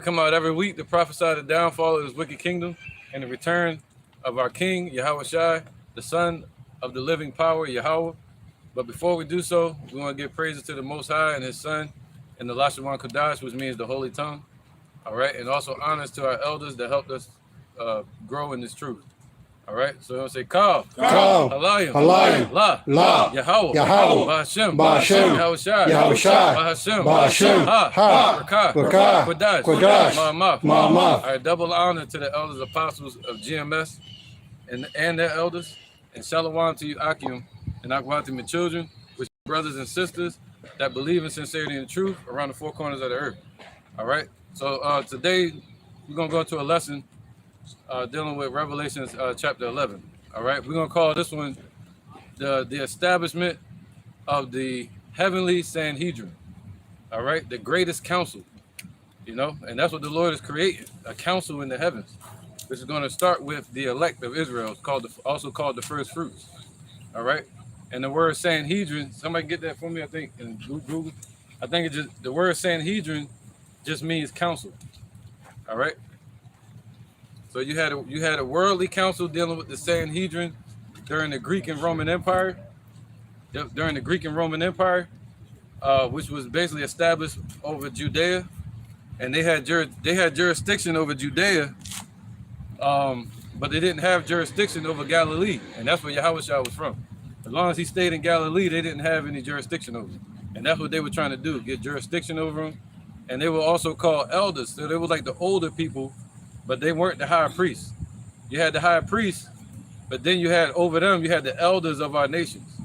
We come out every week to prophesy the downfall of this wicked kingdom and the return of our King, Yahweh Shai, the Son of the living power, Yahweh. But before we do so, we want to give praises to the Most High and His Son and the Lashawan Kodash, which means the Holy Tongue. All right, and also honors to our elders that helped us grow in this truth. All right, so we'll say Kal, Halayim, La, Yahweh, Ba'Hashem, Yahweh Shai, Ba'Hashem, Ha, Rakah, Kodash, Ma'amaf. All right, double honor to the elders apostles of GMS and their elders, and Shalom to you, Akim, and Akwati, my children, which are brothers and sisters that believe in sincerity and truth around the four corners of the earth. All right, so today we're going to go into a lesson dealing with Revelations chapter 11. All right, we're going to call this one the establishment of the heavenly Sanhedrin. All right, the greatest council, you know, and that's what the Lord is creating, a council in the heavens. This is going to start with the elect of Israel, also called the first fruits. All right, and the word Sanhedrin, somebody get that for me, I think, in Google. I think it just, the word Sanhedrin just means council. All right. So you had a worldly council dealing with the Sanhedrin during the Greek and Roman Empire. Yep, during the Greek and Roman Empire, which was basically established over Judea, and they had jurisdiction over Judea, but they didn't have jurisdiction over Galilee, and that's where Yahweh Shai was from. As long as he stayed in Galilee, they didn't have any jurisdiction over him, and that's what they were trying to do, get jurisdiction over him. And they were also called elders, so they were like the older people, but they weren't the high priests. You had the high priests, but then you had over them, you had the elders of our nations,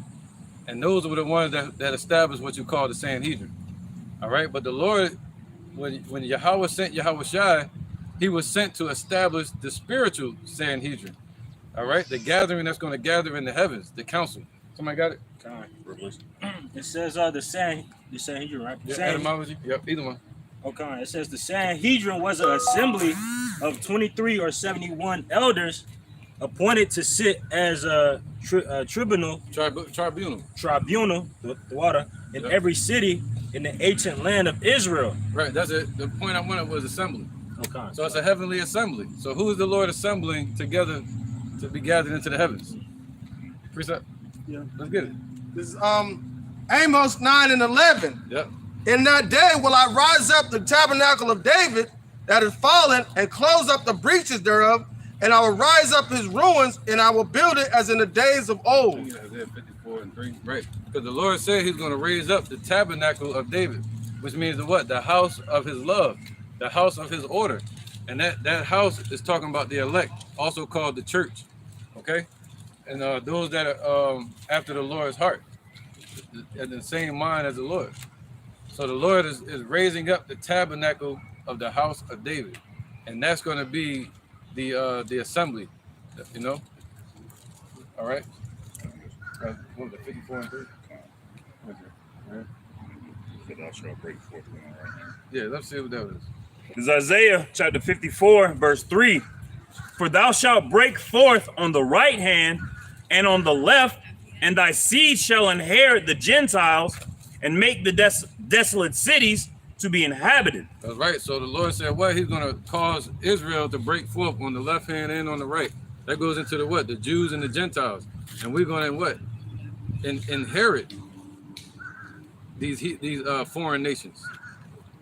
and those were the ones that established what you call the Sanhedrin. All right, but the Lord, when Yahweh sent Yahweh Shai, he was sent to establish the spiritual Sanhedrin. All right, the gathering that's going to gather in the heavens, the council. Somebody got it? It says the Sanhedrin, right? Yeah, etymology. Yep, either one. Okay, it says the Sanhedrin was an assembly of 23 or 71 elders appointed to sit as a tribunal, the water, in every city in the ancient land of Israel. Right, that's it. The point I wanted was assembly. Okay. So it's a heavenly assembly. So who is the Lord assembling together to be gathered into the heavens? Precept? Yeah. Let's get it. This is Amos 9 and 11. Yep. In that day will I rise up the tabernacle of David that is fallen and close up the breaches thereof, and I will rise up his ruins, and I will build it as in the days of old. Isaiah 54 and 3. Right. Because the Lord said he's going to raise up the tabernacle of David, which means the what? The house of his love, the house of his order. And that house is talking about the elect, also called the church. Okay? And those that are after the Lord's heart, at the same mind as the Lord. So the Lord is raising up the tabernacle of the house of David, and that's going to be the assembly, you know. All right. What was it, 54 and 3? Yeah, let's see what that is. It's Isaiah chapter 54, verse 3. For thou shalt break forth on the right hand and on the left, and thy seed shall inherit the Gentiles and make the desolate cities to be inhabited. That's right. So the Lord said what? He's going to cause Israel to break forth on the left hand and on the right. That goes into the what? The Jews and the Gentiles. And we're going to what? Inherit these foreign nations.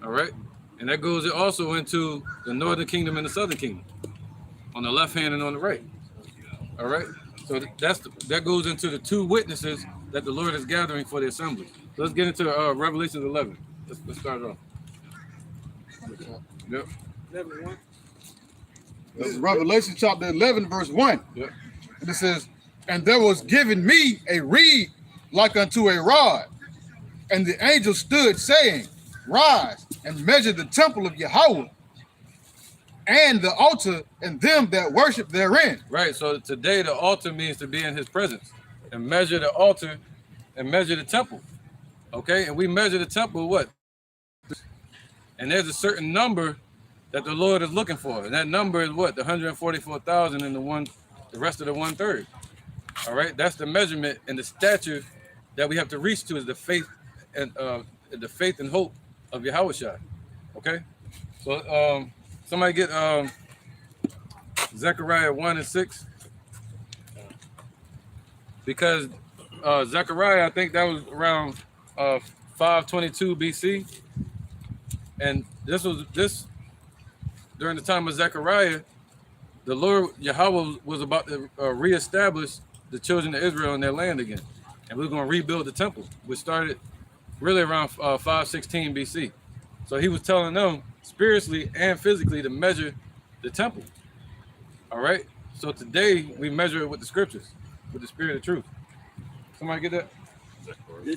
All right. And that goes also into the northern kingdom and the southern kingdom on the left hand and on the right. All right. So that goes into the two witnesses that the Lord is gathering for the assembly. So let's get into Revelation 11. Let's start it off. Yep. This is Revelation chapter 11, verse 1. Yep. And it says, and there was given me a reed like unto a rod. And the angel stood, saying, rise and measure the temple of Yahweh and the altar and them that worship therein. Right. So today the altar means to be in his presence, and measure the altar and measure the temple. Okay. And we measure the temple what? And there's a certain number that the Lord is looking for. And that number is what? The 144,000 and the rest of the 1/3. All right. That's the measurement and the stature that we have to reach to, is the faith and hope of Yahweh Shai. Okay. So somebody get Zechariah 1 and 6. Because Zechariah, I think that was around 522 BC. And this during the time of Zechariah, the Lord Yahweh was about to reestablish the children of Israel in their land again. And we we're going to rebuild the temple, which started really around 516 BC. So he was telling them spiritually and physically to measure the temple. All right. So today we measure it with the scriptures, with the spirit of truth. Somebody get that?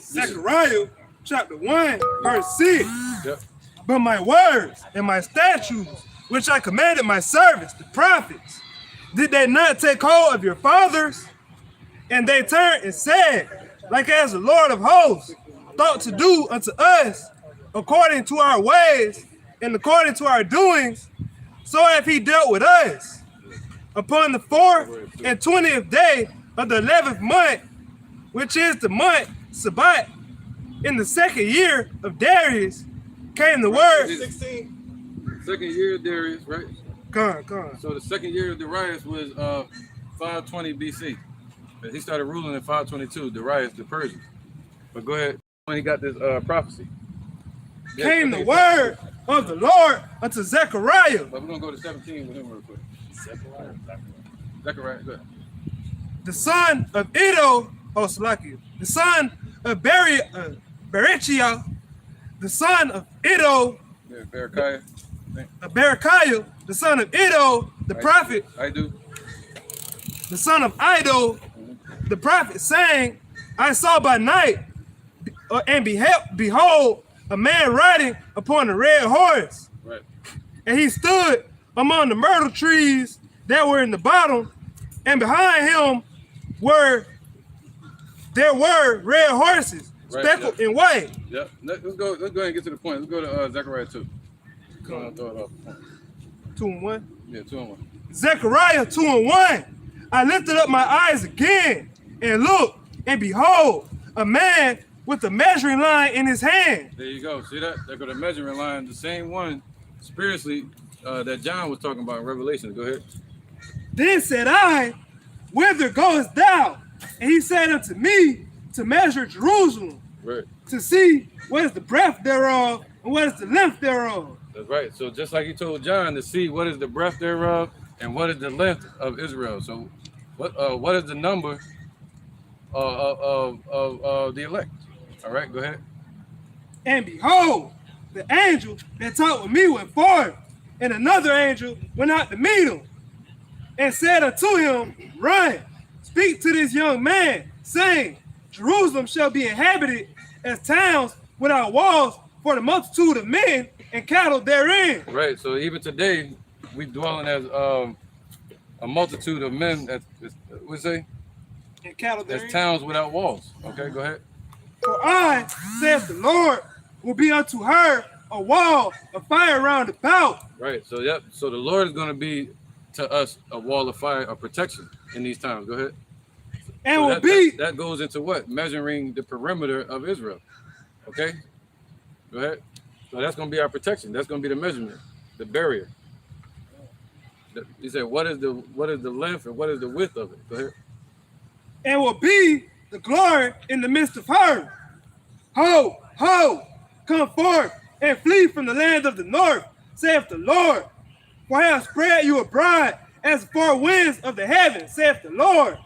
Zechariah chapter 1, verse 6. Yep. But my words and my statutes, which I commanded my servants, the prophets, did they not take hold of your fathers? And they turned and said, like as the Lord of hosts thought to do unto us, according to our ways and according to our doings, so have he dealt with us. Upon the 4th and 20th day of the 11th month, which is the month Sabbath, in the 2nd year of Darius, came the word. 16. Second year of Darius, right? Come on. So the second year of Darius was 520 BC. And he started ruling in 522, Darius the Persian. But go ahead, when he got this prophecy. Came the word of the Lord unto Zechariah. But we're going to go to 17 with him real quick. Zechariah, go ahead. The son of Iddo, the son of Berechiah, the son of Iddo, Yeah, Berechiah. Berechiah, the son of Iddo, the prophet, I do. the son of Iddo, the prophet, saying, I saw by night, and behold, a man riding upon a red horse. Right. And he stood among the myrtle trees that were in the bottom, and behind him there were red horses, Right, speckled yeah. in white. Yep. Let's go ahead and get to the point. Let's go to Zechariah 2. Throw it off. 2 and 1. Yeah, 2 and 1. Zechariah 2 and 1. I lifted up my eyes again and looked, and behold, a man with a measuring line in his hand. There you go. See that? There go the measuring line, the same one spiritually that John was talking about in Revelation. Go ahead. Then said I, whither goest thou? And he said unto me, to measure Jerusalem, Right. to see what is the breadth thereof, and what is the length thereof. That's right. So just like he told John to see what is the breadth thereof and what is the length of Israel. So what is the number of the elect? All right, go ahead. And behold, the angel that talked with me went forth, and another angel went out to meet him, and said unto him, run, speak to this young man, saying, Jerusalem shall be inhabited as towns without walls for the multitude of men and cattle therein. Right. So even today, we dwelling as a multitude of men. What we say? And cattle As therein. towns without walls. Okay, go ahead. For I, saith the Lord, will be unto her a wall of fire round about. Right. So yep. So the Lord is going to be to us a wall of fire, a protection in these times. Go ahead. And So will be that goes into what? Measuring the perimeter of Israel. Okay? Go ahead. So that's going to be our protection. That's going to be the measurement, the barrier. He said, what is the length and what is the width of it? Go ahead. and will be the glory in the midst of her. Ho, ho, come forth and flee from the land of the north, saith the Lord. For I have spread you abroad as the four winds of the heaven, saith the Lord.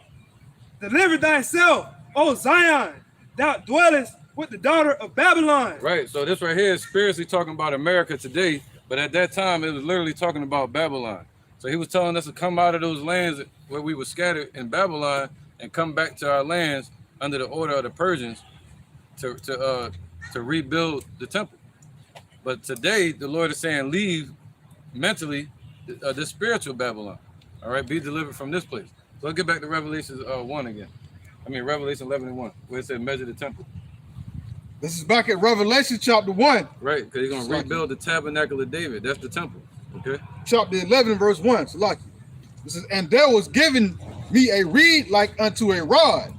Deliver thyself, O Zion, thou dwellest with the daughter of Babylon. Right. So this right here is spiritually talking about America today, but at that time it was literally talking about Babylon. So he was telling us to come out of those lands where we were scattered in Babylon and come back to our lands under the order of the Persians to rebuild the temple. But today the Lord is saying, leave mentally the spiritual Babylon. All right, be delivered from this place. So let's get back to Revelation 1 again. Revelation 11 and 1, where it said measure the temple. This is back at Revelation chapter 1. Right, because he's going to rebuild the tabernacle of David. That's the temple. Okay. Chapter 11, verse 1. Salaki. This is, and there was given me a reed like unto a rod.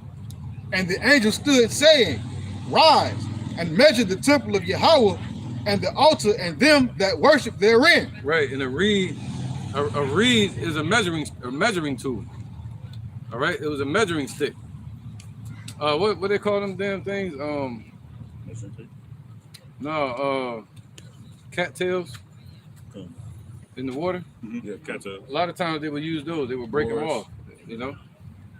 And the angel stood saying, rise and measure the temple of Yahweh and the altar and them that worship therein. Right, and a reed is a measuring tool. All right, it was a measuring stick. What they call them damn things? Cattails in the water. Yeah, cattails. A lot of times they would use those. They would break them off. You know,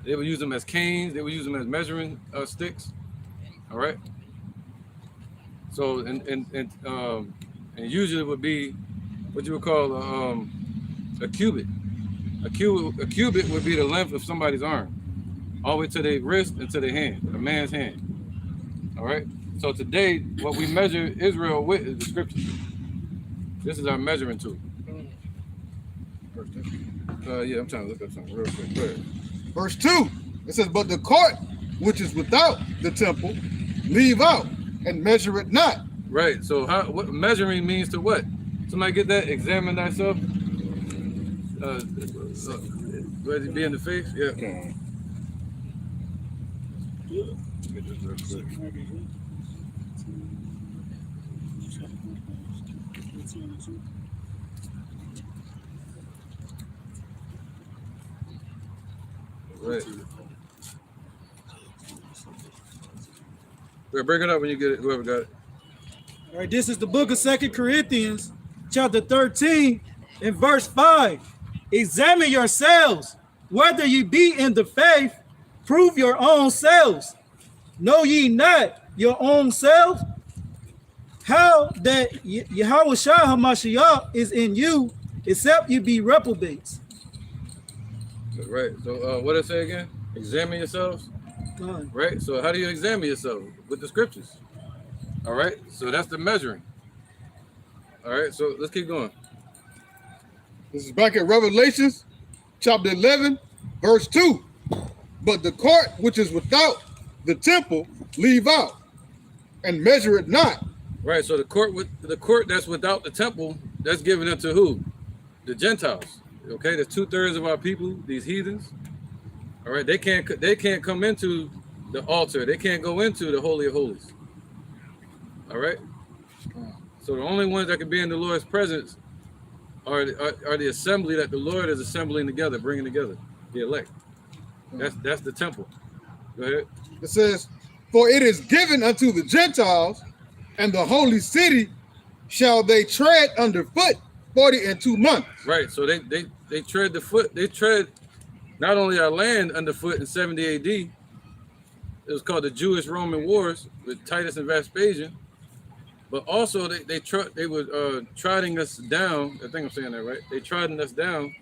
they would use them as canes. They would use them as measuring sticks. All right. So and usually it would be what you would call a cubit. A cubit would be the length of somebody's arm, all the way to their wrist and to their hand, a man's hand. All right. So today, what we measure Israel with is the scriptures. This is our measuring tool. Yeah, I'm trying to look up something real quick. Go ahead. Verse 2, it says, but the court which is without the temple, leave out and measure it not. Right. So what measuring means to what? Somebody get that? Examine thyself. Ready to be in the face? Yeah. Get this real quick. Right. Bring it up when you get it. Whoever got it. All right, this is the book of 2 Corinthians, chapter 13, and verse 5. Examine yourselves, whether ye be in the faith, prove your own selves. Know ye not your own selves? How that Yahushua HaMashiach is in you, except you be reprobates. Right. So what did I say again? Examine yourselves. Right. So how do you examine yourself? With the scriptures. All right. So that's the measuring. All right. So let's keep going. This is back at Revelations, chapter 11, verse 2. But the court which is without the temple, leave out and measure it not. Right. So the court that's without the temple, that's given unto who? The Gentiles. Okay. There's 2/3 of our people, these heathens. All right. They can't come into the altar. They can't go into the Holy of Holies. All right. So the only ones that can be in the Lord's presence are the assembly that the Lord is assembling together, bringing together, the elect. That's the temple. Go ahead. It says, for it is given unto the Gentiles, and the holy city shall they tread underfoot 42 months. Right. So they tread the foot. They tread not only our land underfoot in 70 AD. It was called the Jewish-Roman Wars with Titus and Vespasian. But also they were trotting us down. I think I'm saying that right. They trotting us down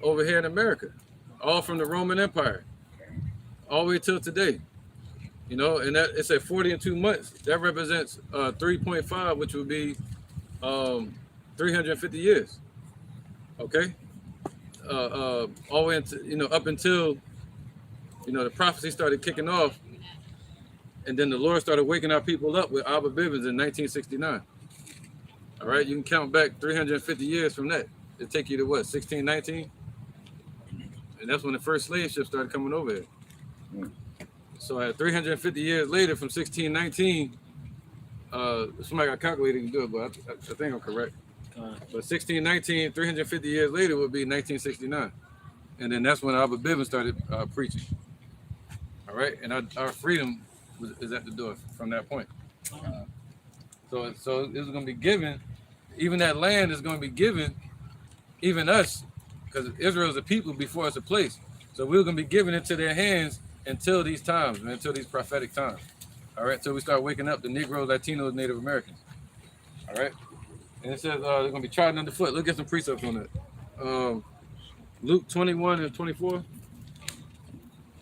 over here in America, all from the Roman Empire, all the way till today. You know, and that it's at 42 months. That represents 3.5, which would be 350 years. Okay, all the way into, up until the prophecy started kicking off. And then the Lord started waking our people up with Abba Bivens in 1969. All right, you can count back 350 years from that. It'll take you to what, 1619? And that's when the first slave ship started coming over here. So at 350 years later, from 1619, somebody got calculated and do it, but I think I'm correct. But 1619, 350 years later would be 1969. And then that's when Abba Bivens started preaching. All right, and our freedom is at the door from that point. So it's going to be given, even that land is going to be given, even us, because Israel is a people before it's a place. So we're going to be giving it to their hands until these times, until these prophetic times. All right, till we start waking up the Negroes, Latinos, Native Americans. All right, and it says they're going to be trodden underfoot. Look at some precepts on that. Luke 21 and 24,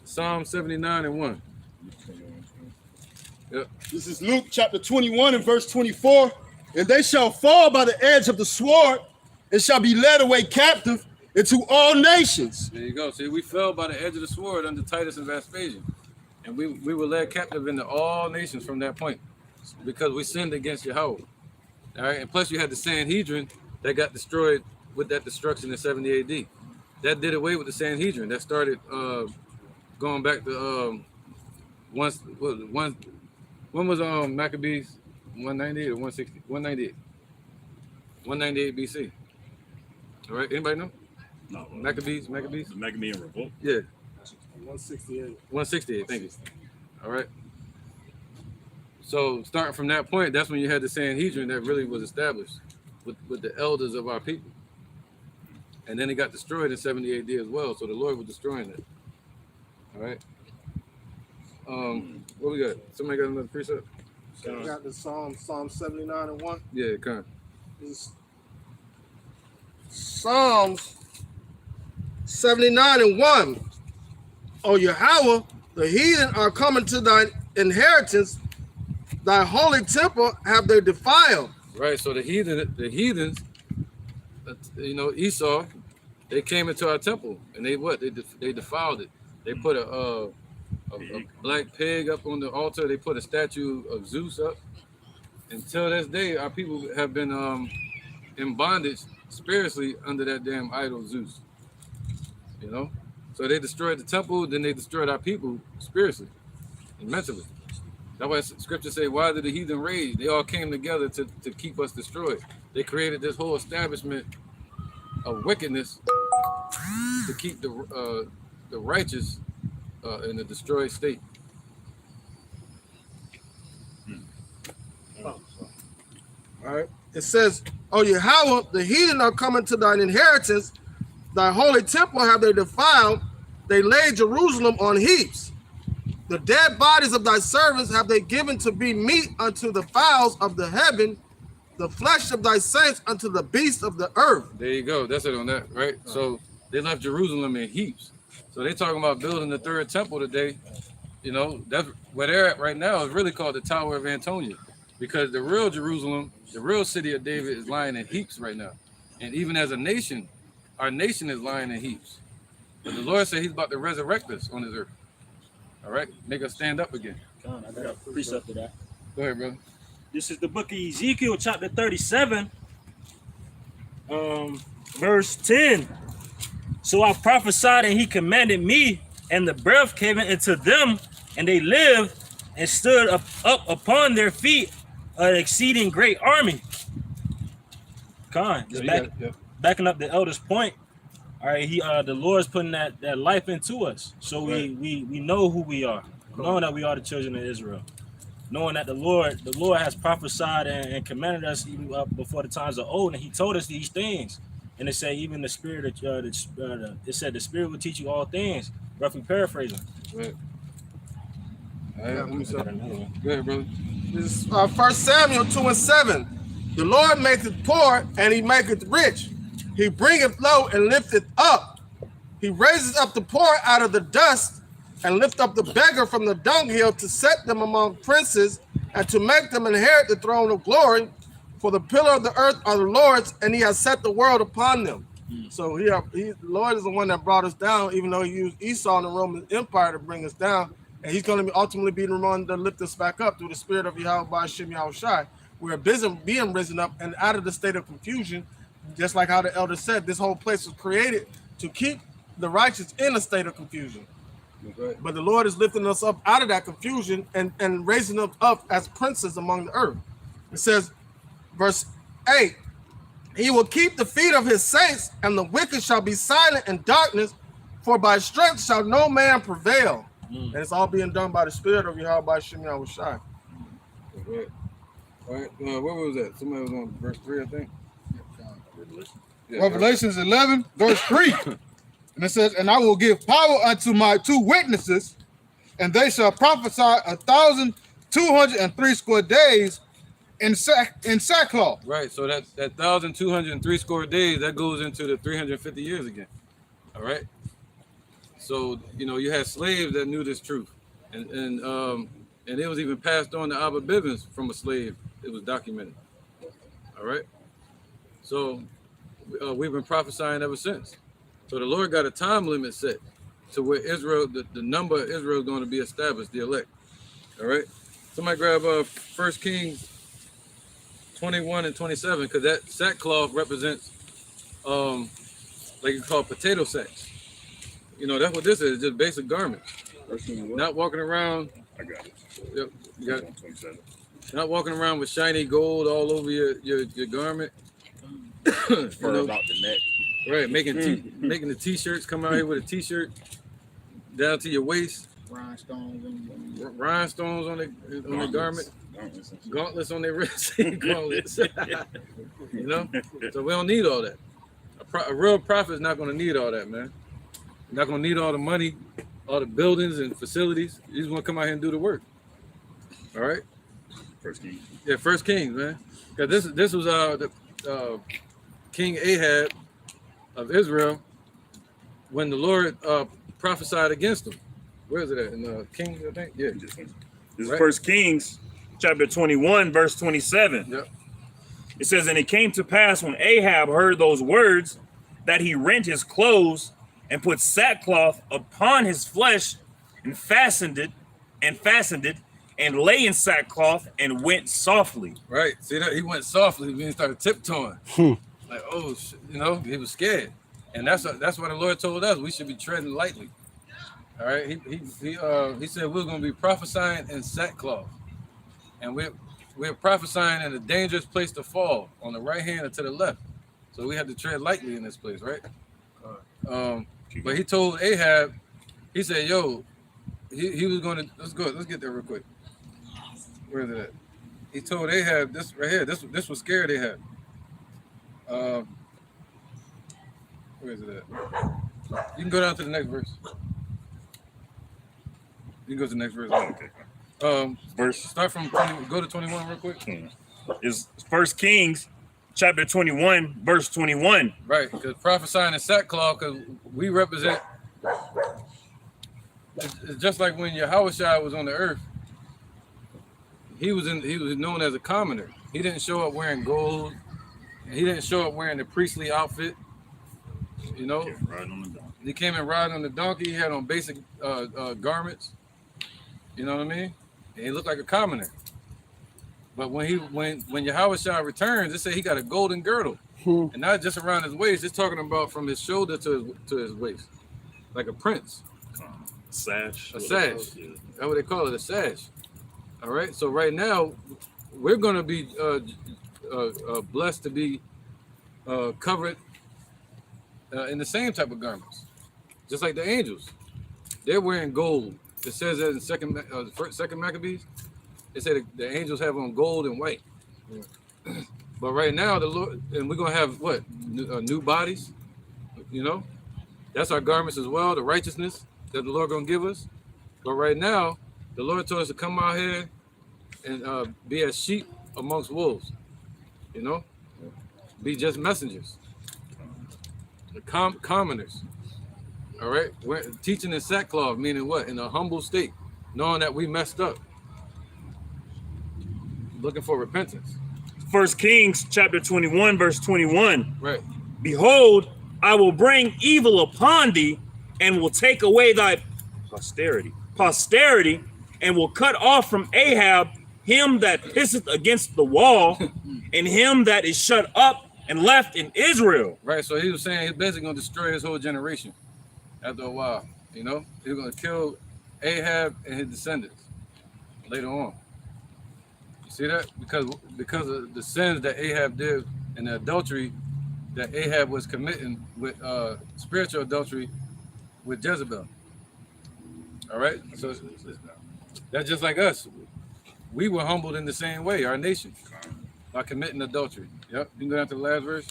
Psalm 79 and 1. Yep. This is Luke chapter 21 and verse 24. And they shall fall by the edge of the sword and shall be led away captive into all nations. There you go. See, we fell by the edge of the sword under Titus and Vespasian. And we were led captive into all nations from that point because we sinned against Yahweh. All right. And plus you had the Sanhedrin that got destroyed with that destruction in 70 AD. That did away with the Sanhedrin. That started going back to when was Maccabees? 198 or 160? 198. 198 BC. All right. Anybody know? No. Maccabees. The Maccabean revolt. Yeah. 168. 168. Thank you. All right. So starting from that point, that's when you had the Sanhedrin that really was established with the elders of our people. And then it got destroyed in 70 AD as well. So the Lord was destroying it. All right. What we got? Somebody got another precept? We got the Psalm 79 and 1. Yeah, come. It's Psalms 79 and 1. O Yahweh, the heathen are coming to thy inheritance. Thy holy temple have they defiled. Right. So the heathens, Esau, they came into our temple and they defiled it. They put a black pig up on the altar. They put a statue of Zeus up. Until this day, our people have been in bondage spiritually under that damn idol Zeus. So they destroyed the temple, then they destroyed our people spiritually and mentally. That's why scripture say, why did the heathen rage? They all came together to keep us destroyed. They created this whole establishment of wickedness to keep the righteous in a destroyed state. All right. It says, O Yahweh, the heathen are coming to thine inheritance. Thy holy temple have they defiled. They laid Jerusalem on heaps. The dead bodies of thy servants have they given to be meat unto the fowls of the heaven, the flesh of thy saints unto the beasts of the earth. There you go. That's it on that, right? So they left Jerusalem in heaps. So they talking about building the third temple today. That's where they're at right now is really called the Tower of Antonia, because the real Jerusalem, the real city of David, is lying in heaps right now. And even as a nation, our nation is lying in heaps. But the Lord said he's about to resurrect us on this earth. All right? Make us stand up again. John, I got a precept to that. Go ahead, brother. This is the book of Ezekiel, chapter 37, verse 10. So I prophesied, and he commanded me, and the breath came into them, and they lived and stood up upon their feet, an exceeding great army. Backing up the elder's point. All right, the Lord's putting that life into us, so we know who we are, knowing that we are the children of Israel, knowing that the Lord has prophesied and commanded us even before the times of old, and He told us these things. And it said even the Spirit, it said the Spirit will teach you all things. Roughly paraphrasing. Right. All right, let me start. Go ahead, brother. This is 1 Samuel 2 and 7. The Lord maketh poor and he maketh rich. He bringeth low and lifteth up. He raises up the poor out of the dust and lift up the beggar from the dunghill, to set them among princes and to make them inherit the throne of glory. For the pillar of the earth are the Lord's, and he has set the world upon them. So the Lord is the one that brought us down, even though he used Esau and the Roman Empire to bring us down. And he's going to ultimately be the one to lift us back up through the spirit of Yahweh by Shem Yahushai. We're busy being risen up and out of the state of confusion, just like how the elder said, this whole place was created to keep the righteous in a state of confusion. Right. But the Lord is lifting us up out of that confusion and raising us up as princes among the earth. It says, verse 8, he will keep the feet of his saints, and the wicked shall be silent in darkness, for by strength shall no man prevail. And it's all being done by the spirit of Yahweh by Shem Yahushai. Right. All right. Where was that? Somebody was on verse 3, I think. Yeah, Revelations 11, verse 3. And it says, and I will give power unto my 2 witnesses, and they shall prophesy 1,203 score days in sackcloth. Right. So that 1,203 score days, that goes into the 350 years again. All right. So, you had slaves that knew this truth. And it was even passed on to Abba Bivens from a slave. It was documented. All right. So we've been prophesying ever since. So the Lord got a time limit set to where Israel, the number of Israel is going to be established, the elect. All right. Somebody grab 1 Kings 21 and 27, because that sackcloth represents like you call potato sacks. That's what this is, just basic garments. Not walking around. I got it. Yep, you got it. 127. You're not walking around with shiny gold all over your garment. You Fur know, about the neck. right, making the t-shirts come out here with a t-shirt down to your waist, rhinestones on their garment, gauntlets on their wrists, gauntlets. You know, so we don't need all that. A real prophet is not going to need all that, man. You're not going to need all the money, all the buildings and facilities. You just want to come out here and do the work. All right. First King. Yeah, First Kings, man. Because this was the King Ahab of Israel when the Lord prophesied against him. Where is it at? In Kings, I think? Yeah. This is Right. First Kings chapter 21, verse 27. Yep. It says, and it came to pass when Ahab heard those words that he rent his clothes and put sackcloth upon his flesh and fastened it and lay in sackcloth and went softly. Right. See that? He went softly when he started tiptoeing. Like, oh, you know, he was scared. And that's what the Lord told us. We should be treading lightly. All right. He said we're going to be prophesying in sackcloth. And we're prophesying in a dangerous place to fall on the right hand or to the left. So we have to tread lightly in this place, right? But he told Ahab, he said, yo, he was going to, let's get there real quick. Where is it at? He told Ahab, this right here, this was scared Ahab. Where is it at? You can go down to the next verse. You can go to the next verse. Okay. Verse Start from 20, go to 21 real quick. Is First Kings chapter 21, verse 21. Right, because prophesying in sackcloth, because we represent, it's just like when Yahushua was on the earth, he was known as a commoner. He didn't show up wearing gold, and he didn't show up wearing the priestly outfit. You know, he came and riding on the donkey. He had on basic garments. You know what I mean? And he looked like a commoner. But when Yahushua returns, it said he got a golden girdle, and not just around his waist. It's talking about from his shoulder to his waist, like a prince. Sash. A sash. That's what they call it, a sash. All right. So right now, we're going to be blessed to be covered in the same type of garments, just like the angels. They're wearing gold. It says that in second Maccabees. It said the angels have on gold and white. But right now, the Lord, and we're gonna have what? New bodies. You know, that's our garments as well. The righteousness that the Lord gonna give us. But right now, the Lord told us to come out here and be as sheep amongst wolves. You know, be just messengers, the commoners. All right, we're teaching in sackcloth, meaning what? In a humble state, knowing that we messed up, looking for repentance. First Kings chapter 21, verse 21. Right. Behold, I will bring evil upon thee, and will take away thy posterity, and will cut off from Ahab him that pisseth against the wall, and him that is shut up and left in Israel. Right. So he was saying he's basically gonna destroy his whole generation after a while. You know, he's gonna kill Ahab and his descendants later on. You see that? Because of the sins that Ahab did and the adultery that Ahab was committing with spiritual adultery with Jezebel. All right. So that's just like us. We were humbled in the same way, our nation, by committing adultery. Yep. You can go down to the last verse.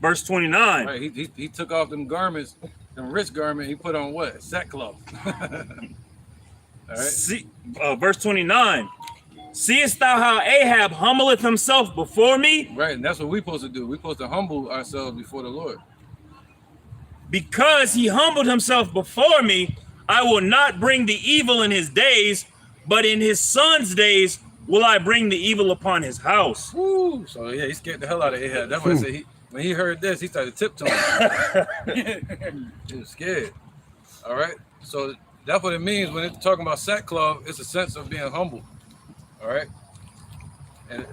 Verse 29. Right. He took off them garments, them rich garment. He put on what? Sackcloth. All right. Verse 29. Seest thou how Ahab humbleth himself before me? Right. And that's what we're supposed to do. We're supposed to humble ourselves before the Lord. Because he humbled himself before me, I will not bring the evil in his days, but in his son's days will I bring the evil upon his house. Woo. So yeah, he scared the hell out of Ahab. That's why I said when he heard this, he started tiptoeing. He was scared. All right. So that's what it means when it's talking about sackcloth. It's a sense of being humble. All right. And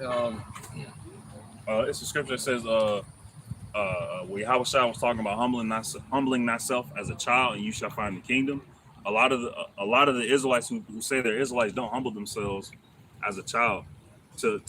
it's a scripture that says, Yahushua was talking about humbling thyself as a child, and you shall find the kingdom. A lot of the Israelites who say they're Israelites don't humble themselves as a child to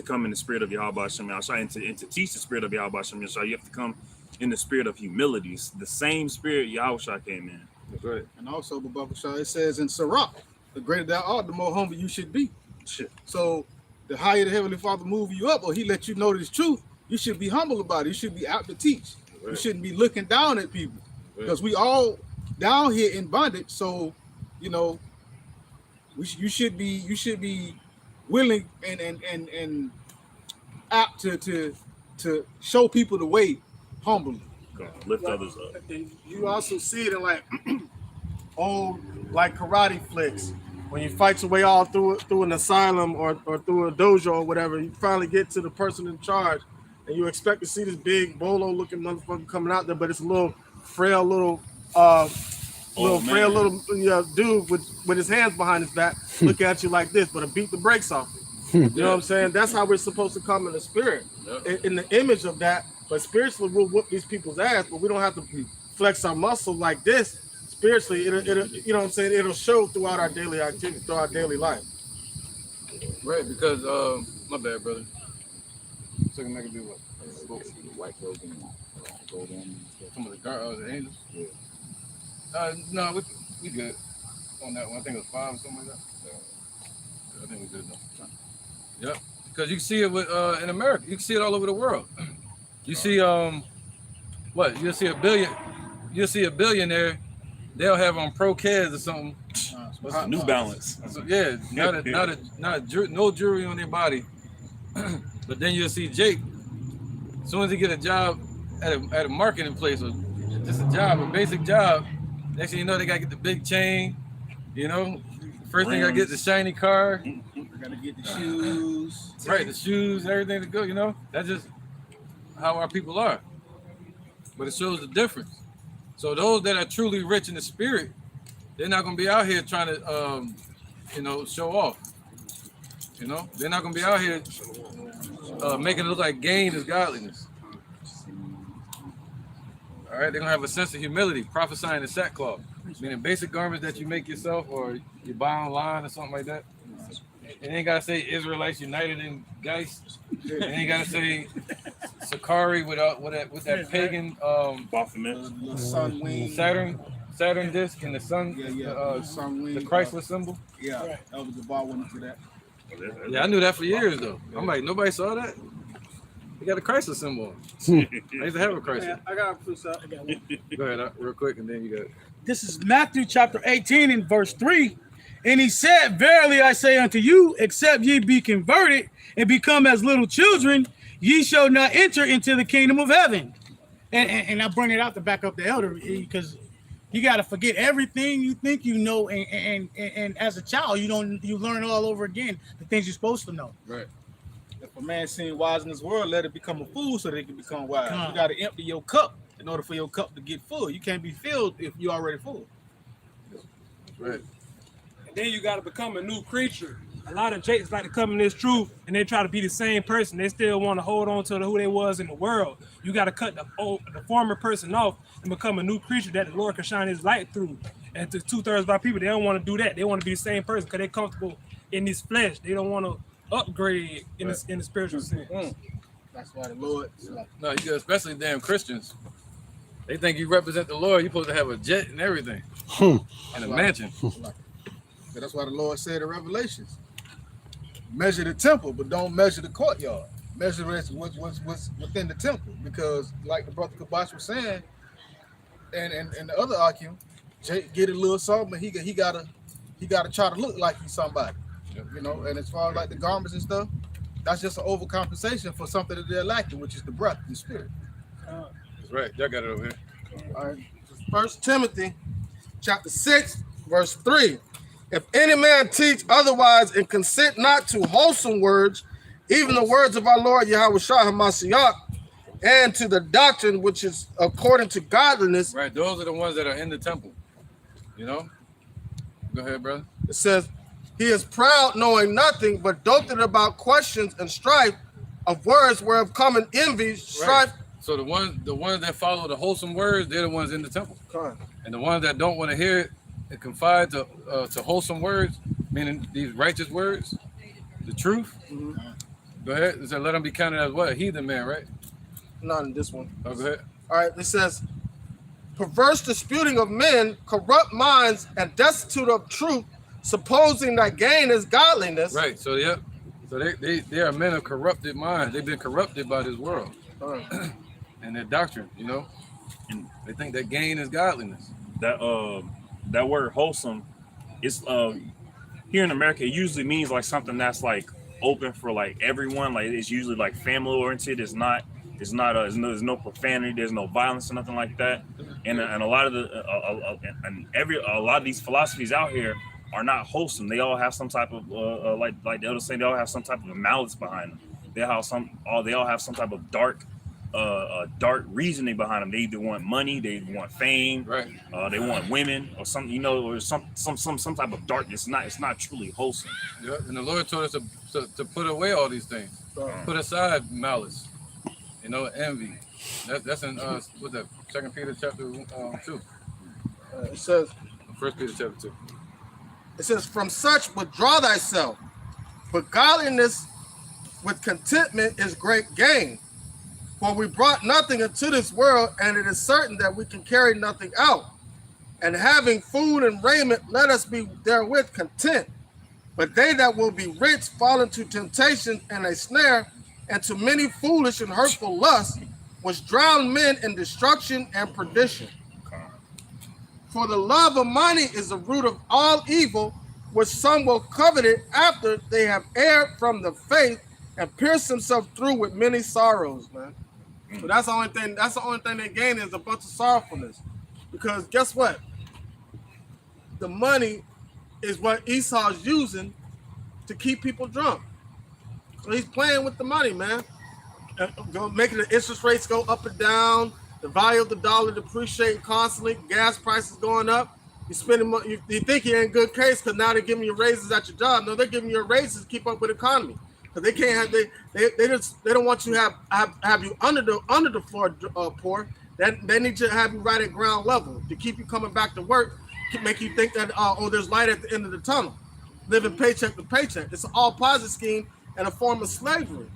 come in the spirit of Yahweh Hashem Yahshua and to teach the spirit of Yahweh Hashem Yahshua. You have to come in the spirit of humility. It's the same spirit Yahweh came in. That's right. And also, Baba Shah, it says in Sirach, the greater thou art, the more humble you should be. Shit. So the higher the Heavenly Father move you up, or he let you know this truth, you should be humble about it. You should be out to teach. Right. You shouldn't be looking down at people, because we all down here in bondage. So, you know, you should be willing and apt to show people the way humbly. Lift others up. You also see it in like old like karate flicks. When you fight your way all through an asylum or through a dojo or whatever, you finally get to the person in charge, and you expect to see this big bolo looking motherfucker coming out there, but it's a little frail little dude with his hands behind his back, look at you like this, but to beat the brakes off it. You know what I'm saying? That's how we're supposed to come in the spirit, in the image of that. But spiritually, we'll whoop these people's ass, but we don't have to flex our muscles like this. Spiritually, it'll you know what I'm saying? It'll show throughout our daily activity, through our daily life. Right, because my bad, brother. So can make it do what? White clothes and gold on. Some of the angels. Yeah. No, we good on that one. I think it was 5 or something like that. Yeah. I think we good though. Yep. Because you can see it with in America. You can see it all over the world. You see what? You'll see a billionaire. They'll have on Pro Keds or something. New Balance. Yeah, no jewelry on their body. But then you'll see Jake. As soon as he get a job at a marketing place or just a job, a basic job, next thing you know, they gotta get the big chain. You know, first thing I get the shiny car. Gotta get the shoes. Right, the shoes, everything to go. You know, that's just how our people are. But it shows the difference. So those that are truly rich in the spirit, they're not gonna be out here trying to, show off. You know, they're not gonna be out here making it look like gain is godliness. All right, they're gonna have a sense of humility, prophesying in sackcloth, meaning basic garments that you make yourself or you buy online or something like that. It ain't gotta say Israelites United in Geist. It ain't gotta say Sakari with that pagan sun wing, Saturn disc and the sun, sun wing, the Chrysler symbol. Yeah, that was the bar went into that. Yeah, I knew that for years though. I'm like, nobody saw that. They got a Chrysler symbol. I used to have a Chrysler. I got a precept. I got one. Go ahead, real quick, and then you got it. This is Matthew chapter 18 and verse 3. And he said, verily I say unto you, except ye be converted and become as little children, ye shall not enter into the kingdom of heaven. And I bring it out to back up the elder, because you got to forget everything you think you know, and as a child, you learn all over again the things you're supposed to know. Right. If a man seems wise in this world, let it become a fool so that it can become wise. You got to empty your cup in order for your cup to get full. You can't be filled if you're already full. Right. Then you got to become a new creature. A lot of Jakes like to come in this truth and they try to be the same person. They still want to hold on to who they was in the world. You got to cut the former person off and become a new creature that the Lord can shine his light through. And to 2/3 of our people, they don't want to do that. They want to be the same person because they're comfortable in this flesh. They don't want to upgrade in the spiritual sense. That's why the Lord. No, especially damn Christians. They think you represent the Lord. You're supposed to have a jet and everything. And a mansion. That's why the Lord said in Revelations, measure the temple, but don't measure the courtyard. Measure what's within the temple. Because like the brother Kabash was saying, and the other argument, Jake get a little something, but he gotta try to look like he's somebody. You know, and as far as like the garments and stuff, that's just an overcompensation for something that they're lacking, which is the breath, the spirit. That's right. Y'all got it over here. All right. 1 Timothy chapter 6, verse 3. If any man teach otherwise and consent not to wholesome words, even the words of our Lord Yahweh Shah HaMashiach, and to the doctrine which is according to godliness. Right. Those are the ones that are in the temple. You know? Go ahead, brother. It says, he is proud, knowing nothing, but doted about questions and strife of words whereof come in envy, strife. Right. So the ones that follow the wholesome words, they're the ones in the temple. And the ones that don't want to hear it and confide to wholesome words, meaning these righteous words, The truth? Go ahead. It said, let him be counted as what? A heathen man, right? Not in this one. Oh, go ahead. All right, it says, perverse disputing of men, corrupt minds, and destitute of truth, supposing that gain is godliness. Right. So, yeah. So they are men of corrupted minds. They've been corrupted by this world and their doctrine, you know? And they think that gain is godliness. That word wholesome, it's here in America, it usually means like something that's like open for like everyone. Like it's usually like family oriented. There's no profanity, there's no violence or nothing like that. And a lot of a lot of these philosophies out here are not wholesome. They all have some type of like the others say, they all have some type of malice behind them. They all have some type of dark reasoning behind them. They either want money, they want fame, right? They want women or something, you know, or some type of darkness. It's not truly wholesome. Yeah, and the Lord told us to put away all these things, put aside malice, you know, envy. That's in what's that? 2 Peter chapter 2. It says, 1 Peter chapter 2. It says, from such withdraw thyself, but godliness with contentment is great gain. For we brought nothing into this world, and it is certain that we can carry nothing out. And having food and raiment, let us be therewith content. But they that will be rich fall into temptation and a snare, and to many foolish and hurtful lusts, which drown men in destruction and perdition. For the love of money is the root of all evil, which some will covet it after they have erred from the faith and pierced themselves through with many sorrows, man. So that's the only thing they gain is a bunch of sorrowfulness. Because guess what? The money is what Esau's using to keep people drunk. So he's playing with the money, man. Making the interest rates go up and down, the value of the dollar depreciating constantly, gas prices going up. You spending money, you think you're in good case because now they're giving you raises at your job. No, they're giving you raises to keep up with the economy. Because they can't have they don't want you to have you under the floor poor. They need to have you right at ground level to keep you coming back to work, to make you think that there's light at the end of the tunnel. Living paycheck to paycheck. It's an all positive scheme and a form of slavery.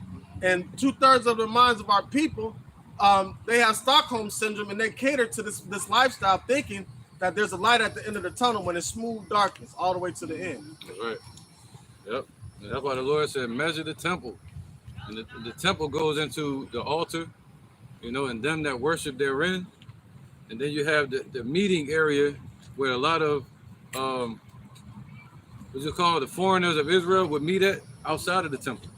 And 2/3 of the minds of our people, they have Stockholm syndrome, and they cater to this lifestyle, thinking that there's a light at the end of the tunnel when it's smooth darkness all the way to the end. That's right. Yep. And that's why the Lord said, measure the temple. And the temple goes into the altar, you know, and them that worship therein. And then you have the meeting area where a lot of, what you call the foreigners of Israel would meet at outside of the temple.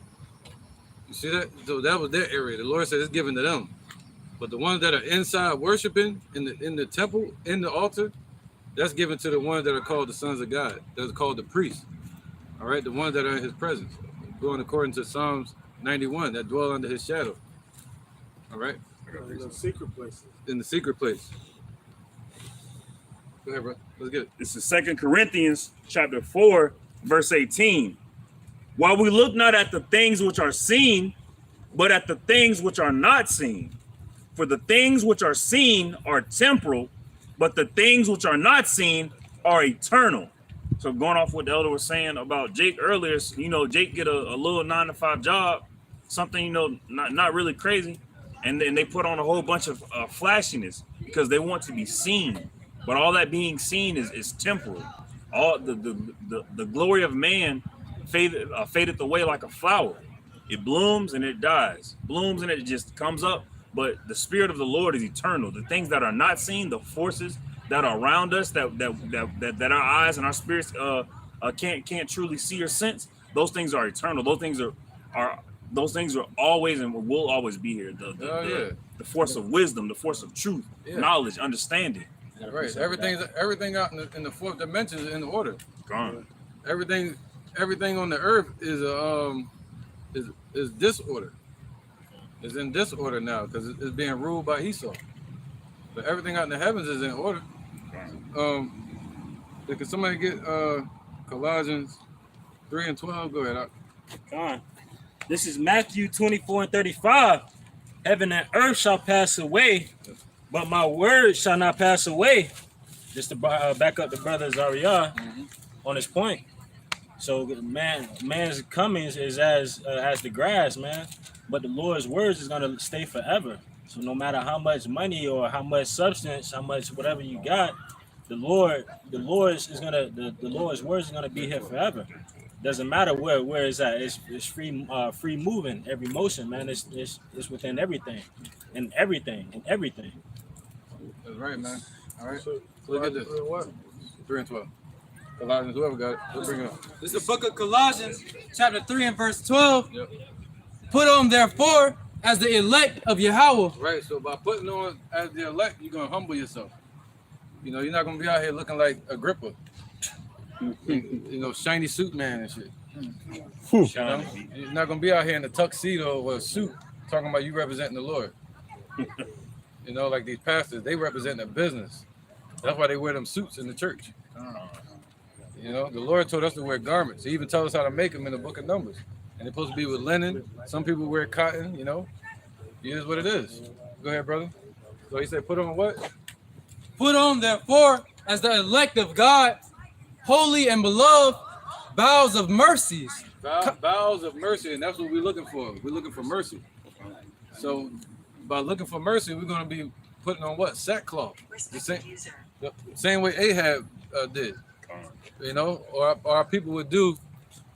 You see that? So that was their area. The Lord said it's given to them. But the ones that are inside worshiping in the temple, in the altar, that's given to the ones that are called the sons of God. That's called the priests. All right, the ones that are in his presence, going according to Psalms 91, that dwell under his shadow. All right? In the secret places. In the secret place. Go ahead, bro. Let's get it. This is 2 Corinthians chapter 4, verse 18. While we look not at the things which are seen, but at the things which are not seen. For the things which are seen are temporal, but the things which are not seen are eternal. So going off what the elder was saying about Jake earlier, you know, Jake get a little 9-to-5 job, something, you know, not really crazy. And then they put on a whole bunch of flashiness because they want to be seen. But all that being seen is temporal. All the glory of man fadeth away like a flower. It blooms and it dies. Blooms and it just comes up. But the spirit of the Lord is eternal. The things that are not seen, the forces that are around us, that our eyes and our spirits can't truly see or sense, those things are eternal. Those things are always and will always be here. The force of wisdom, the force of truth, knowledge, understanding. Right. Everything out in the fourth dimension is in order. Gone. Everything on the earth is disorder. It's in disorder now because it's being ruled by Esau. But everything out in the heavens is in order. Can somebody get Colossians 3:12? Go ahead. Come on. This is Matthew 24:35. Heaven and earth shall pass away, but my word shall not pass away. Just to back up the brother Zariah on his point. So man's comings is as the grass, man. But the Lord's words is gonna stay forever. So no matter how much money or how much substance, how much whatever you got, the Lord's words is gonna be here forever. Doesn't matter where it's at. It's free moving, every motion, man. It's within everything, and everything. That's right, man. All right. So look at this. 3 and 12. Colossians, whoever got it, let's bring it up. This is the book of Colossians, chapter 3 and verse 12. Yep. Put on therefore as the elect of Yahweh. Right. So by putting on as the elect, you're gonna humble yourself. You know, you're not gonna be out here looking like Agrippa. You know, shiny suit man and shit. You know? You're not gonna be out here in a tuxedo or a suit talking about you representing the Lord. You know, like these pastors, they represent a business. That's why they wear them suits in the church. You know, the Lord told us to wear garments. He even told us how to make them in the book of Numbers. And they're supposed to be with linen. Some people wear cotton, you know. It is what it is. Go ahead, brother. So he said, put on what? Put on therefore as the elect of God, holy and beloved, bowels of mercies. Bowels of mercy, and that's what we're looking for. We're looking for mercy. So by looking for mercy, we're going to be putting on what? Sackcloth. The same way Ahab did. You know, or our people would do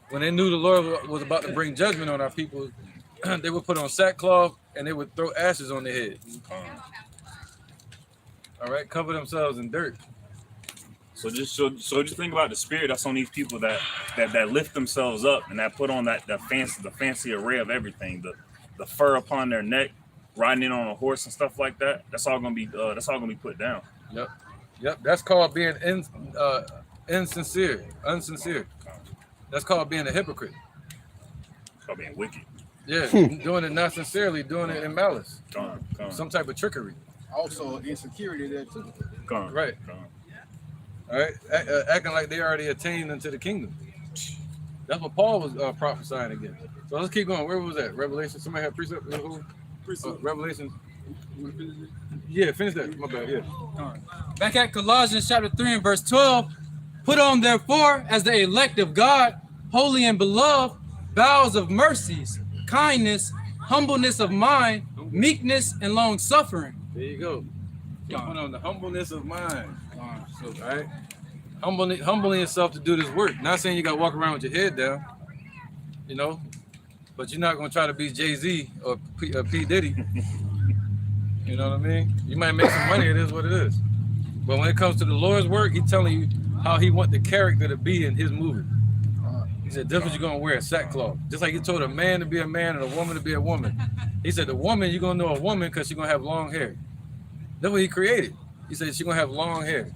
when they knew the Lord was about to bring judgment on our people. They would put on sackcloth and they would throw ashes on their head. All right, cover themselves in dirt. So just think about the spirit that's on these people that lift themselves up and that put on the fancy array of everything, the fur upon their neck, riding in on a horse and stuff like that. That's all gonna be put down. Yep. That's called being insincere, unsincere. That's called being a hypocrite. It's called being wicked. Yeah, doing it not sincerely, doing it in malice. Some type of trickery. Also, insecurity there too. Right. All right, acting like they already attained into the kingdom. That's what Paul was prophesying against. So let's keep going. Where was that? Revelation. Somebody have precept? Revelation. Yeah, finish that. My bad. Yeah. Back at Colossians chapter 3 and verse 12. Put on therefore as the elect of God, holy and beloved, bowels of mercies, kindness, humbleness of mind, meekness, and long suffering. There you go. Put on the humbleness of mind. All right. Humbling yourself to do this work. Not saying you got to walk around with your head down, you know, but you're not going to try to be Jay-Z or P. Diddy. You know what I mean? You might make some money. It is what it is. But when it comes to the Lord's work, he's telling you how he want the character to be in his movie. He said, this is what you're going to wear, a sackcloth. Just like he told a man to be a man and a woman to be a woman. He said, the woman, you're going to know a woman because she's going to have long hair. That's what he created. He said she's going to have long hair.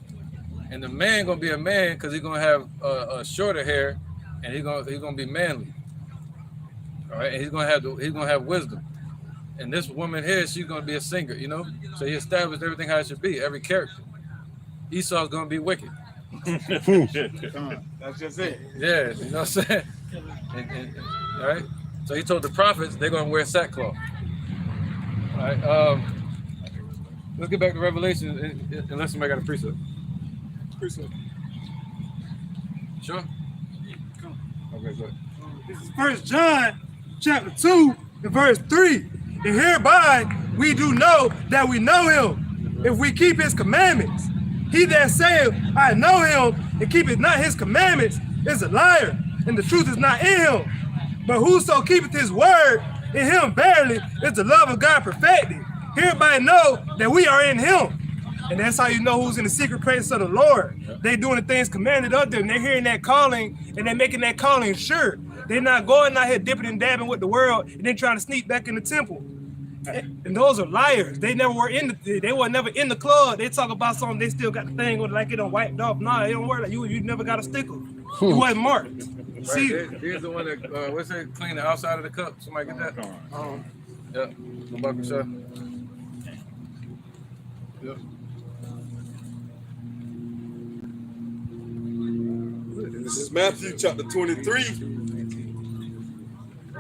And the man going to be a man because he's going to have a shorter hair and he's going to be manly. All right, and he's going to have wisdom. And this woman here, she's going to be a singer, you know? So he established everything how it should be, every character. Esau's going to be wicked. That's just it. Yeah, you know what I'm saying? All right. So he told the prophets they're going to wear sackcloth. All right. Let's get back to Revelation, unless somebody got a precept. Sure. Okay, go ahead. This is 1 John chapter 2 and verse 3. And hereby we do know that we know him if we keep his commandments. He that saith, I know him, and keepeth not his commandments, is a liar, and the truth is not in him. But whoso keepeth his word, in him verily is the love of God perfected. Hereby know that we are in him. And that's how you know who's in the secret place of the Lord. They doing the things commanded of them. They're hearing that calling, and they're making that calling sure. They're not going out here dipping and dabbing with the world, and then trying to sneak back in the temple. And those are liars. They never were they were never in the club. They talk about something, they still got the thing with like it don't wiped off. Nah, it don't work like you never got a sticker. You wasn't marked. Right, See, here's the one that what's it? Clean the outside of the cup. Somebody get that? Yep. Go back and show. Yep. This is Matthew chapter 23,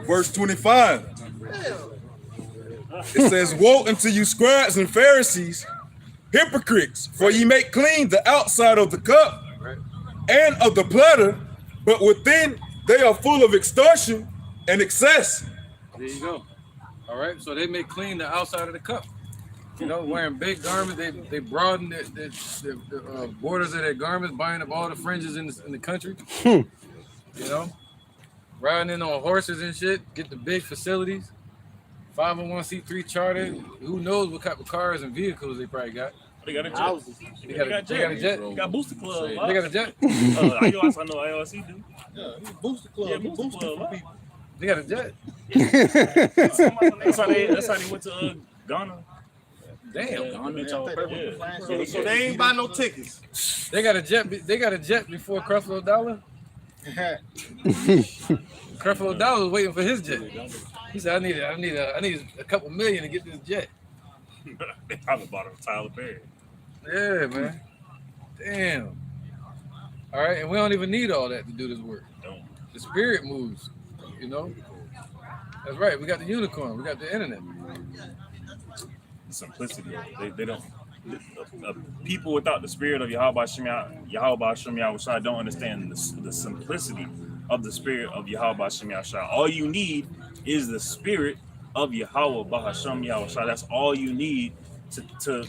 verse 25. It says, woe unto you scribes and Pharisees, hypocrites, for ye make clean the outside of the cup and of the platter, but within they are full of extortion and excess. There you go. All right, so they may clean the outside of the cup. You know, wearing big garments, they broaden the borders of their garments, buying up all the fringes in the country. You know, riding in on horses and shit, get the big facilities, 501c3 charter. Who knows what type of cars and vehicles they probably got? They got a jet. They got a jet. They got Booster Club. They got a jet. iOS, I know IOC do. Yeah, Booster Club. Yeah, Booster Club. They got a jet. That's how they went to Ghana. Damn. So they ain't buy no tickets. They got a jet. They got a jet before Creflo Dollar. Creflo Dollar was waiting for his jet. He said, "I need a couple million to get this jet." They probably bought him Tyler Perry. Yeah, man. Damn. All right, and we don't even need all that to do this work. No. The spirit moves. You know. That's right. We got the unicorn. We got the internet. The simplicity of it. They don't. People without the spirit of Yahweh Shem Yahweh don't understand the simplicity of the spirit of Yahweh Shem Yahweh. All you need is the spirit of Yahweh Bahashem Yahweh. That's all you need to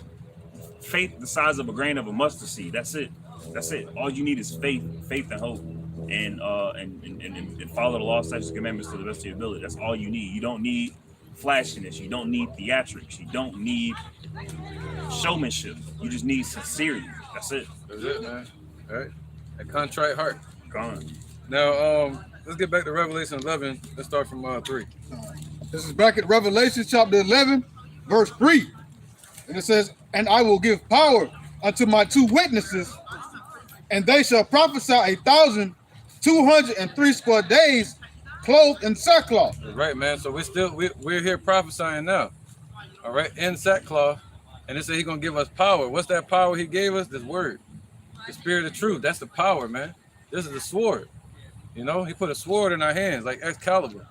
faith the size of a grain of a mustard seed. That's it. That's it. All you need is faith and hope, and follow the law, statutes, and commandments to the best of your ability. That's all you need. You don't need flashiness. You don't need theatrics. You don't need showmanship. You just need sincerity. That's it. That's it, man. All right. A contrite heart. Gone. Now, let's get back to Revelation 11. Let's start from 3. This is back at Revelation chapter 11, verse 3. And it says, "And I will give power unto my 2 witnesses, and they shall prophesy 1,203 square days, clothed in sackcloth." Right, man. So we're here prophesying now. All right, in sackcloth. And it said he's gonna give us power. What's that power he gave us? This word. The spirit of truth. That's the power, man. This is the sword. You know, he put a sword in our hands like Excalibur.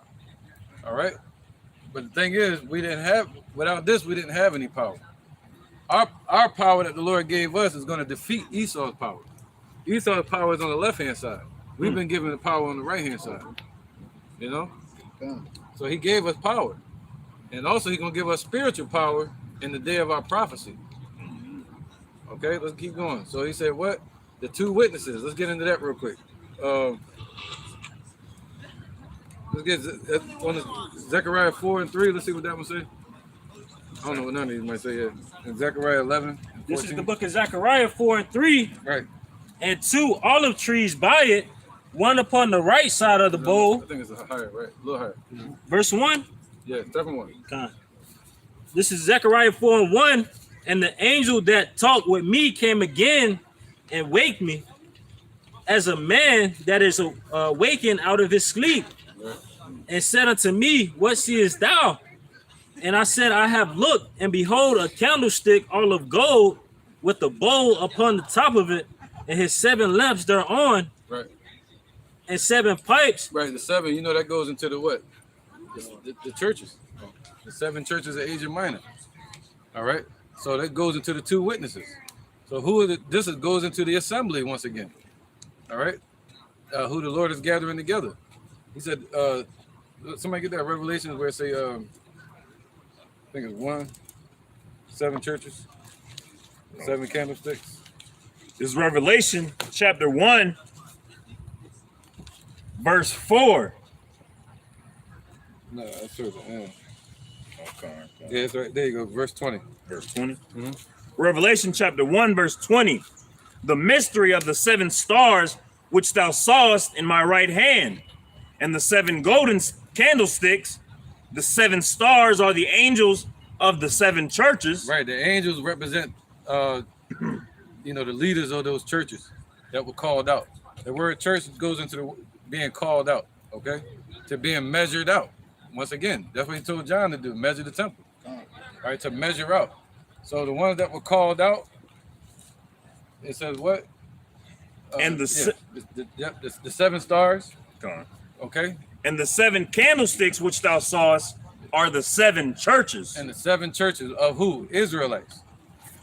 All right. But the thing is, without this, we didn't have any power. Our power that the Lord gave us is going to defeat Esau's power. Esau's power is on the left-hand side. We've been given the power on the right-hand side. You know? So he gave us power. And also he's going to give us spiritual power in the day of our prophecy. Okay, let's keep going. So he said what? The 2 witnesses. Let's get into that real quick. Let's get on Zechariah 4 and 3. Let's see what that one say. I don't know what none of these might say yet. In Zechariah 11. This is the book of Zechariah 4 and 3. Right. And 2 olive trees by it, one upon the right side of the bowl. I think it's higher, right? A little higher. Verse 1. Yeah, second one. This is Zechariah 4 and 1. And the angel that talked with me came again and waked me as a man that is awakened out of his sleep, and said unto me, What seest thou? And I said, I have looked, and behold, a candlestick all of gold, with a bowl upon the top of it, and his 7 lamps thereon, right, and 7 pipes. Right, the 7, you know, that goes into the what? The churches. The 7 churches of Asia Minor. All right, so that goes into the 2 witnesses. So this goes into the assembly once again. All right, who the Lord is gathering together. He said, somebody get that Revelation where it say, I think it's 7 churches, 7 candlesticks. This is Revelation chapter 1, verse 4. No, that's true. Yeah, it's right there. You go, verse 20. Verse 20. Revelation chapter 1, verse 20. The mystery of the 7 stars which thou sawest in my right hand, and the 7 golden candlesticks. The 7 stars are the angels of the 7 churches. Right, the angels represent, the leaders of those churches that were called out. The word church goes into being called out, okay, to being measured out. Once again, that's what he told John to do, measure the temple, right, to measure out. So the ones that were called out, it says what? And the 7 stars. Okay. And the 7 candlesticks which thou sawest are the 7 churches. And the 7 churches of who? Israelites.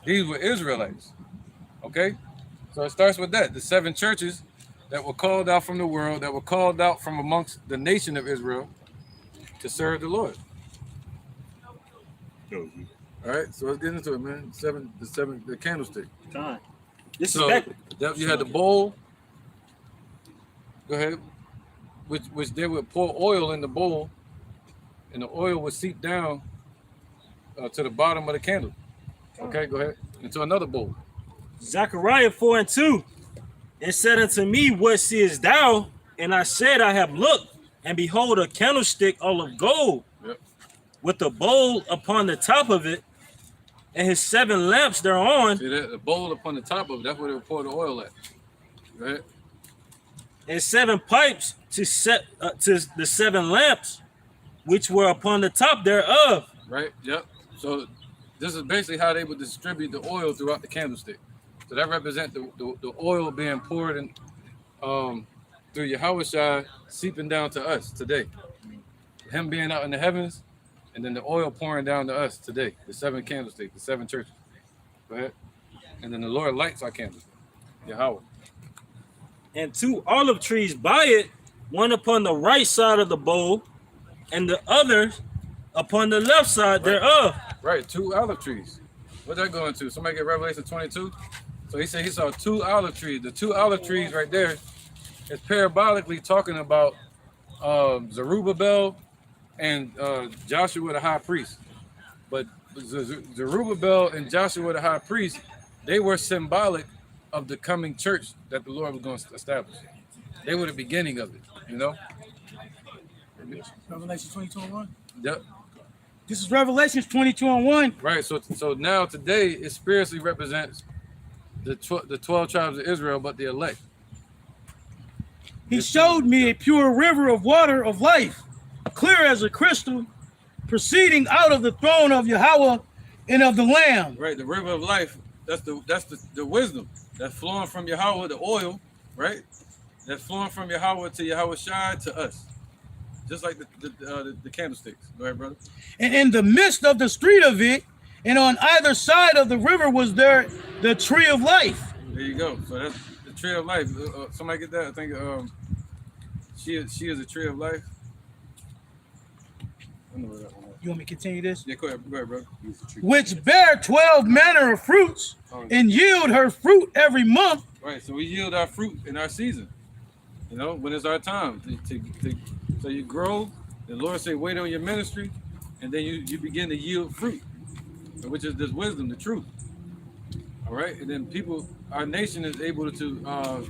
These were Israelites. Okay. So it starts with that. The 7 churches that were called out from the world, that were called out from amongst the nation of Israel to serve the Lord. All right, so let's get into it, man. The candlestick. Time. This So is you had the bowl. Go ahead. Which they would pour oil in the bowl, and the oil would seep down to the bottom of the candle. Okay, go ahead. Into another bowl. Zechariah 4:2. It said unto me, what seest thou? And I said, I have looked, and behold, a candlestick all of gold, Yep. with a bowl upon the top of it, and his 7 lamps thereon, See that? The bowl upon the top of it, that's where they would pour the oil at. Go ahead. and 7 pipes to the 7 lamps, which were upon the top thereof. Right? Yep. So this is basically how they would distribute the oil throughout the candlestick. So that represents the oil being poured in through Yahushua, seeping down to us today. Him being out in the heavens, and then the oil pouring down to us today. The 7 candlesticks, the 7 churches. Go ahead. And then the Lord lights our candlestick. Yahweh. And 2 olive trees by it, one upon the right side of the bowl, and the other upon the left side thereof. Right, 2 olive trees. What's that going to? Somebody get Revelation 22? So he said he saw 2 olive trees. The 2 olive trees right there is parabolically talking about Zerubbabel and Joshua the high priest. But Zerubbabel and Joshua the high priest, they were symbolic of the coming church that the Lord was going to establish. They were the beginning of it, you know? Revelation 22:1. Yep. This is Revelations 22:1. Right, so now today it spiritually represents the 12 tribes of Israel, but the elect. He showed me a pure river of water of life, clear as a crystal, proceeding out of the throne of Yahweh and of the Lamb. Right, the river of life, that's the wisdom that's flowing from Yahweh, the oil, right? That's flowing from Yahweh to Yahushua to us. Just like the candlesticks. Go ahead, brother. And in the midst of the street of it, and on either side of the river was there the tree of life. There you go. So that's the tree of life. Somebody get that? I think she is a tree of life. I know where that one is. You want me to continue this? Yeah, go ahead, brother. Which bear 12 manner of fruits, and yield her fruit every month. Right, so we yield our fruit in our season. You know, when it's our time. So you grow, the Lord say, wait on your ministry, and then you begin to yield fruit, which is this wisdom, the truth. All right, and then our nation is able to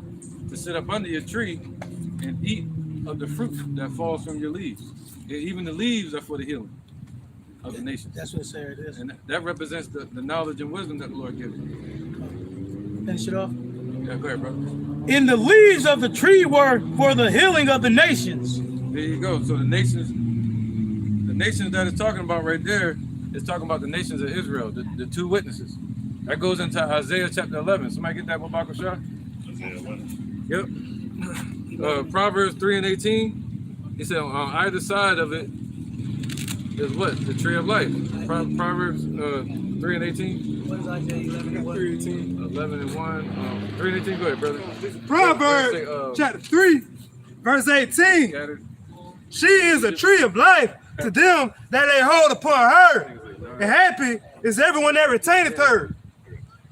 sit up under your tree and eat of the fruit that falls from your leaves. Even the leaves are for the healing of the nation. That's what it said it is. And that represents the knowledge and wisdom that the Lord gives you. Finish it off. Yeah, go ahead, brother. In the leaves of the tree were for the healing of the nations. There you go. So the nations that it's talking about right there is talking about the nations of Israel, the 2 witnesses. That goes into Isaiah chapter 11. Somebody get that, Babak Shah? Isaiah 11. Yep. Proverbs 3 and 18. He said on either side of it is what? The tree of life. Proverbs 3 and 18. What is Isaiah 11 and 1? 11 and 1. 3 and 18. Go ahead, brother. Proverbs chapter 3, verse 18. Scattered. She is a tree of life to them that they hold upon her. And happy is everyone that retaineth her.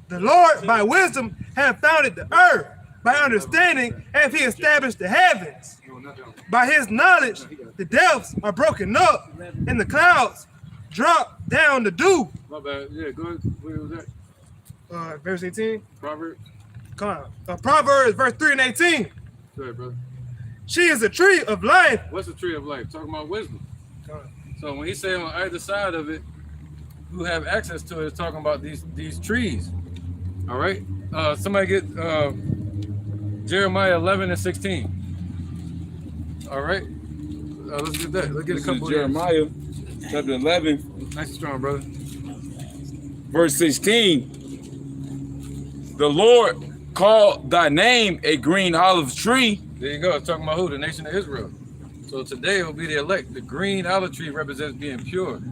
The Lord by wisdom hath founded the earth. By understanding hath he established the heavens. By his knowledge the depths are broken up, and the clouds drop down the dew. My bad. Yeah, go ahead. Where was that? Verse 18. Proverbs. Come on. Proverbs verse 3 and 18. Go ahead, brother. She is a tree of life. What's the tree of life? Talking about wisdom. So when he say on either side of it, who have access to it, is talking about these trees. All right. Somebody get Jeremiah 11 and 16. All right. Let's get that. Let's get a couple. Jeremiah chapter 11, Nice and strong, brother. verse 16. The Lord called thy name a green olive tree. There you go. It's talking about who? The nation of Israel. So today it will be the elect. The green olive tree represents being pure.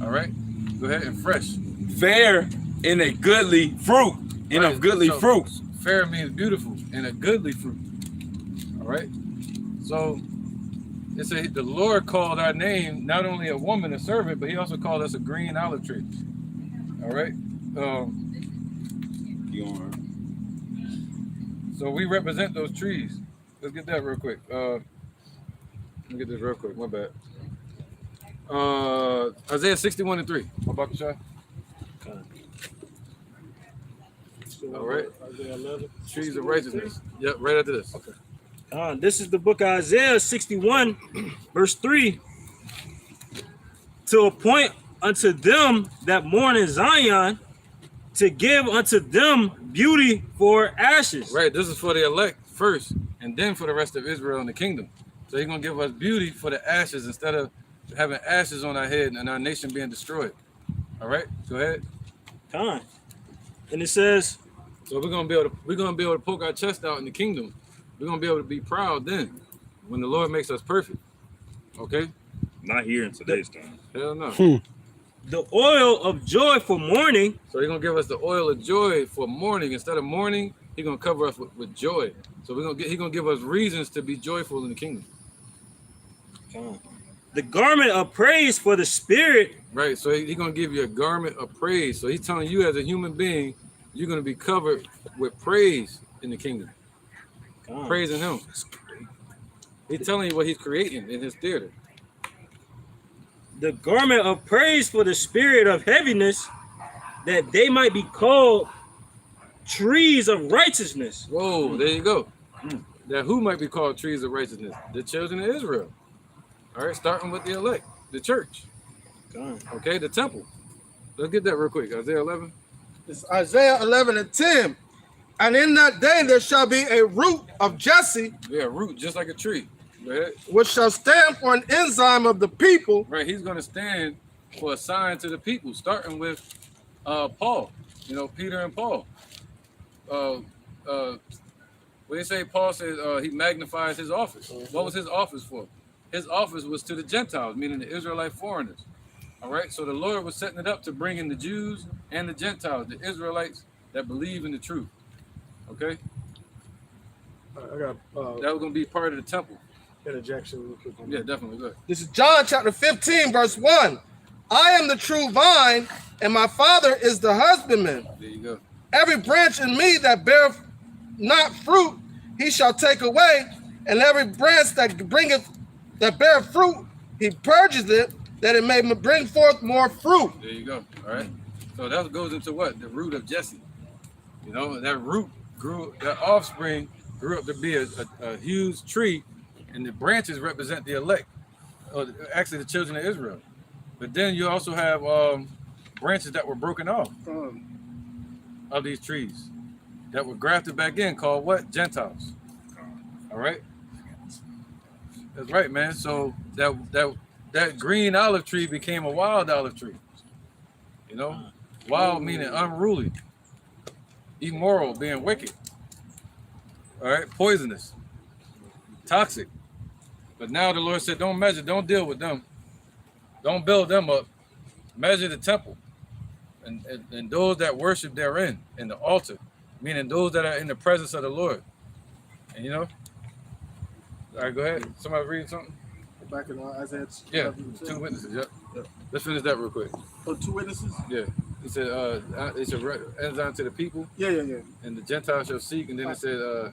All right. Go ahead and fresh. Fair in a goodly fruit. Right. Of goodly So fruits. Fair means beautiful and a goodly fruit. All right. So it said the Lord called our name not only a woman, a servant, but he also called us a green olive tree. All right. So we represent those trees. Let's get that real quick. Let me get this real quick. My bad. Isaiah 61:3. How about you, all right. Isaiah 11. Trees of righteousness. Yep, right after this. Okay. This is the book of Isaiah 61, verse 3. To appoint unto them that mourn in Zion, to give unto them beauty for ashes. Right. This is for the elect first, and then for the rest of Israel and the kingdom. So he's gonna give us beauty for the ashes instead of having ashes on our head and our nation being destroyed. All right. Go ahead. Time. And it says, so we're gonna be able to poke our chest out in the kingdom. We're gonna be able to be proud then, when the Lord makes us perfect. Okay. Not here in today's time. Hell no. the oil of joy for mourning. So he's gonna give us the oil of joy for mourning. Instead of mourning, he's gonna cover us with joy. So he's gonna give us reasons to be joyful in the kingdom. The garment of praise for the spirit. Right. So he's gonna give you a garment of praise. So he's telling you as a human being, you're gonna be covered with praise in the kingdom. Praising him. He's telling you what he's creating in his theater. The garment of praise for the spirit of heaviness, that they might be called trees of righteousness. Whoa, there you go. That who might be called trees of righteousness? The children of Israel. All right, starting with the elect, the church. Okay, the temple. Let's get that real quick. Isaiah 11. It's Isaiah 11:10. And in that day there shall be a root of Jesse. Yeah, root, just like a tree. Go ahead. Which shall stand for an enzyme of the people. Right, he's going to stand for a sign to the people, starting with Paul. You know, Peter and Paul. When they say Paul says he magnifies his office. What was his office for? His office was to the Gentiles, meaning the Israelite foreigners. All right, so the Lord was setting it up to bring in the Jews and the Gentiles, the Israelites that believe in the truth. Okay? I got that was going to be part of the temple. Interjection. Yeah, definitely. Good. This is John chapter 15, verse 1. I am the true vine, and my Father is the husbandman. There you go. Every branch in me that beareth not fruit, he shall take away, and every branch that beareth fruit, he purges it, that it may bring forth more fruit. There you go. All right. So that goes into what? The root of Jesse. You know, that root grew, that offspring grew up to be a huge tree, and the branches represent the elect, or actually the children of Israel. But then you also have branches that were broken off of these trees that were grafted back in, called what? Gentiles. All right. That's right, man. So that green olive tree became a wild olive tree. You know, wild meaning unruly, immoral, being wicked. All right, poisonous, toxic. But now the Lord said, don't measure, don't deal with them. Don't build them up. Measure the temple and those that worship therein, in the altar, meaning those that are in the presence of the Lord. And you know, all right, go ahead. Somebody read something? Back in Isaiah. Yeah, 2 witnesses. Yep. Let's finish that real quick. Oh, 2 witnesses? Yeah. He said, it shall ensign to the people. Yeah. And the Gentiles shall seek. And then it said,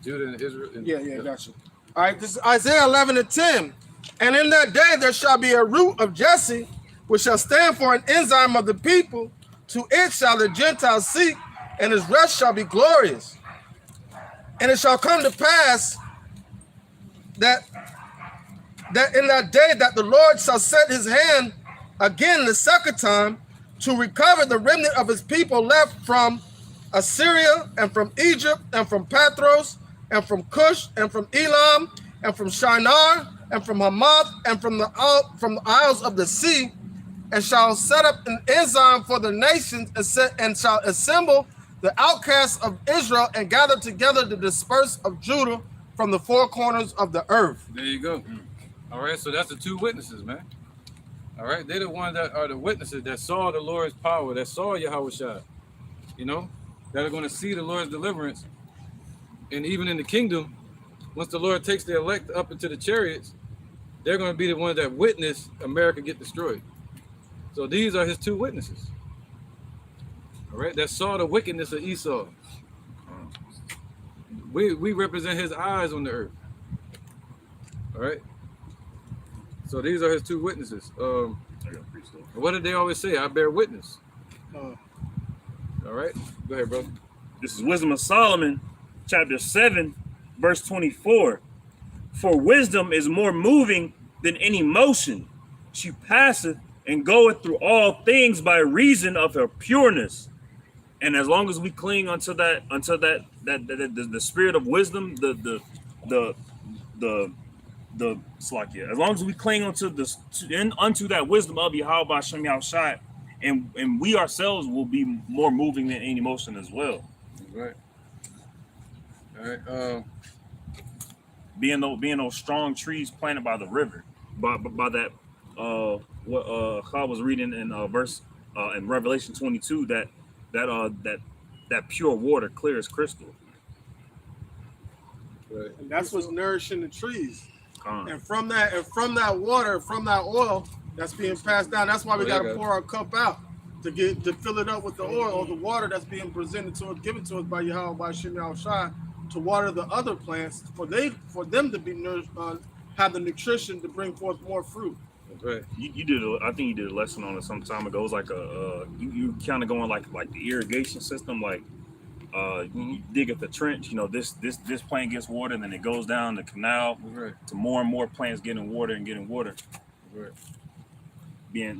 Judah and Israel. And, yeah, gotcha. All right, this is Isaiah 11:10. And in that day there shall be a root of Jesse, which shall stand for an enzyme of the people. To it shall the Gentiles seek, and his rest shall be glorious. And it shall come to pass that in that day that the Lord shall set his hand again the second time to recover the remnant of his people left from Assyria and from Egypt and from Pathros and from Cush and from Elam and from Shinar and from Hamath and from the isles of the sea, and shall set up an enzyme for the nations and shall assemble the outcasts of Israel and gather together the dispersed of Judah from the four corners of the earth. There you go. All right, so that's the 2 witnesses, man. All right, they're the ones that are the witnesses that saw the Lord's power, that saw Yahushua, you know, that are going to see the Lord's deliverance. And even in the kingdom, once the Lord takes the elect up into the chariots, they're going to be the ones that witness America get destroyed. So these are his two witnesses. All right, that saw the wickedness of Esau. We represent his eyes on the earth. All right. So these are his two witnesses. What did they always say? I bear witness. All right. Go ahead, bro. This is Wisdom of Solomon, chapter 7, verse 24. For wisdom is more moving than any motion. She passeth and goeth through all things by reason of her pureness. And as long as we cling unto the spirit of wisdom, the slakia, as long as we cling unto that wisdom of Yahweh Hashem Yahushai, and we ourselves will be more moving than any motion as well. Right. All right. Being those strong trees planted by the river, by that what Chal was reading in verse in Revelation 22, that pure water, clear as crystal. Right. And that's what's nourishing the trees. And from that water, from that oil that's being passed down, that's why we got to pour our cup out to fill it up with the oil or the water that's being presented to us, given to us by Yahweh, by Shem Yahushai, to water the other plants for them to be nourished, have the nutrition to bring forth more fruit. Right. You did. I think you did a lesson on it some time ago. It was like you kind of going like the irrigation system, like you dig at the trench. You know, this plant gets water, and then it goes down the canal to more and more plants getting water and getting water. Right. Being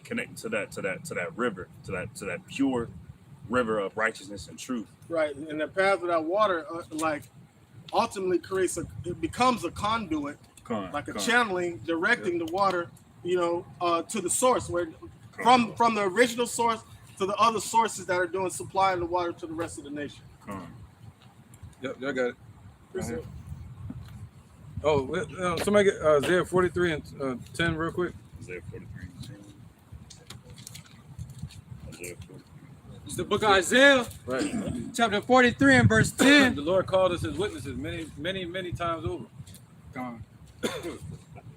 connected to that river, to that pure river of righteousness and truth. Right, and the path of that water, ultimately it becomes a conduit, channeling, directing the water, to the source, where from the original source to the other sources that are doing supplying the water to the rest of the nation. Yep, I got it. Right. Oh, somebody get Isaiah 43 and 10 real quick. Isaiah 43 and 10. Isaiah 43. It's the book of Isaiah, right? Chapter 43 and verse 10. The Lord called us his witnesses many times over. Gone.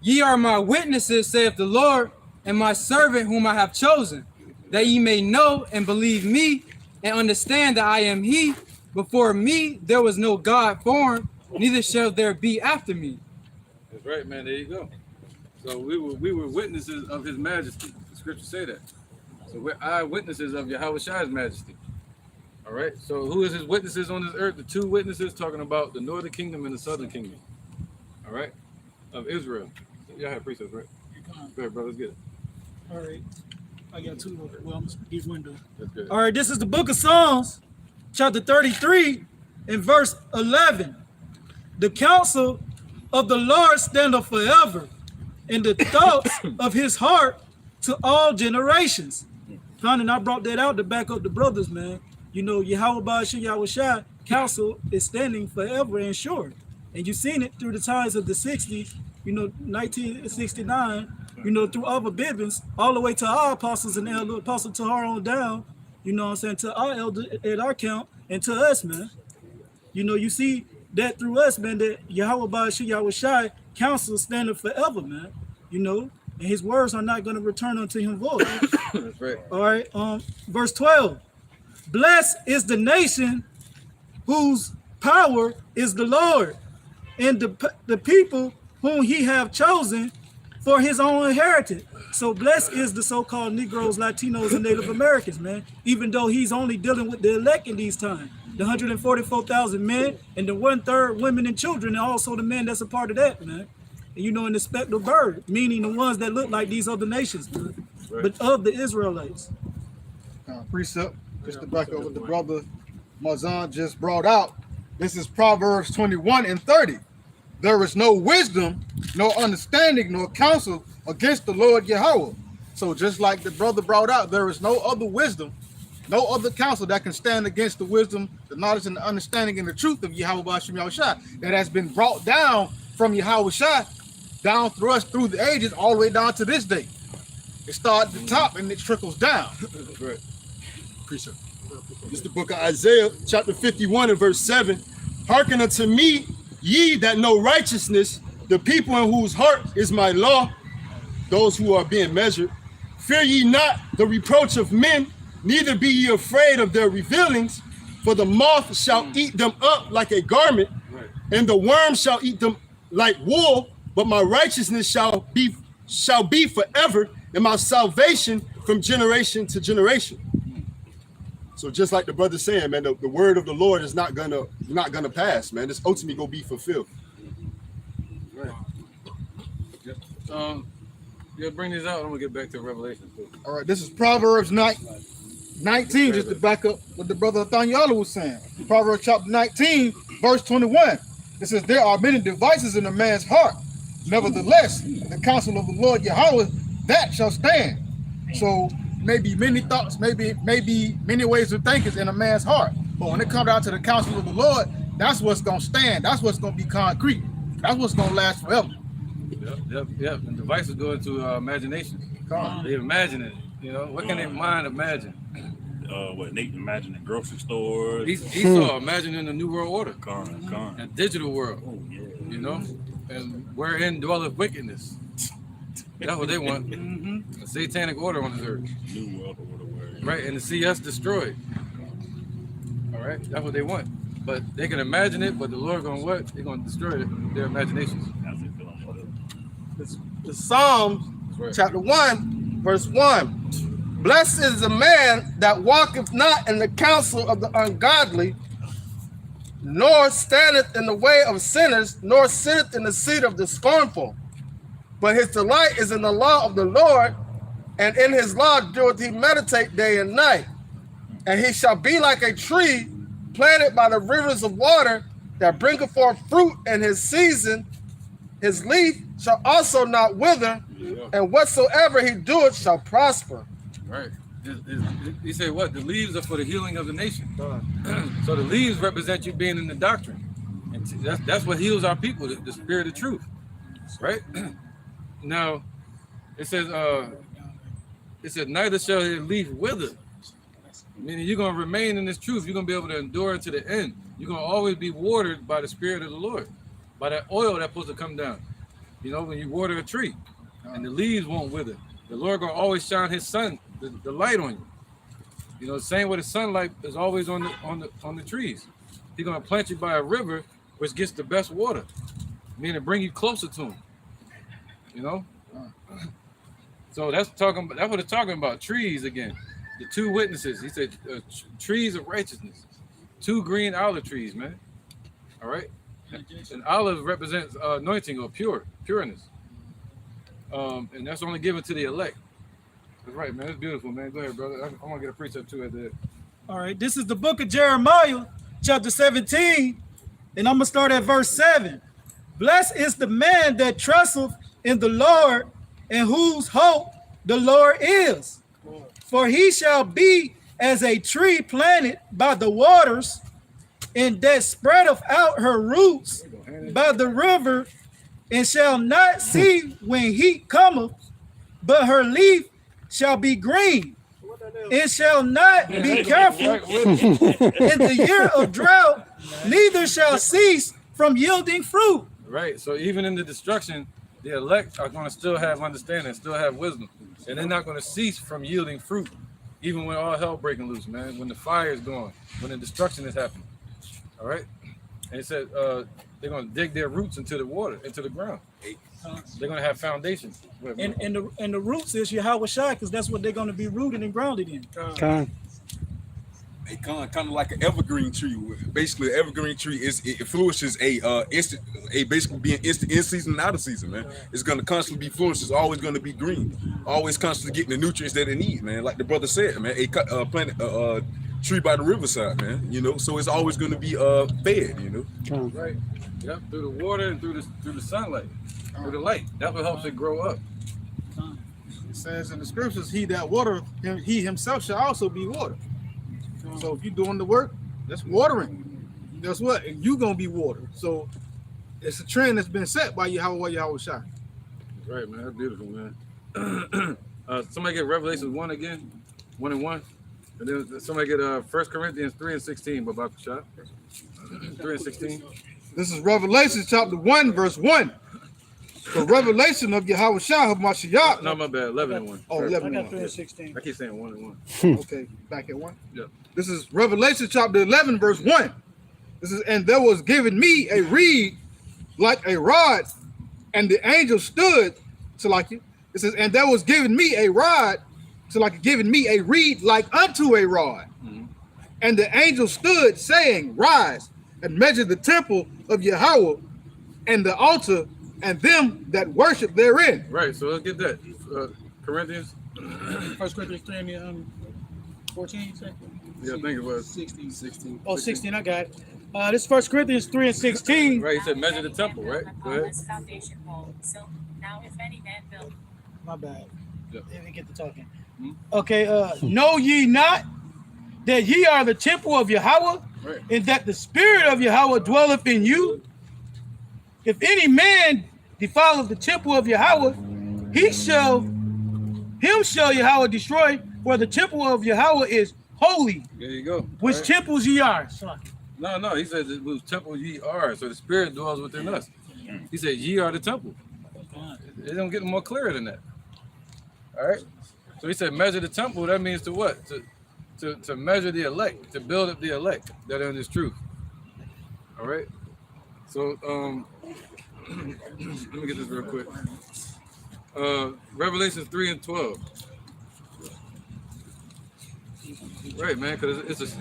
Ye are my witnesses, saith the Lord, and my servant whom I have chosen, that ye may know and believe me, and understand that I am he. Before me there was no God formed, neither shall there be after me. That's right, man. There you go. So we were witnesses of his majesty. The scriptures say that. So we're eyewitnesses of Yahweh Shai's majesty. All right. So who is his witnesses on this earth? The two witnesses talking about the northern kingdom and the southern kingdom. All right. Of Israel. Y'all have precepts, right? Go ahead, brother. Let's get it. All right. I got two of it. Well, I'm gonna give window. That's good. All right. This is the book of Psalms, chapter 33 and verse 11. The counsel of the Lord standeth forever, and the thoughts of his heart to all generations. And I brought that out to back up the brothers, man. Yahweh Ba'ashem Yahushai counsel is standing forever and sure. And you've seen it through the times of the 60s, 1969, through other Bibbins, all the way to our apostles and elder, Apostle Tahar on down, to our elder at our count, and to us, man. You see that through us, man, that Yahweh Ba'ashem Yahushai counsel is standing forever, man. And his words are not going to return unto him void. That's right. All right. Verse 12. Blessed is the nation whose power is the Lord, and the people whom he have chosen for his own inheritance. So blessed is the so-called Negroes, Latinos, and Native Americans, man, even though he's only dealing with the elect in these times. The 144,000 men and the 1/3 women and children, and also the men that's a part of that, man. And in the spectral bird, meaning the ones that look like these other nations, man, but of the Israelites. Precept, just to back up what the brother Mazan just brought out. This is Proverbs 21 and 30. There is no wisdom, no understanding, nor counsel against the Lord Yahweh. So just like the brother brought out, there is no other wisdom, no other counsel that can stand against the wisdom, the knowledge, and the understanding and the truth of Yahweh Ba'ashem Yahushai that has been brought down from Yahweh Shai down through us through the ages all the way down to this day. It starts at the top and it trickles down. Right. Precept. This is the book of Isaiah, chapter 51 and verse 7. Hearken unto me, Ye that know righteousness, the people in whose heart is my law, those who are being measured, fear ye not the reproach of men, neither be ye afraid of their revealings, for the moth shall eat them up like a garment, and the worm shall eat them like wool, but my righteousness shall be forever, and my salvation from generation to generation. So just like the brother saying, man, the word of the Lord is not gonna pass, man. It's ultimately gonna be fulfilled. Right. Yeah, bring these out. I'm gonna get back to Revelation too. All right, this is Proverbs 19, just to back up what the brother Thanyala was saying. Proverbs chapter 19, verse 21. It says, there are many devices in a man's heart. Nevertheless, the counsel of the Lord Yahweh, that shall stand. So maybe many thoughts, maybe many ways of thinking in a man's heart. But when it comes down to the counsel of the Lord, that's what's gonna stand. That's what's gonna be concrete. That's what's gonna last forever. Yep. And devices go into imagination. They imagine it. You know, what can their mind imagine? What Nate imagined in grocery stores. Esau imagining the new world order. Con. A digital world. Oh, yeah. You know, and wherein dwelleth wickedness. That's what they want. A satanic order on this earth. New world order. Right, and to see us destroyed. All right, that's what they want. But they can imagine it, but the Lord gonna what? They're gonna destroy their imaginations. The Psalms, chapter 1, verse 1. Blessed is the man that walketh not in the counsel of the ungodly, nor standeth in the way of sinners, nor sitteth in the seat of the scornful. But his delight is in the law of the Lord, and in his law doeth he meditate day and night. And he shall be like a tree planted by the rivers of water, that bringeth forth fruit in his season. His leaf shall also not wither, and whatsoever he doeth shall prosper. Right. He said what? The leaves are for the healing of the nation. So the leaves represent you being in the doctrine. And that's what heals our people, the spirit of truth. Right? Now, it says neither shall his leaf wither. Meaning you're going to remain in this truth. You're going to be able to endure to the end. You're going to always be watered by the spirit of the Lord, by that oil that's supposed to come down. You know, when you water a tree and the leaves won't wither, the Lord going to always shine his sun, the light on you. You know, the same way the sunlight is always on the trees. He's going to plant you by a river which gets the best water, meaning bring you closer to him. You know? So that's what it's talking about, trees again. The two witnesses, he said, trees of righteousness, 2 green olive trees, man. All right, and olive represents anointing or pureness, and that's only given to the elect. That's right, man. It's beautiful, man. Go ahead, brother. I want to get a precept too at that. All right, this is the book of Jeremiah, chapter 17, and I'm gonna start at verse 7. Blessed is the man that trusteth in the Lord, and whose hope the Lord is. For he shall be as a tree planted by the waters, and that spreadeth out her roots by the river, and shall not see when heat cometh, but her leaf shall be green, and shall not be careful in the year of drought, neither shall cease from yielding fruit. Right. So even in the destruction, the elect are going to still have understanding, still have wisdom, and they're not going to cease from yielding fruit, even when all hell breaking loose, man. When the fire is going, when the destruction is happening. All right. And it said they're going to dig their roots into the water, into the ground. They're going to have foundations. And the roots is Yahweh Shai, because that's what they're going to be rooted and grounded in. Hey, kind of like an evergreen tree. Basically, an evergreen tree it flourishes basically being in season and out of season, man. It's gonna constantly be flourish. It's always gonna be green, always constantly getting the nutrients that it needs, man. Like the brother said, man, plant a tree by the riverside, man. You know, so it's always gonna be fed, you know. Right. Yep. Through the water and through the sunlight, through the light. That's what helps it grow up. It says in the scriptures, he that watereth, he himself shall also be watered. So if you're doing the work, that's watering. Guess what? And you're gonna be watered. So it's a trend that's been set by Yahweh Shai. Right, man. That's beautiful, man. Somebody get Revelation 1 again, 1 and 1, and then somebody get 1 Corinthians 3 and 16. Babak Shah. 3 and 16. This is Revelation chapter 1, verse 1. The revelation of Yahweh Shah Mashiach. No, my bad. 11 and 1. Oh, 11 I and got 3 1. and 16. I keep saying 1 and 1. Okay, back at 1. Yeah. This is Revelation chapter 11, verse 1. This is, and there was given me a reed like a rod, and the angel stood to like it. It says, and there was given me a rod, to like given me a reed like unto a rod. Mhm. And the angel stood, saying, rise and measure the temple of Yahweh and the altar and them that worship therein. Right, so let's get that. Corinthians. 1 Corinthians 3 and 14, you say? Yeah, I think it was 16. Oh, 16, I got it. This is 1 Corinthians 3 and 16. Right, he said measure the temple, right? Go ahead. Foundation wall. So now if any man build. My bad. Yeah. Let me get to talking. Hmm? Okay, know ye not that ye are the temple of Yahweh, Right. and that the spirit of Yahweh dwelleth in you? If any man defileth the temple of Yahweh, him shall Yahweh destroy, for the temple of Yahweh is holy, There you go. which Right. temples ye are. No, he said whose temple ye are. So the spirit dwells within us. He said ye are the temple. It don't get more clearer than that. All right. So he said measure the temple. That means to what? To measure the elect, to build up the elect that are in this truth. All right. So let me get this real quick. Revelation 3 and 12. Right, man, because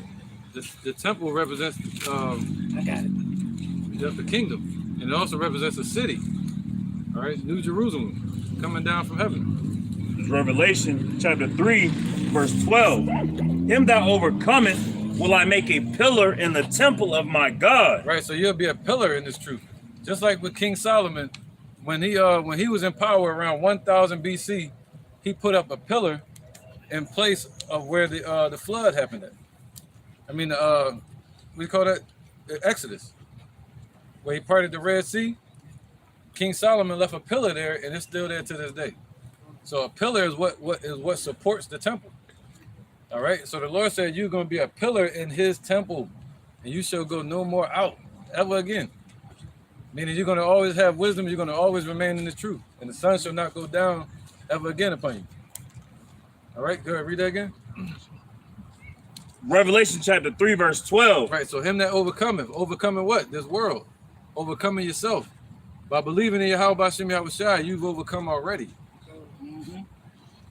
the temple represents I got it. the kingdom, and it also represents a city. All right, New Jerusalem coming down from heaven. Revelation chapter 3, verse 12. Him that overcometh will I make a pillar in the temple of my God. Right, so you'll be a pillar in this truth, just like with King Solomon, when he was in power around 1000 BC, he put up a pillar in place of where the flood happened at. I mean, we call that the Exodus, where he parted the Red Sea. King Solomon left a pillar there, and it's still there to this day. So a pillar is what supports the temple. All right. So the Lord said, "You're going to be a pillar in His temple, and you shall go no more out ever again." Meaning you're going to always have wisdom. You're going to always remain in the truth, and the sun shall not go down ever again upon you. All right. Go ahead. Read that again. Revelation chapter 3, verse 12. Right. So him that overcometh, overcoming what? This world, overcoming yourself. By believing in Yahweh Bashem Yahushua, you've overcome already.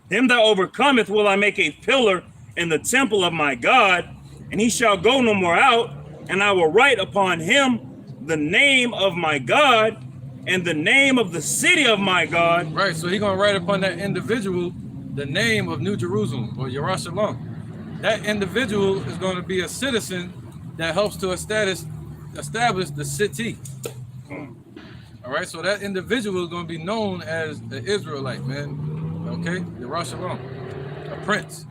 Him that overcometh will I make a pillar in the temple of my God, and he shall go no more out, and I will write upon him the name of my God and the name of the city of my God. Right, so he's going to write upon that individual the name of New Jerusalem or Yerushalayim. That individual is going to be a citizen that helps to establish the city. All right, so that individual is going to be known as the Israelite, man. Okay, Yerushalayim, a prince.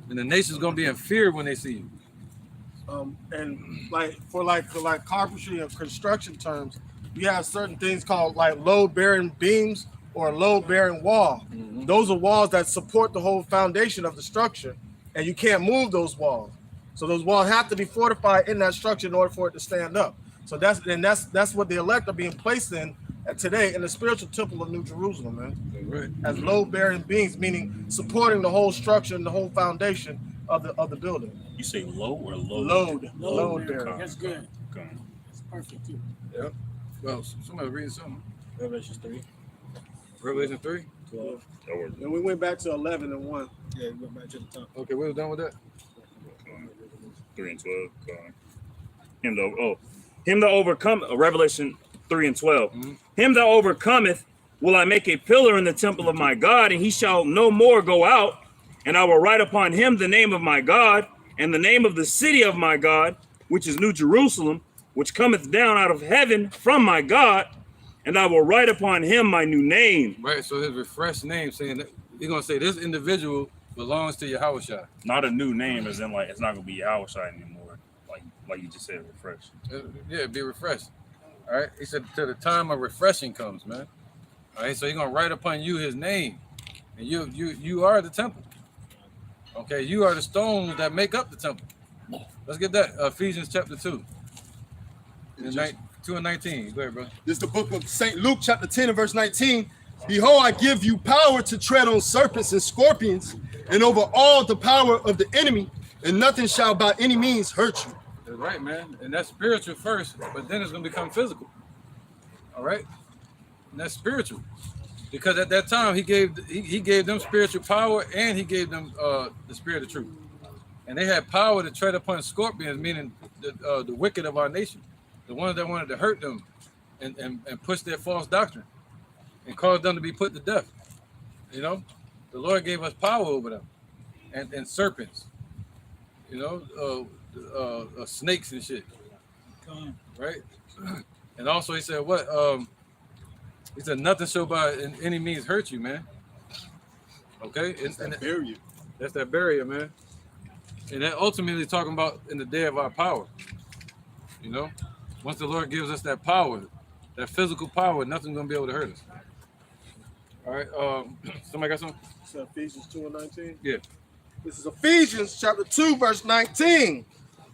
And the nation's going to be in fear when they see you. And for carpentry and construction terms, you have certain things called like load-bearing beams or load-bearing wall. Mm-hmm. Those are walls that support the whole foundation of the structure, and you can't move those walls. So those walls have to be fortified in that structure in order for it to stand up. So that's what the elect are being placed in today in the spiritual temple of New Jerusalem, man. Right. As load-bearing beams, meaning supporting the whole structure and the whole foundation of the building. You say low or load? Load bearing. That's good. Okay. That's perfect, too. Yep. Well, somebody reading something. Revelation 3, Revelation 3. 12. And we went back to 11 and 1. Yeah, we went back to the top. Okay, we was done with that. 3 and 12. Him that overcome Revelation 3 and 12. Mm-hmm. Him that overcometh will I make a pillar in the temple of my God, and he shall no more go out. And I will write upon him the name of my God and the name of the city of my God, which is New Jerusalem, which cometh down out of heaven from my God. And I will write upon him my new name. Right, so his refreshed name saying that he's going to say this individual belongs to Yahushua. Not a new name, as in like it's not gonna be Yahushua anymore. Like you just said, refresh. Yeah, be refreshed. All right, he said till the time of refreshing comes, man. All right, so he's going to write upon you his name, and you are the temple. Okay, you are the stones that make up the temple. Let's get that. Ephesians chapter 2. 2 and 19. Go ahead, bro. This is the book of St. Luke, chapter 10 and verse 19. Behold, I give you power to tread on serpents and scorpions and over all the power of the enemy, and nothing shall by any means hurt you. That's right, man. And that's spiritual first, but then it's going to become physical. All right? And that's spiritual. Because at that time, he gave them spiritual power, and he gave them the spirit of truth. And they had power to tread upon scorpions, meaning the wicked of our nation, the ones that wanted to hurt them and push their false doctrine and cause them to be put to death. You know, the Lord gave us power over them and serpents, you know, snakes and shit. Right? And also he said, what? He said, nothing shall by any means hurt you, man. Okay? It's that barrier. That's that barrier, man. And that ultimately talking about in the day of our power. You know? Once the Lord gives us that power, that physical power, nothing's going to be able to hurt us. All right. Somebody got something? It's Ephesians 2 and 19? Yeah. This is Ephesians chapter 2, verse 19.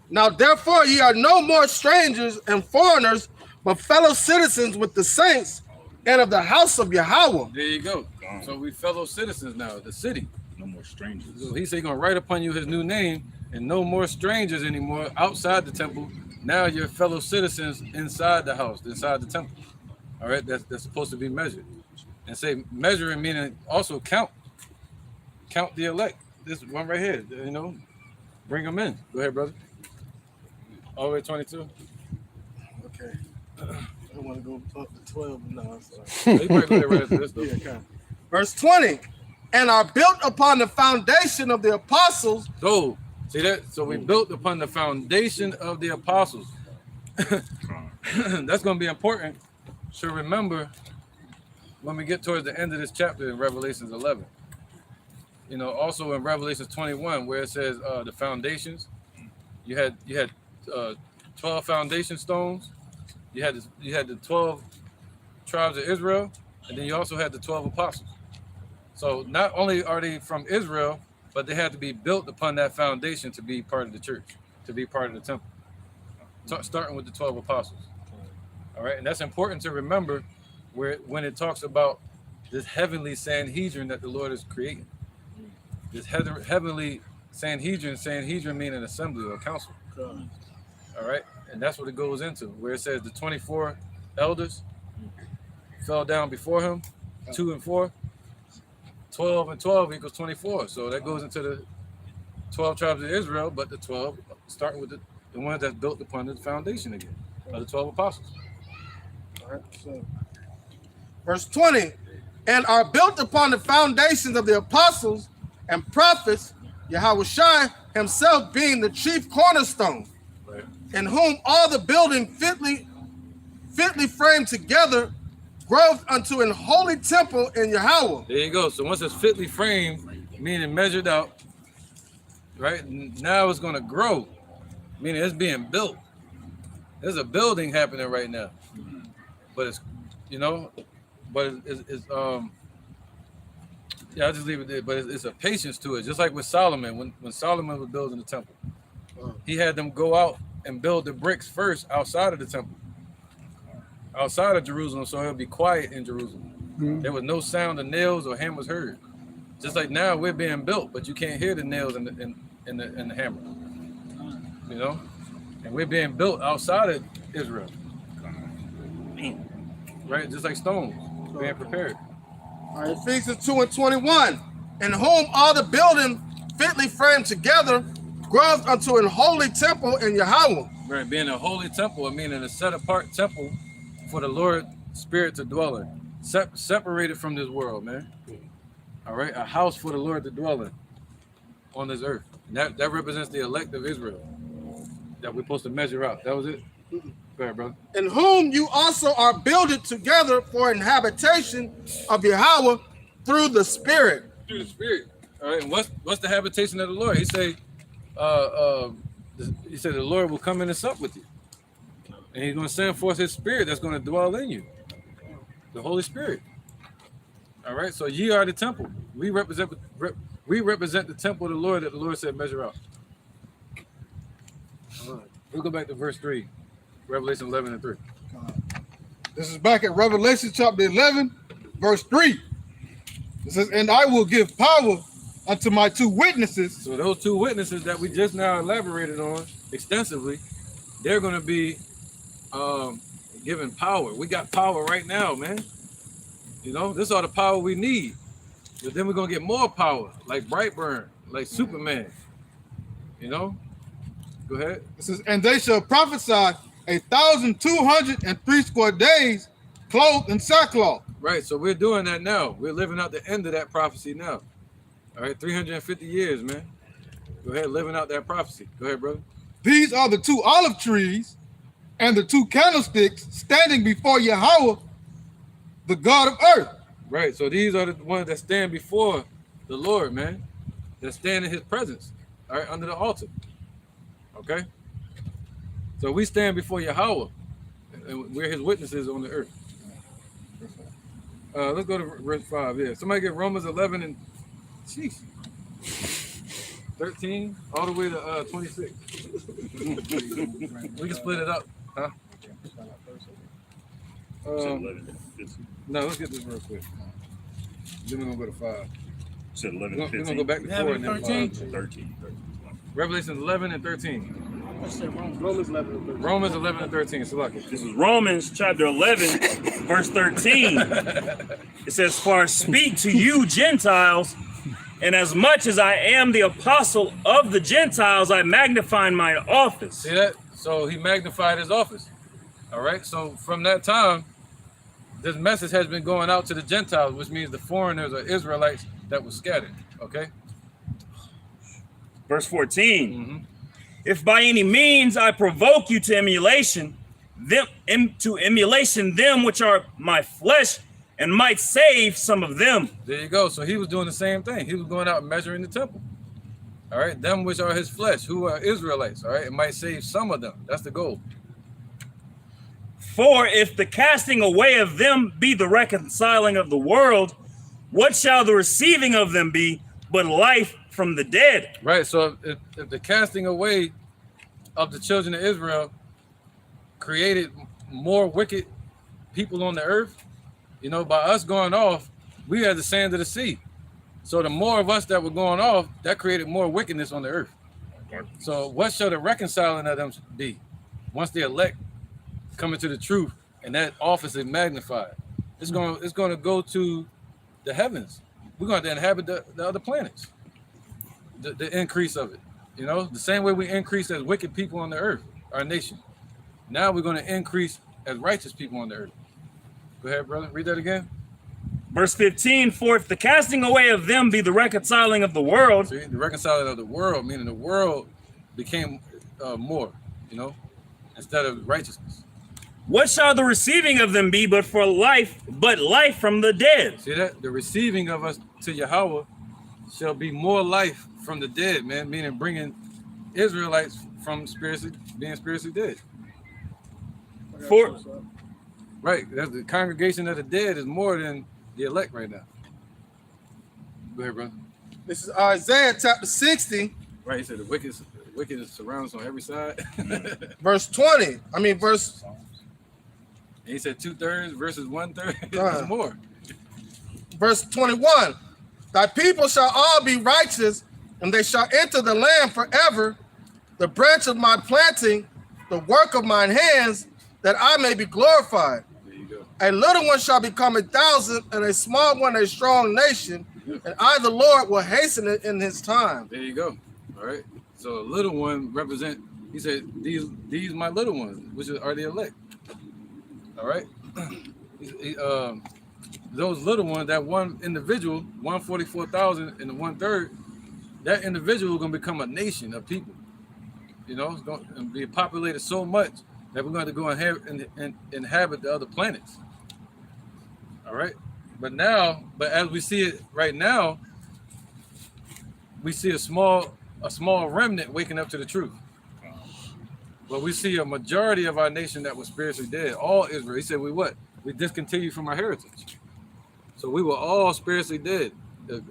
Now, therefore, ye are no more strangers and foreigners, but fellow citizens with the saints and of the house of Yahweh. There you go. So we fellow citizens now, the city. No more strangers. So he said he's going to write upon you his new name, and no more strangers anymore outside the temple. Now you're fellow citizens inside the house, inside the temple. All right, that's supposed to be measured. And say measuring meaning also count the elect. This one right here, you know, bring them in. Go ahead, brother. All the way 22. Okay. I don't want to go up to 12 now. You might go there right after this, though. Yeah, okay. Verse 20. And are built upon the foundation of the apostles. So, see that? So we built upon the foundation of the apostles. That's going to be important to remember when we get towards the end of this chapter in Revelations 11. You know, also in Revelations 21, where it says the foundations, you had 12 foundation stones. You had the 12 tribes of Israel, and then you also had the 12 apostles. So not only are they from Israel, but they had to be built upon that foundation to be part of the church, to be part of the temple. Starting with the 12 apostles. All right, and that's important to remember when it talks about this heavenly Sanhedrin that the Lord is creating. This heavenly Sanhedrin meaning assembly or council. All right, and that's what it goes into, where it says the 24 elders fell down before him, 2 and 4. 12 and 12 equals 24. So that goes into the 12 tribes of Israel, but the 12 starting with the ones that's built upon the foundation again, of the 12 apostles. All right, so verse 20, and are built upon the foundations of the apostles and prophets, Yahushua himself being the chief cornerstone, Right. in whom all the building fitly framed together growth unto an holy temple in Yahweh. There you go. So once it's fitly framed, meaning measured out, right? Now it's going to grow, meaning it's being built. There's a building happening right now, but it's, you know, but it's yeah, I'll just leave it there. But it's a patience to it, just like with Solomon. When Solomon was building the temple, he had them go out and build the bricks first outside of the temple, outside of Jerusalem, so it'll be quiet in Jerusalem. There was no sound of nails or hammers heard. Just like now we're being built, but you can't hear the nails and the hammer. You know, and we're being built outside of Israel, right? Just like stones being prepared. All right, Ephesians 2 and 21, in whom all the building fitly framed together growth unto an holy temple in Yahweh. Right, being a holy temple, meaning a set apart temple for the Lord Spirit to dwell in, separated from this world, man. All right, a house for the Lord to dwell in on this earth. And that represents the elect of Israel that we're supposed to measure out. That was it. Go ahead, brother. In whom you also are builded together for an habitation of Yahweh through the Spirit. Through the Spirit. All right, and what's the habitation of the Lord? He said the Lord will come in and sup with you, and He's going to send forth His Spirit that's going to dwell in you, the Holy Spirit. All right, so ye are the temple. We represent the temple of the Lord that the Lord said measure out. All right. We'll go back to verse 3, Revelation 11 and 3. This is back at Revelation chapter 11, verse 3. It says, and I will give power unto my two witnesses. So those two witnesses that we just now elaborated on extensively, they're going to be given power. We got power right now, man. You know, this is all the power we need. But then we're going to get more power, like Brightburn, like Superman. You know? Go ahead. It says, and they shall prophesy 1,203 square days, clothed in sackcloth. Right, so we're doing that now. We're living out the end of that prophecy now. All right, 350 years, man. Go ahead, living out that prophecy. Go ahead, brother. These are the two olive trees and the two candlesticks standing before Yahweh, the God of earth. Right, so these are the ones that stand before the Lord, man. That stand in his presence, all right, under the altar. Okay? So we stand before Yahweh, and we're his witnesses on the earth. Let's go to verse 5. Yeah, somebody get Romans 11 and 13 all the way to 26. We can split it up, huh? No, let's get this real quick. Then we're gonna go to 5. Said 11, We're gonna go back to 4 and then 5. 13. Revelation 11 and 13. Romans 11 and 13. Romans 11 and 13. Salaki. This is Romans chapter 11, verse 13. It says, for I speak to you Gentiles, and as much as I am the apostle of the Gentiles, I magnify my office. See that? So he magnified his office. All right. So from that time, this message has been going out to the Gentiles, which means the foreigners or Israelites that were scattered. Okay. Verse 14. If by any means I provoke you to emulation, them which are my flesh, and might save some of them. There you go. So he was doing the same thing. He was going out and measuring the temple. All right. Them which are his flesh, who are Israelites. All right. It might save some of them. That's the goal. For if the casting away of them be the reconciling of the world, what shall the receiving of them be but life from the dead? Right. So if the casting away of the children of Israel created more wicked people on the earth, you know, by us going off, we had the sand of the sea. So the more of us that were going off, that created more wickedness on the earth. So what shall the reconciling of them be? Once the elect come into the truth and that office is magnified, it's going to go to the heavens. We're going to inhabit the other planets. The increase of it, you know, the same way we increase as wicked people on the earth, our nation. Now we're going to increase as righteous people on the earth. Go ahead, brother. Read that again. Verse 15, for if the casting away of them be the reconciling of the world. See, the reconciling of the world, meaning the world became more, you know, instead of righteousness. What shall the receiving of them be but life from the dead? See that? The receiving of us to Yahweh shall be more life from the dead, man, meaning bringing Israelites from being spiritually dead. Right, that's the congregation of the dead is more than the elect right now. Go ahead, brother. This is Isaiah chapter 60. Right, he said the wickedness surrounds on every side. Verse 20. I mean, verse. And he said 2/3 versus 1/3. There's more. Verse 21. Thy people shall all be righteous, and they shall enter the land forever. The branch of my planting, the work of mine hands, that I may be glorified. There you go. A little one shall become 1,000, and a small one a strong nation. And I, the Lord, will hasten it in his time. There you go. All right. So a little one represent, he said, these my little ones, which are the elect. All right. Those little ones, that one individual, 144,000 and the 1/3, that individual is going to become a nation of people. You know, it's going to be populated so much that we're going to go and inhabit the other planets. All right. But as we see it right now, we see a small remnant waking up to the truth. But we see a majority of our nation that was spiritually dead, all Israel. He said, we discontinued from our heritage. So we were all spiritually dead,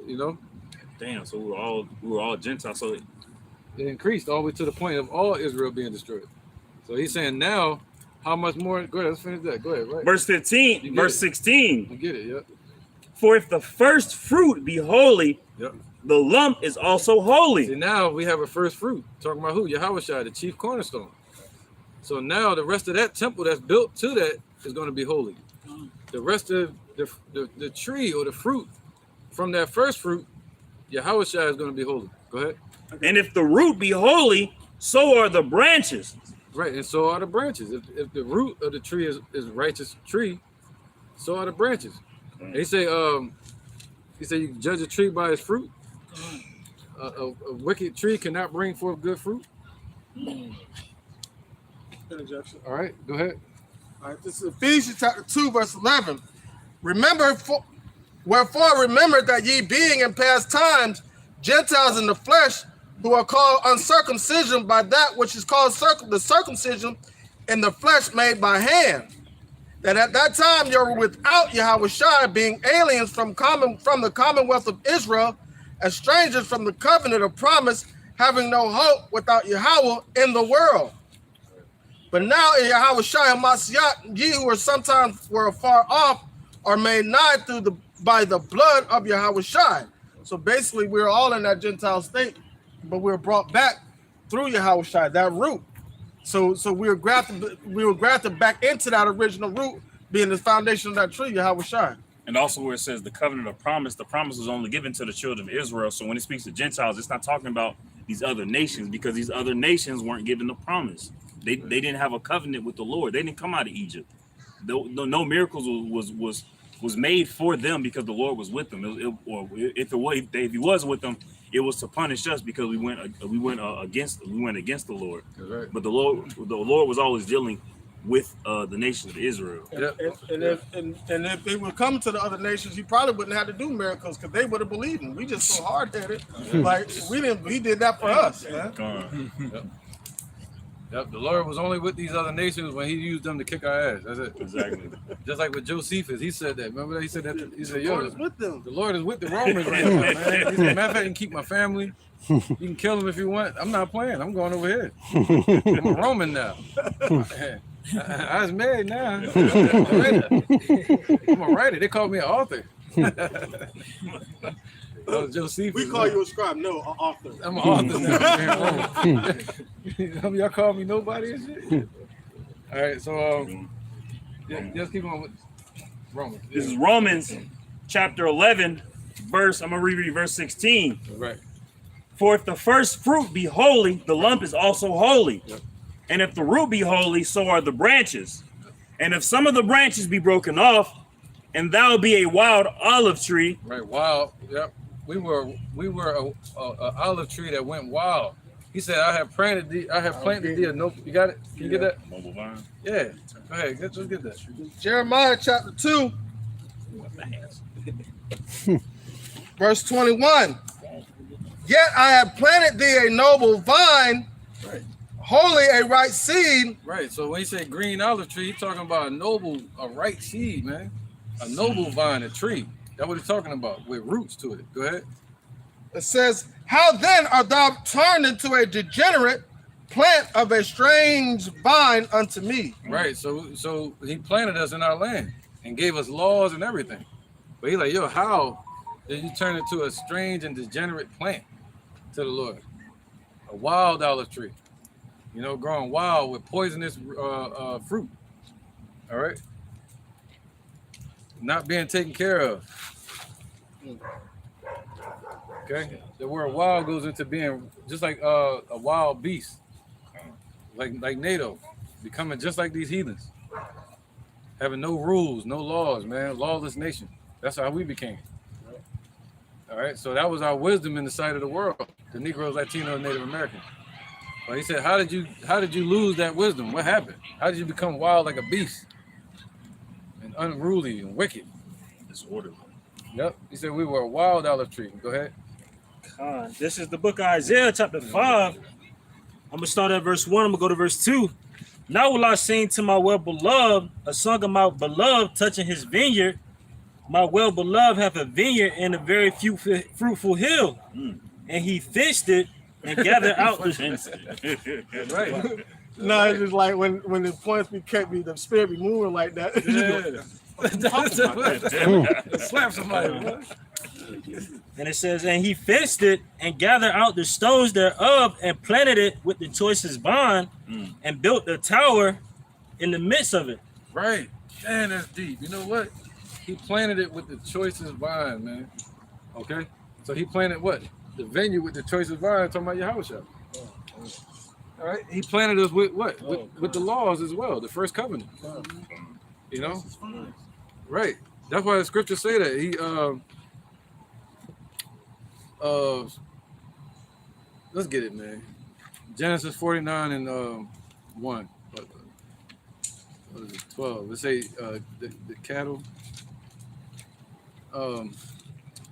you know. Damn, so we were all Gentiles. So it increased all the way to the point of all Israel being destroyed. So he's saying now, How much more? Go ahead, let's finish that. Go ahead, right? Verse 15, verse 16. You get it, yep. For if the first fruit be holy, Yep. the lump is also holy. See, now we have a first fruit. Talking about who? Yahushua, the chief cornerstone. So now the rest of that temple that's built to that is going to be holy. The rest of the tree or the fruit from that first fruit, Yahushua is going to be holy. Go ahead. And if the root be holy, so are the branches. Right, and so are the branches. If the root of the tree is righteous tree, so are the branches. And he say you can judge a tree by its fruit. A wicked tree cannot bring forth good fruit. Interjection. All right, go ahead. All right, this is Ephesians chapter 2, verse 11. Wherefore remember that ye being in past times Gentiles in the flesh, who are called uncircumcision by that which is called the circumcision in the flesh made by hand. That at that time you were without Yahushua, being aliens from the commonwealth of Israel, as strangers from the covenant of promise, having no hope without Yahweh in the world. But now in Yahushua Mashiach, ye who were sometimes were afar off, are made nigh by the blood of Yahushua. So basically, we're all in that Gentile state, but we're brought back through Yahushua, that root. So we were grafted back into that original root, being the foundation of that tree, Yahushua. And also where it says the covenant of promise, the promise was only given to the children of Israel. So when it speaks to Gentiles, it's not talking about these other nations, because these other nations weren't given the promise. They didn't have a covenant with the Lord. They didn't come out of Egypt. No miracles was made for them because the Lord was with them. If he was with them, it was to punish us because we went against the Lord. Right. But the Lord was always dealing with the nation of Israel. And if they would come to the other nations, he probably wouldn't have to do miracles because they would have believed him. We just so hard headed, like he did that for us. Man. Yep, the Lord was only with these other nations when he used them to kick our ass. That's it. Exactly. Just like with Josephus, he said that. Remember that? He said that. He said, The Lord yo, is with them. the Lord is with the Romans right now, man. He said, matter of fact, you can keep my family. You can kill them if you want. I'm not playing. I'm going over here. I'm a Roman now. I was married now. I'm a writer. They call me an author. Josephus. We call you a scribe, no, an author. I'm an author now. Y'all call me nobody and shit. All right, so just keep on with Romans. This is Romans chapter 11, verse. I'm gonna reread verse 16. Right. For if the first fruit be holy, the lump is also holy. Yep. And if the root be holy, so are the branches. And if some of the branches be broken off, and thou be a wild olive tree. Right, wild. Yep. We were a olive tree that went wild. He said, I have planted thee a noble. You got it? Can you get that? Mobile vine. Yeah. Go ahead. Let's get that. Jeremiah chapter 2, verse 21. Yet I have planted thee a noble vine, Right. holy a right seed. Right. So when he said green olive tree, he's talking about a right seed, man. A noble vine, a tree. That's what he's talking about, with roots to it. Go ahead. It says, how then art thou turned into a degenerate plant of a strange vine unto me? Right. So he planted us in our land and gave us laws and everything. But he's like, yo, how did you turn into a strange and degenerate plant to the Lord? A wild olive tree, growing wild with poisonous fruit. All right. Not being taken care of. Okay. The word wild goes into being just like a wild beast. Like NATO. Becoming just like these heathens. Having no rules, no laws, man. Lawless nation. That's how we became. All right. So that was our wisdom in the sight of the world. The Negroes, Latinos, Native Americans. But he said, how did you lose that wisdom? What happened? How did you become wild like a beast? And unruly and wicked. Disorderly. Yep. He said we were a wild olive tree. Go ahead. This is the book of Isaiah, chapter 5. I'm gonna start at verse 1. I'm gonna go to verse 2. Now will I sing to my well-beloved, a song of my beloved touching his vineyard. My well-beloved hath a vineyard in a very fruitful hill, and he fenced it and gathered out the Right. No, it's just like when the points the spirit be moving like that. Yeah. Slap somebody. Bro. And it says, and he fenced it and gathered out the stones thereof and planted it with the choicest vine and built the tower in the midst of it. Right. Man, that's deep. You know what? He planted it with the choicest vine, man. Okay? So he planted what? The venue with the choicest vine, talking about Yahushua. All right? He planted us with what? With the laws as well, the first covenant. You know? Right. That's why the scriptures say that. He let's get it, man. Genesis 49 and 1. What is it? 12. Let's say the cattle.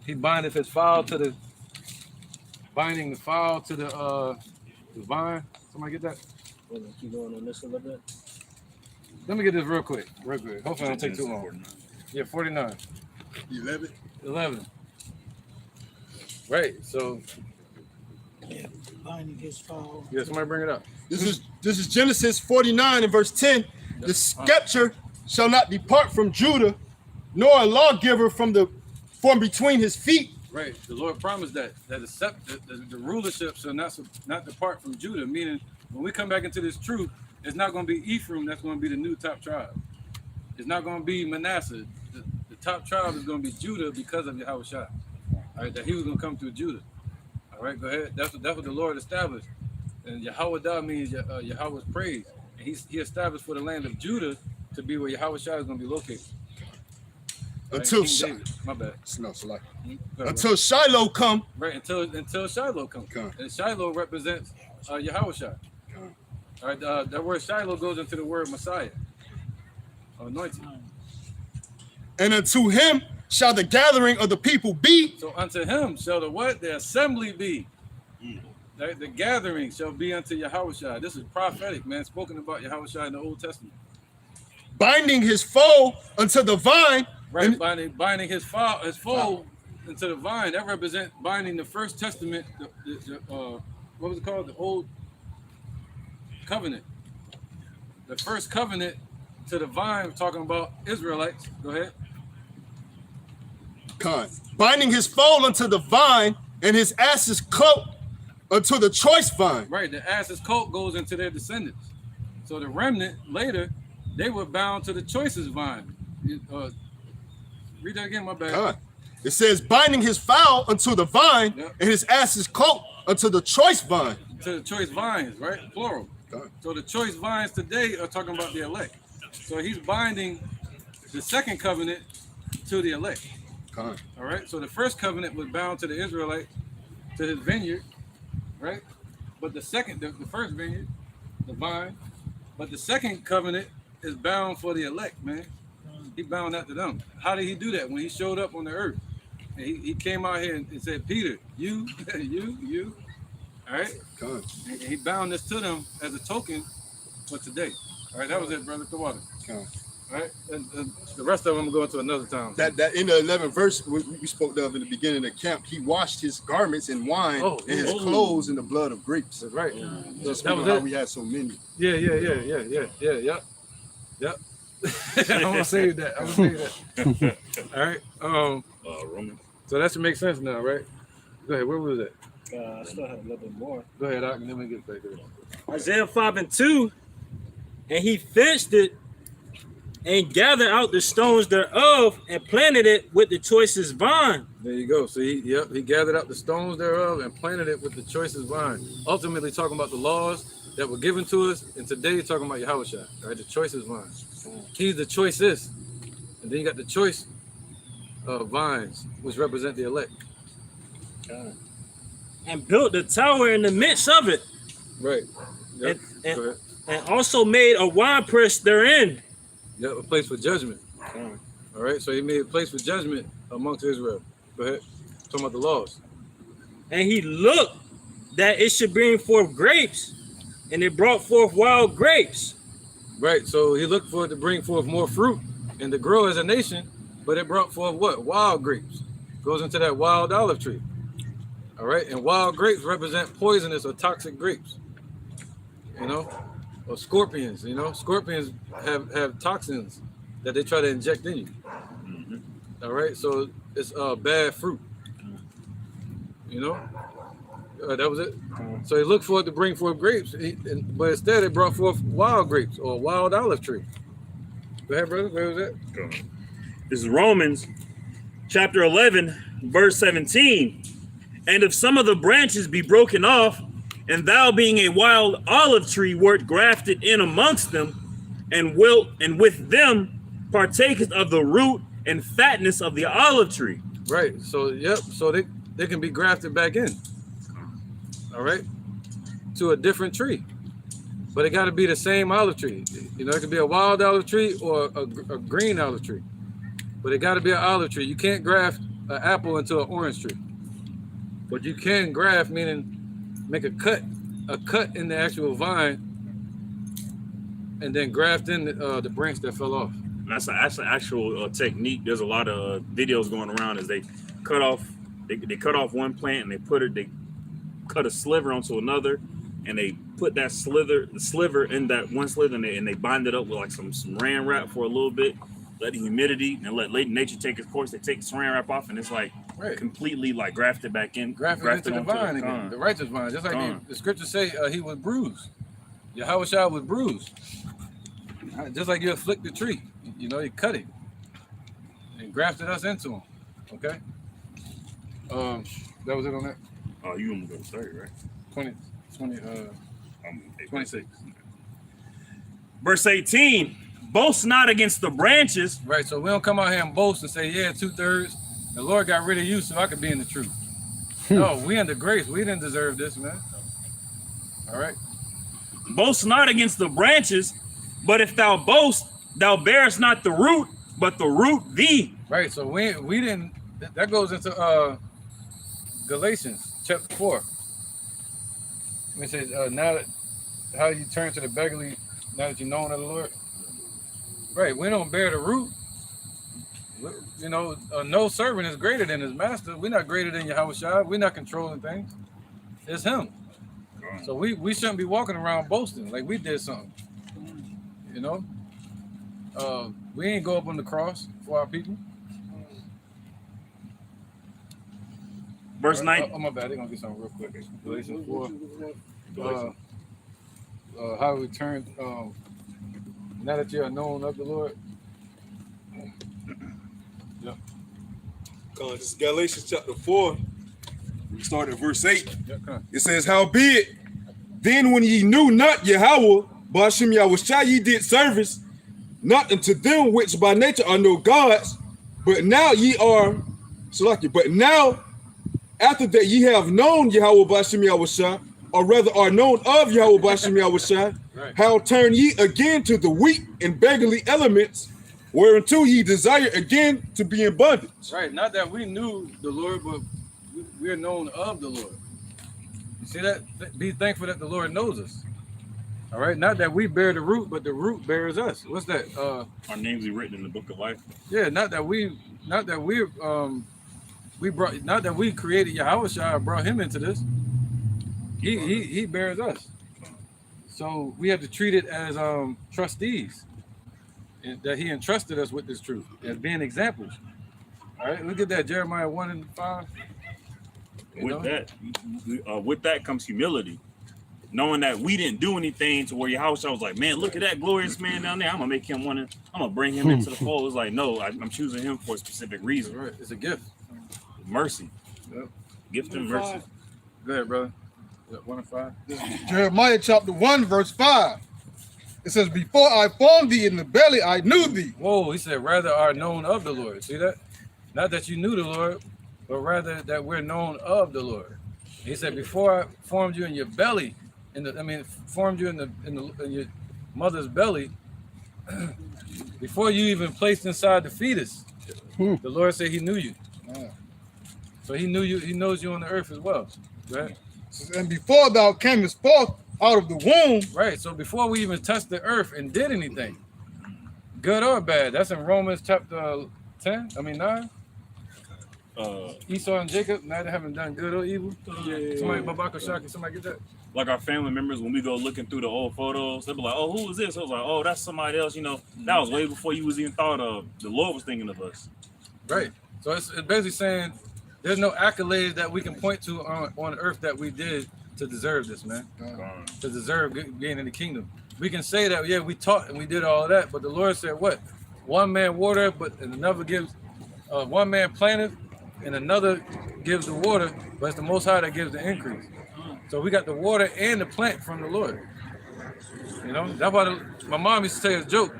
He bindeth his fowl to the binding the fowl to the vine. Somebody get that? Keep going on this a little bit. Let me get this real quick. Hopefully I don't take too long. 49. Yeah, 49. 11. Right. So Binding his fowl. yeah, somebody bring it up. This is Genesis 49 and verse 10. The scepter shall not depart from Judah, nor a lawgiver from between his feet. Right. The Lord promised that the rulership shall not depart from Judah, meaning when we come back into this truth, it's not going to be Ephraim that's going to be the new top tribe. It's not going to be Manasseh. The top tribe is going to be Judah because of Yahushua. All right, that he was going to come through Judah. All right, go ahead. That's what the Lord established. And Yahweh means Yahweh's praise. And he established for the land of Judah to be where Yahushua is going to be located. Until my bad. Until Shiloh come. Right, until Shiloh comes. And Shiloh represents Yahushua. All right, that word Shiloh goes into the word Messiah, anointed. And unto him shall the gathering of the people be. So unto him shall the what? The assembly be. Right? The gathering shall be unto Yahushua. This is prophetic, man, spoken about Yahushua in the Old Testament. Binding his foe unto the vine. Right, binding his foe into the vine. That represents binding the first testament, what was it called? The Old Covenant. The first covenant to the vine, we're talking about Israelites. Go ahead. Binding his foal unto the vine and his ass's coat unto the choice vine. Right, the ass's coat goes into their descendants. So the remnant later, they were bound to the choicest vine. Read that again, my bad. It says, binding his fowl unto the vine and his ass's coat unto the choice vine. To the choice vines, right? Plural. So the choice vines today are talking about the elect. So he's binding the second covenant to the elect. All right. So the first covenant was bound to the Israelite, to his vineyard, right? But the first vineyard, the vine, but the second covenant is bound for the elect, man. He bound that to them. How did he do that? When he showed up on the earth, and he came out here and said, Peter, you, you. All right. And he bound this to them as a token for today. All right. That was it, brother. The water. All right. And the rest of them go into another time. That in the 11th verse we spoke of in the beginning of the camp, he washed his garments in wine and his clothes in the blood of grapes. That's right. That's how we had so many. Yeah. Yep. I'm gonna save that. All right. Roman. So that should make sense now, right? Go ahead. Where was that? I still have a little bit more. Go ahead, Doc, and then we get back to it. Isaiah 5 and 2, and he fenced it and gathered out the stones thereof and planted it with the choicest vine. There you go. So he gathered up the stones thereof and planted it with the choicest vine. Ultimately talking about the laws that were given to us, and today talking about Yahushua, right? The choicest vine. He's the choicest. And then you got the choice vines, which represent the elect. And built the tower in the midst of it. Right. Yep. And also made a winepress therein. Yep, a place for judgment. All right, so he made a place for judgment amongst Israel. Go ahead. Talking about the laws. And he looked that it should bring forth grapes, and it brought forth wild grapes. Right, so he looked for it to bring forth more fruit and to grow as a nation, but it brought forth what? Wild grapes. Goes into that wild olive tree. All right, and wild grapes represent poisonous or toxic grapes. You know, or scorpions. You know, scorpions have toxins that they try to inject in you. All right, so it's bad fruit. You know, that was it. So he looked for it to bring forth grapes, but instead it brought forth wild grapes or wild olive tree. Go ahead, brother. Where was that? This is Romans chapter 11, verse 17. And if some of the branches be broken off, and thou being a wild olive tree wert grafted in amongst them, and wilt, and with them partakest of the root and fatness of the olive tree. Right. So yep. So they can be grafted back in. All right. To a different tree, but it got to be the same olive tree. You know, it could be a wild olive tree or a green olive tree, but it got to be an olive tree. You can't graft an apple into an orange tree, but you can graft, meaning make a cut in the actual vine, and then graft in the branch that fell off. That's an actual technique. There's a lot of videos going around as they cut off one plant and they cut a sliver onto another, and they put that sliver in that one sliver, and they bind it up with like some saran wrap for a little bit, let the humidity and let nature take its course. They take the saran wrap off, and it's like completely like grafted back in, grafted into the vine again, the righteous vine, just like the scriptures say he was bruised. Yahushua was bruised, just like you afflict the tree. You know, you cut it and grafted us into him. Okay. That was it on that. Oh, you want to go to 30, right? 26. Verse 18, boast not against the branches. Right, so we don't come out here and boast and say, yeah, 2/3. The Lord got rid of you so I could be in the truth. No, we in the grace. We didn't deserve this, man. All right. Boast not against the branches, but if thou boast, thou bearest not the root, but the root thee. Right, so we didn't, that goes into Galatians chapter 4. It says, now that how you turn to the beggarly, now that you're known of the Lord. Right, we don't bear the root. You know, no servant is greater than his master. We're not greater than Yahushua. We're not controlling things. It's him. So we shouldn't be walking around boasting like we did something. You know? We ain't go up on the cross for our people. Verse 9. Oh, my bad. They're going to get something real quick. Galatians 4. How we turn, now that you are known of the Lord. Yep. This is Galatians chapter 4. We start at verse 8. Yep, it says, howbeit, then when ye knew not Yahweh, Ba'ashem Yahushua, ye did service, not unto them which by nature are no gods, but now ye are, but now, after that ye have known Yahweh Ba'ashem Yahushua, or rather are known of Yahweh Ba'ashem Yahushua, how turn ye again to the weak and beggarly elements, whereunto ye desire again to be in bondage. Right, not that we knew the Lord, but we're known of the Lord. You see that? Be thankful that the Lord knows us. All right, not that we bear the root, but the root bears us. What's that? Our names are written in the book of life. Yeah, not that we created Yahushua, brought him into this. He bears us. So we have to treat it as trustees, and that he entrusted us with this truth as being examples. All right, look at that, Jeremiah 1:5. With that comes humility, knowing that we didn't do anything to where Yahushua was like, man, look at that glorious man down there. I'm gonna make him I'm gonna bring him into the fold. It's like, no, I'm choosing him for a specific reason. Right, it's a gift, mercy. Yep. Gift and mercy. Go ahead, brother. 1:5. Jeremiah chapter 1, verse 5. It says, before I formed thee in the belly, I knew thee. Whoa, he said, rather are known of the Lord. See that? Not that you knew the Lord, but rather that we're known of the Lord. He said, before I formed you in your belly, formed you in your mother's belly, before you even placed inside the fetus, the Lord said he knew you. So he knew you, he knows you on the earth as well. Go ahead. And before thou camest forth out of the womb. Right, so before we even touched the earth and did anything, good or bad, that's in Romans chapter 9. Esau and Jacob, neither having done good or evil. Somebody, Babaka Shaki, somebody get that? Like our family members, when we go looking through the old photos, they'll be like, "Oh, who is this?" I was like, "Oh, that's somebody else." You know, that was way before you was even thought of. The Lord was thinking of us. Right. So it's basically saying there's no accolades that we can point to on earth that we did to deserve this, man. To deserve being in the kingdom. We can say that, yeah, we taught and we did all of that, but the Lord said what? One man water, and another gives, one man planteth and another gives the water, but it's the Most High that gives the increase. So we got the water and the plant from the Lord. You know, that's why my mom used to say a joke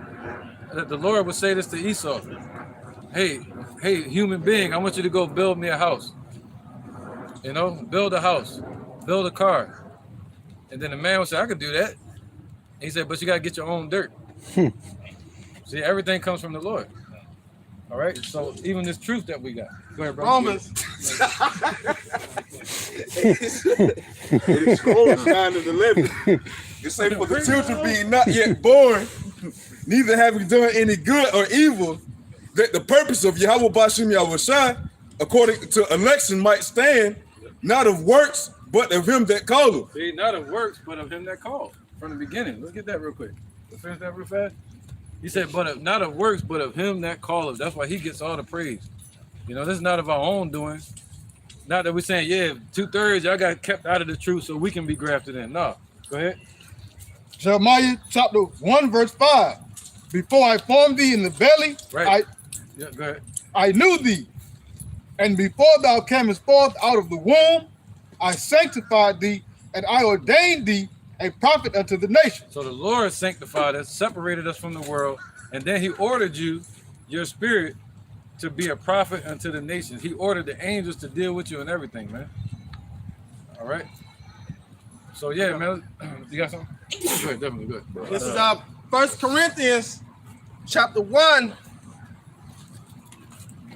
that the Lord would say this to Esau. Hey, human being, I want you to go build me a house. You know, build a house, build a car. And then the man would say, I could do that. He said, but you got to get your own dirt. See, everything comes from the Lord. All right. So even this truth that we got. Go ahead, bro. Romans. It is Romans 9:11. It say, for the children being not yet born, neither having done any good or evil, that the purpose of Yahweh Bashim Yahushai, according to election, might stand, not of works, but of him that called. See, not of works, but of him that called. From the beginning. Let's get that real quick. Let's finish that real fast. He said, but not of works, but of him that calleth. That's why he gets all the praise. You know, this is not of our own doing. Not that we're saying, yeah, 2/3 y'all got kept out of the truth so we can be grafted in. No. Go ahead. Jeremiah chapter 1, verse 5. Before I formed thee in the belly, Right. Yeah, go ahead. I knew thee. And before thou camest forth out of the womb, I sanctified thee, and I ordained thee a prophet unto the nation. So the Lord sanctified us, separated us from the world, and then he ordered you, your spirit, to be a prophet unto the nations. He ordered the angels to deal with you and everything, man. All right. So yeah, man. You got something? Go ahead, definitely good. This is 1 Corinthians chapter 1,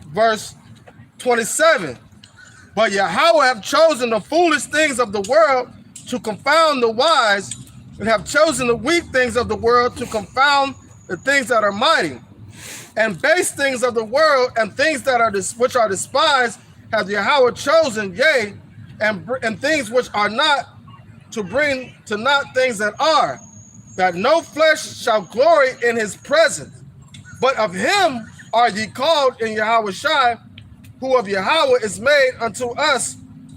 verse 27. But Yahweh have chosen the foolish things of the world to confound the wise, and have chosen the weak things of the world to confound the things that are mighty. And base things of the world and things that are which are despised have Yahweh chosen, yea, and things which are not, to bring to naught things that are, that no flesh shall glory in his presence. But of him are ye called in Yahweh Shai, who of Yahweh is made unto us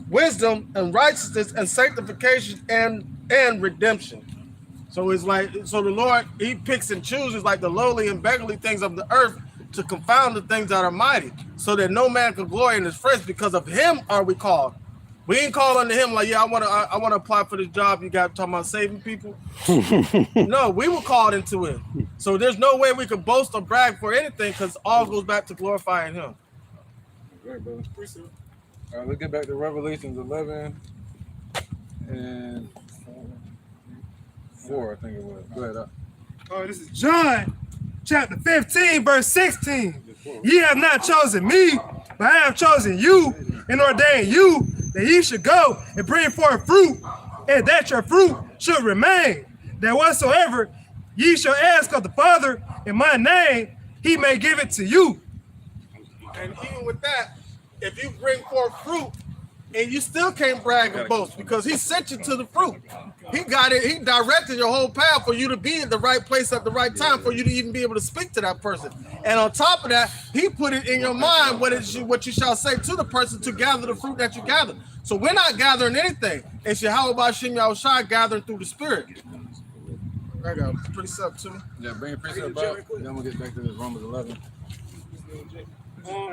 wisdom and righteousness and sanctification and redemption. So it's like, so the Lord, he picks and chooses like the lowly and beggarly things of the earth to confound the things that are mighty, so that no man can glory in his flesh. Because of him are we called. We ain't called unto him like, yeah, I want to apply for this job. You got talking about saving people. No, we were called into it. So there's no way we could boast or brag for anything, because all goes back to glorifying him. Right, brother. All right, let's get back to Revelations 11 and 4, I think it was. Go ahead. Oh, this is John chapter 15, verse 16. Ye have not chosen me, but I have chosen you and ordained you that ye should go and bring forth fruit, and that your fruit should remain, that whatsoever ye shall ask of the Father in my name, he may give it to you. And even with that, if you bring forth fruit and you still can't brag and boast, because he sent you to the fruit. He got it. He directed your whole path for you to be in the right place at the right time, for you to even be able to speak to that person. And on top of that, he put it in your mind what you shall say to the person to gather the fruit that you gather. So we're not gathering anything. It's Yahweh Bashim Yahushai gathering through the Spirit. I got a precept too. Yeah, bring a precept up. Then we'll get back to this Romans 11.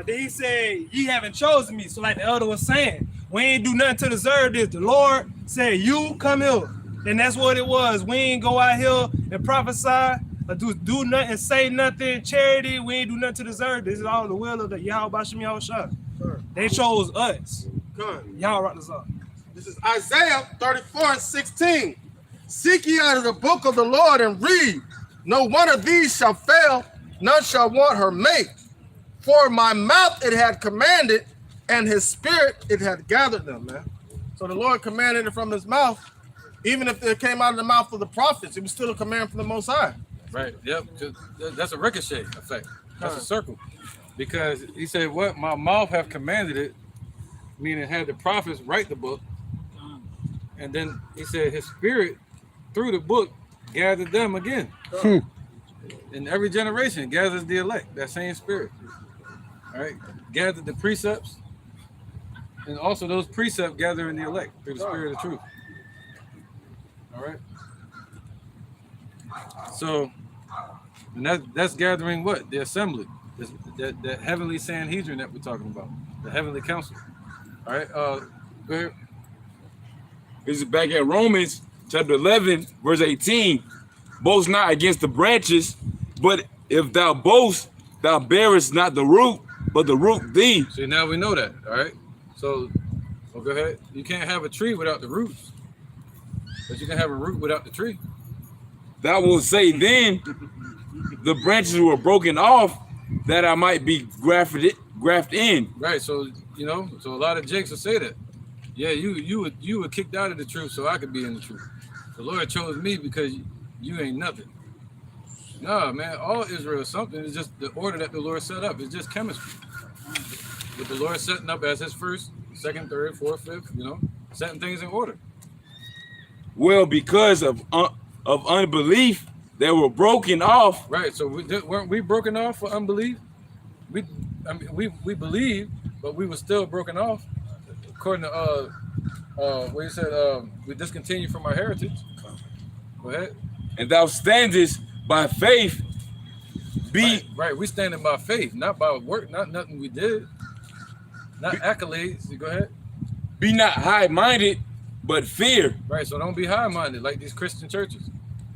Then he said, ye haven't chosen me. So like the elder was saying, we ain't do nothing to deserve this. The Lord said, you come here. And that's what it was. We ain't go out here and prophesy or do nothing, say nothing, charity. We ain't do nothing to deserve. This is all the will of the Yahweh Bashim Yahushua. They chose us. Y'all write this up. This is Isaiah 34:16. Seek ye out of the book of the Lord and read. No one of these shall fail, none shall want her mate. For my mouth it had commanded, and his spirit it had gathered them, man. So the Lord commanded it from his mouth. Even if it came out of the mouth of the prophets, it was still a command from the Most High. Right. Yep. That's a ricochet effect. That's a circle. Because he said, what? My mouth have commanded it, meaning had the prophets write the book. And then he said his spirit through the book gathered them again. In every generation gathers the elect, that same spirit. All right, gathered the precepts, and also those precepts gather in the elect through the spirit of truth. All right. So, and that's gathering what? The assembly, that heavenly Sanhedrin that we're talking about, the heavenly council. All right. Go ahead. This is back at Romans chapter 11, verse 18. Boast not against the branches, but if thou boast, thou bearest not the root, but the root thee. See, now we know that. All right. So, go ahead. You can't have a tree without the roots, but you can have a root without the tree. Thou wilt say then, the branches were broken off, that I might be grafted in. Right. So so a lot of jakes will say that. Yeah, you were kicked out of the truth, so I could be in the truth. The Lord chose me because you ain't nothing. No, man, all Israel is something. It's just the order that the Lord set up. It's just chemistry. With the Lord setting up as his first, second, third, fourth, fifth, setting things in order. Well, because of unbelief, they were broken off. Right. So weren't we broken off for unbelief? We believed, but we were still broken off. According to what he said, we discontinued from our heritage. Go ahead. And thou standest by faith. Right. We standing by faith, not by work, not nothing we did, not accolades. Go ahead. Be not high-minded, but fear. Right. So don't be high-minded like these Christian churches.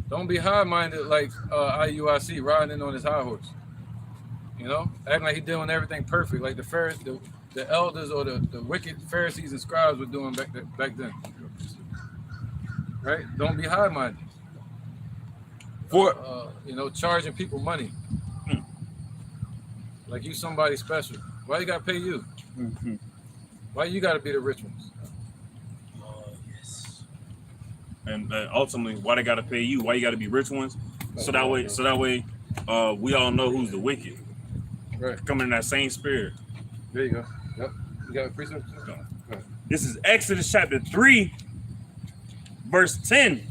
Don't be high-minded like IUIC riding in on his high horse. Acting like he's doing everything perfect, like the elders or the wicked Pharisees and scribes were doing back then. Right? Don't be high-minded. For charging people money. Like you somebody special. Why you gotta pay you? Why you gotta be the rich ones? Yes. And ultimately, why they gotta pay you? Why you gotta be rich ones? So that way, we all know who's the wicked. Right. Coming in that same spirit. There you go. Yep. You got a precept? This is Exodus chapter 3, verse 10.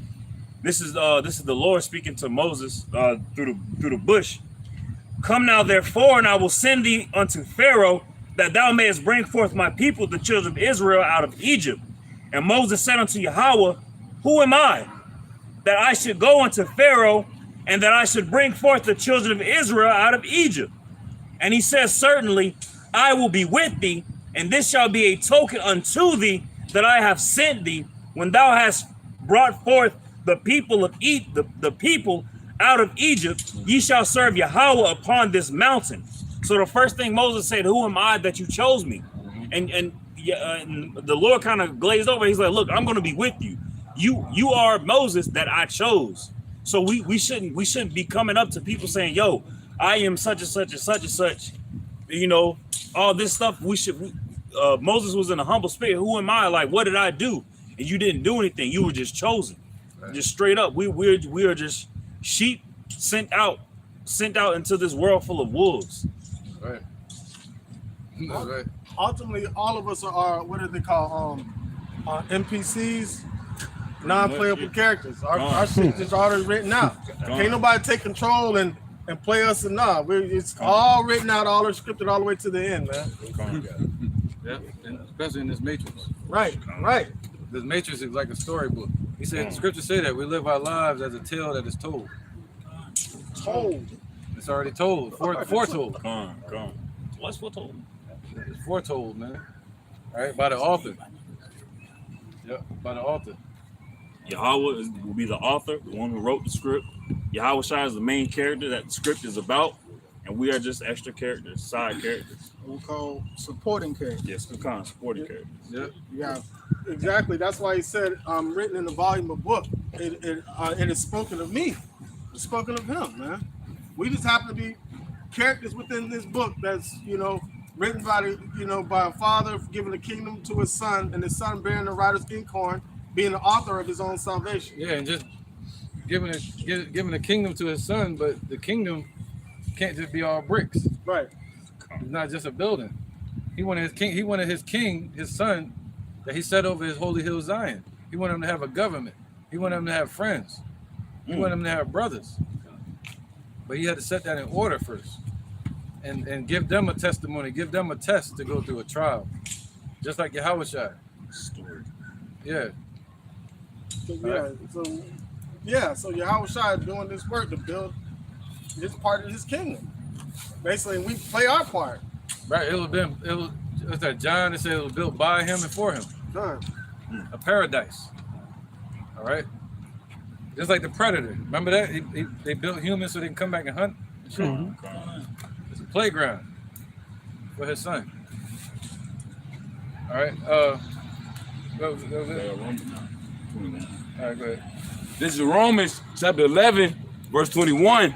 This is the Lord speaking to Moses through the bush. Come now, therefore, and I will send thee unto Pharaoh, that thou mayest bring forth my people, the children of Israel, out of Egypt. And Moses said unto Yahweh, who am I, that I should go unto Pharaoh, and that I should bring forth the children of Israel out of Egypt? And he says, certainly, I will be with thee, and this shall be a token unto thee that I have sent thee, when thou hast brought forth the people of the people out of Egypt, ye shall serve Yahweh upon this mountain. So the first thing Moses said, who am I that you chose me? And the Lord kind of glazed over. He's like, look, I'm going to be with you. You are Moses that I chose. So we shouldn't be coming up to people saying, yo, I am such and such and such and such. All this stuff. Moses was in a humble spirit. Who am I? Like, what did I do? And you didn't do anything. You were just chosen. Right. Just straight up. We are just sheep sent out into this world full of wolves. Right. That's right. Ultimately, all of us are what do they call NPCs, non-playable characters. Our shit is already written out. Can't nobody take control and play us enough. It's all written out, all are scripted all the way to the end, man. Yeah, and especially in this matrix. Right. This matrix is like a storybook. He said, the scriptures say that we live our lives as a tale that is told. It's already told. Foretold. Come on. What's foretold? It's foretold, man. All right, by the author. Yep, by the author. Yahweh will be the author, the one who wrote the script. Yahweh Shai is the main character that the script is about, and we are just extra characters, side characters. We call supporting characters. Yes, we call supporting characters. Yep. Yeah, exactly. That's why he said, written in the volume of book. It is spoken of me. It's spoken of him, man. We just happen to be characters within this book that's, written by a father giving the kingdom to his son, and his son bearing the writer's inkhorn, being the author of his own salvation. Yeah, and just giving the kingdom to his son, but the kingdom can't just be all bricks. Right. It's not just a building. He wanted his king. He wanted his king, his son, that he set over his holy hill Zion. He wanted him to have a government. He wanted him to have friends. He wanted him to have brothers. But he had to set that in order first, and give them a testimony, give them a test to go through a trial, just like Yahushua. Yeah. So so Yahushua is doing this work to build his part of his kingdom. Basically, we play our part. Right. It was what's that? John, it said it was built by him and for him. Sure. A paradise. All right. Just like the Predator. Remember that? They built humans so they can come back and hunt. It's a playground for his son. All right. That was it. All right, go ahead. This is Romans chapter 11, verse 21.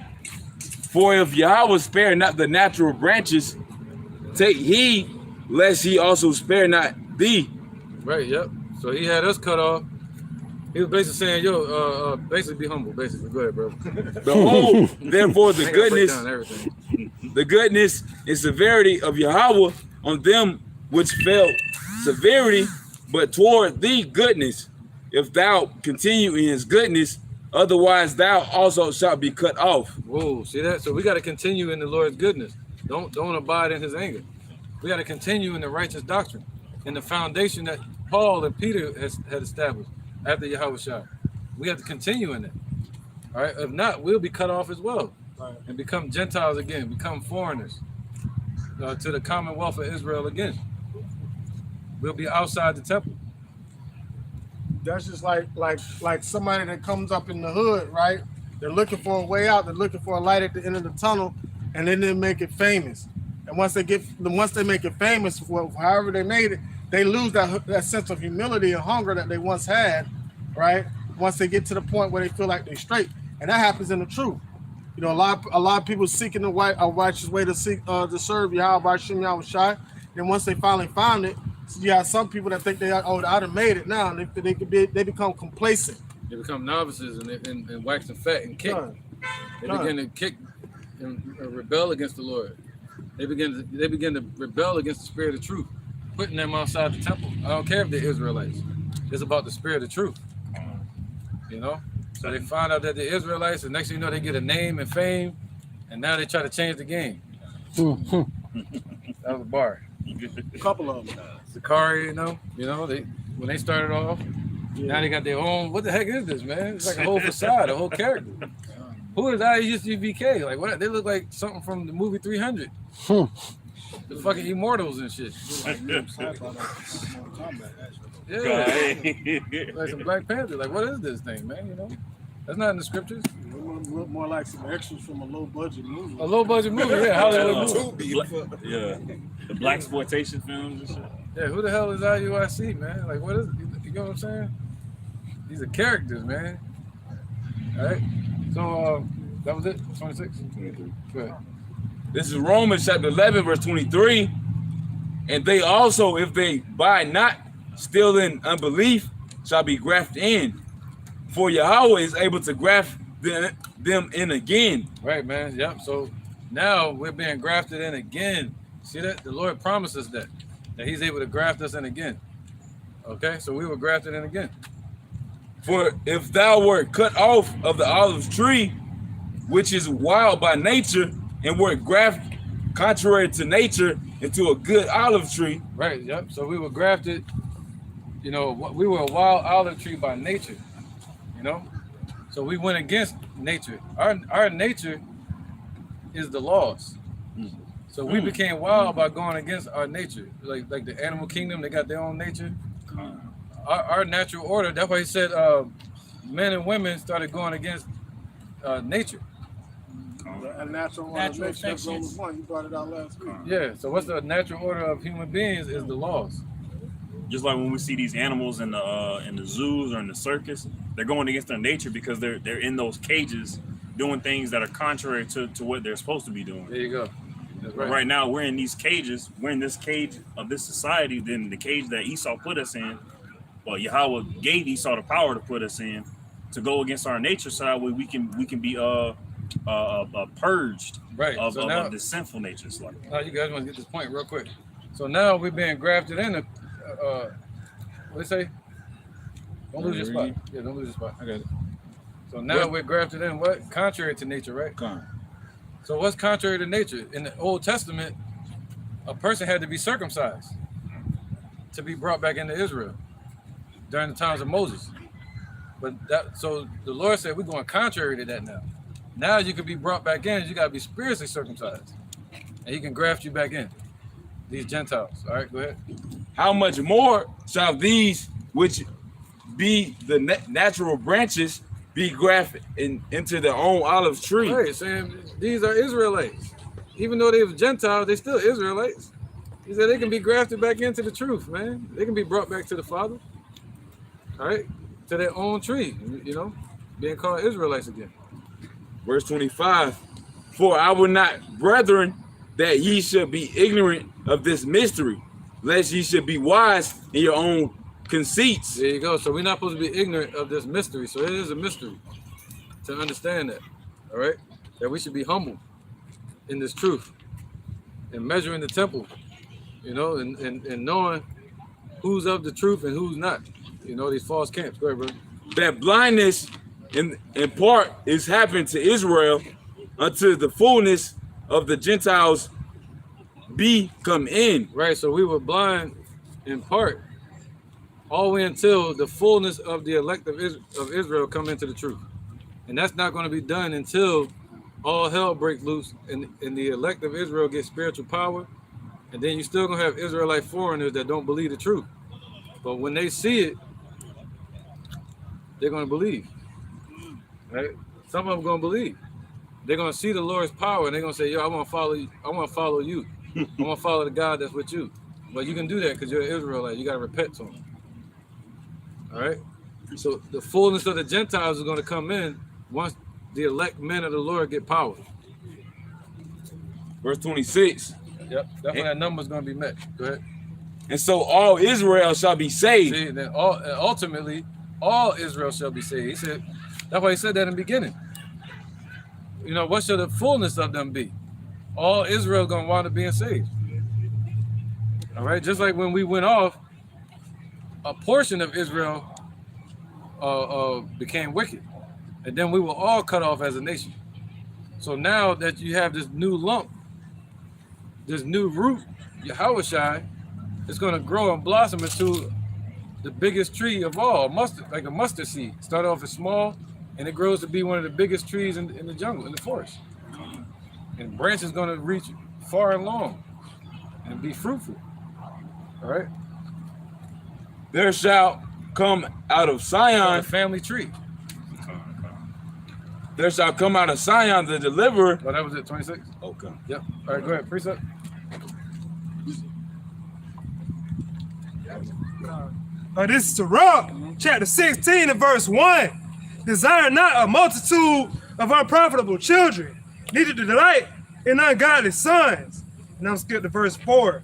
For if Yahweh spare not the natural branches, take heed lest he also spare not thee. Right, yep. So he had us cut off. He was basically saying, yo, basically be humble, basically. Go ahead, bro. Behold, therefore the goodness and severity of Yahweh on them which felt severity, but toward thee goodness, if thou continue in his goodness, otherwise thou also shalt be cut off. Whoa, see that? So we got to continue in the Lord's goodness. Don't abide in his anger. We got to continue in the righteous doctrine, in the foundation that Paul and Peter had established after Yahushua. We have to continue in it. All right. If not, we'll be cut off as well, and become Gentiles again, become foreigners to the commonwealth of Israel again. We'll be outside the temple. That's just like somebody that comes up in the hood, right? They're looking for a way out. They're looking for a light at the end of the tunnel, and then they make it famous. And once they make it famous, however they made it, they lose that sense of humility and hunger that they once had, right? Once they get to the point where they feel like they're straight, and that happens in the truth. You know, a lot of people seeking a righteous way to serve Yahweh Shem Yahushai. Then once they finally found it, so you have some people that think I done made it now, and they become complacent. They become novices and waxing fat and kick. They begin to kick and rebel against the Lord. They begin to rebel against the spirit of truth, putting them outside the temple. I don't care if they're Israelites. It's about the spirit of truth. You know? So they find out that they're Israelites, and next thing you know, they get a name and fame, and now they try to change the game. That was a bar. A couple of them. Sakari, when they started off, now they got their own. What the heck is this, man? It's like a whole facade, a whole character. Who is IUVK? Like what? They look like something from the movie 300. The fucking immortals and shit. Yeah, like some Black Panther. Like what is this thing, man? You know, that's not in the scriptures. Look more like some extras from a low budget movie. A low budget movie, yeah. Hollywood movie. Yeah, the black exploitation films and shit. Yeah, who the hell is IUIC, man? Like, what is it? You know what I'm saying? These are characters, man. All right. So that was it. 26. 23. Go ahead. This is Romans chapter 11, verse 23. And they also, if they buy not, still in unbelief, shall be grafted in. For Yahweh is able to graft them in again. Right, man. Yep. So now we're being grafted in again. See that? The Lord promised us that he's able to graft us in again. Okay, so we were grafted in again. For if thou wert cut off of the olive tree, which is wild by nature, and wert grafted contrary to nature into a good olive tree. Right, yep. So we were grafted, we were a wild olive tree by nature, So we went against nature. Our nature is the laws. So we became wild by going against our nature. Like the animal kingdom, they got their own nature. Our natural order, that's why he said men and women started going against nature. A natural order of nature. That's Romans 1. You brought it out last week. Yeah, so what's the natural order of human beings is the laws. Just like when we see these animals in the zoos or in the circus, they're going against their nature because they're in those cages doing things that are contrary to what they're supposed to be doing. There you go. That's right. Right now, we're in these cages. We're in this cage of this society. Then the cage that Esau put us in, well, Yahweh gave Esau the power to put us in to go against our nature, so that way we can be purged Right. of, So of, now, of the sinful natures. Like, now you guys want to get this point real quick. So now we're being grafted in. What they say? Don't lose your spot. Yeah, don't lose your spot. I got it. So now What? we're grafted in. What? Contrary to nature, right? Con. So what's contrary to nature? In the Old Testament, a person had to be circumcised to be brought back into Israel during the times of Moses. But so the Lord said we're going contrary to that now. Now you can be brought back in. You got to be spiritually circumcised, and He can graft you back in. These Gentiles. All right, go ahead. How much more shall these which be the natural branches be grafted into their own olive tree? Right, saying these are Israelites. Even though they were Gentiles, they still Israelites. He said they can be grafted back into the truth, man. They can be brought back to the Father. All right, to their own tree, you know, being called Israelites again. Verse 25, for I will not, brethren, that ye should be ignorant of this mystery, lest ye should be wise in your own conceits. There you go. So we're not supposed to be ignorant of this mystery. So it is a mystery to understand that, all right? That we should be humble in this truth and measuring the temple, you know, and knowing who's of the truth and who's not. You know, these false camps. Go ahead, brother. That blindness in part is happened to Israel until the fullness of the Gentiles be come in. Right, so we were blind in part all the way until the fullness of the elect of Israel come into the truth. And that's not going to be done until all hell breaks loose and the elect of Israel get spiritual power. And then you're still going to have Israelite foreigners that don't believe the truth. But when they see it, they're going to believe. Right? Some of them going to believe. They're going to see the Lord's power and they're going to say, yo, I want to follow you. I want to follow you. I want to follow the God that's with you. But you can do that because you're an Israelite. You got to repent to him. All right? So the fullness of the Gentiles is going to come in once the elect men of the Lord get power. Verse 26. Yep, that's when that number's going to be met. Go ahead. And so all Israel shall be saved. See, then ultimately, all Israel shall be saved. He said, that's why he said that in the beginning. You know, what shall the fullness of them be? All Israel going to wind up being saved. All right, just like when we went off, a portion of Israel became wicked. And then we were all cut off as a nation. So now that you have this new lump, this new root, Yahushai, it's going to grow and blossom into the biggest tree of all, like a mustard seed. Start off as small, and it grows to be one of the biggest trees in the jungle, in the forest. And branches going to reach far and long and be fruitful. All right? There shall come out of Sion a family tree. There shall come out of Sion the deliverer. Oh, that was it, 26? Okay. Yep. All right, go ahead, precept. This is Sirach, chapter 16 and verse 1. Desire not a multitude of unprofitable children, neither to delight in ungodly sons. And I'm skip to verse 4.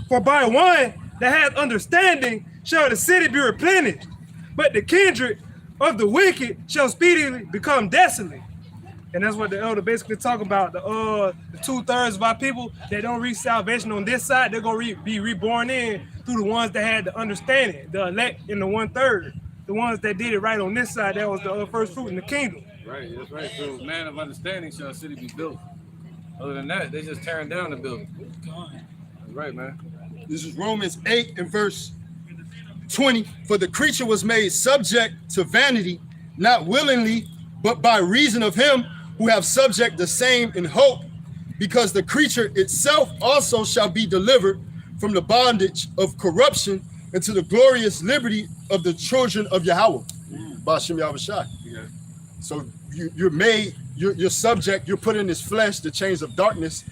For by one that hath understanding shall the city be replenished, but the kindred of the wicked shall speedily become desolate. And that's what the elder basically talk about. The 2/3 of our people that don't reach salvation on this side, they're gonna be reborn in through the ones that had the understanding, the elect in the 1/3. The ones that did it right on this side, that was the first fruit in the kingdom. Right, that's right. So man of understanding shall a city be built. Other than that, they just tearing down the building. That's right, man. This is Romans 8 and verse 20. For the creature was made subject to vanity, not willingly, but by reason of him who have subject the same in hope, because the creature itself also shall be delivered from the bondage of corruption into the glorious liberty of the children of Yahweh. Bashim Yahushai. Yeah. So you're made, you're subject, you're put in this flesh, the chains of darkness,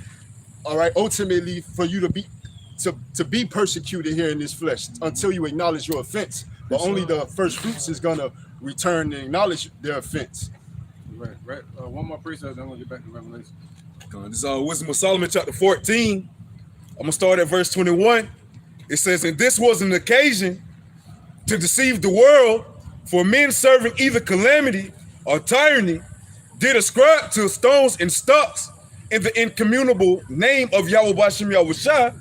all right, ultimately for you to be persecuted here in this flesh until you acknowledge your offense. But only the first fruits is gonna return and acknowledge their offense. Right. One more precept, then we'll get back to Revelation. This is Wisdom of Solomon, chapter 14. I'm gonna start at verse 21. It says, and this was an occasion to deceive the world for men serving either calamity or tyranny, did ascribe to stones and stocks in the incommunicable name of Yahweh Bashem Yahushua.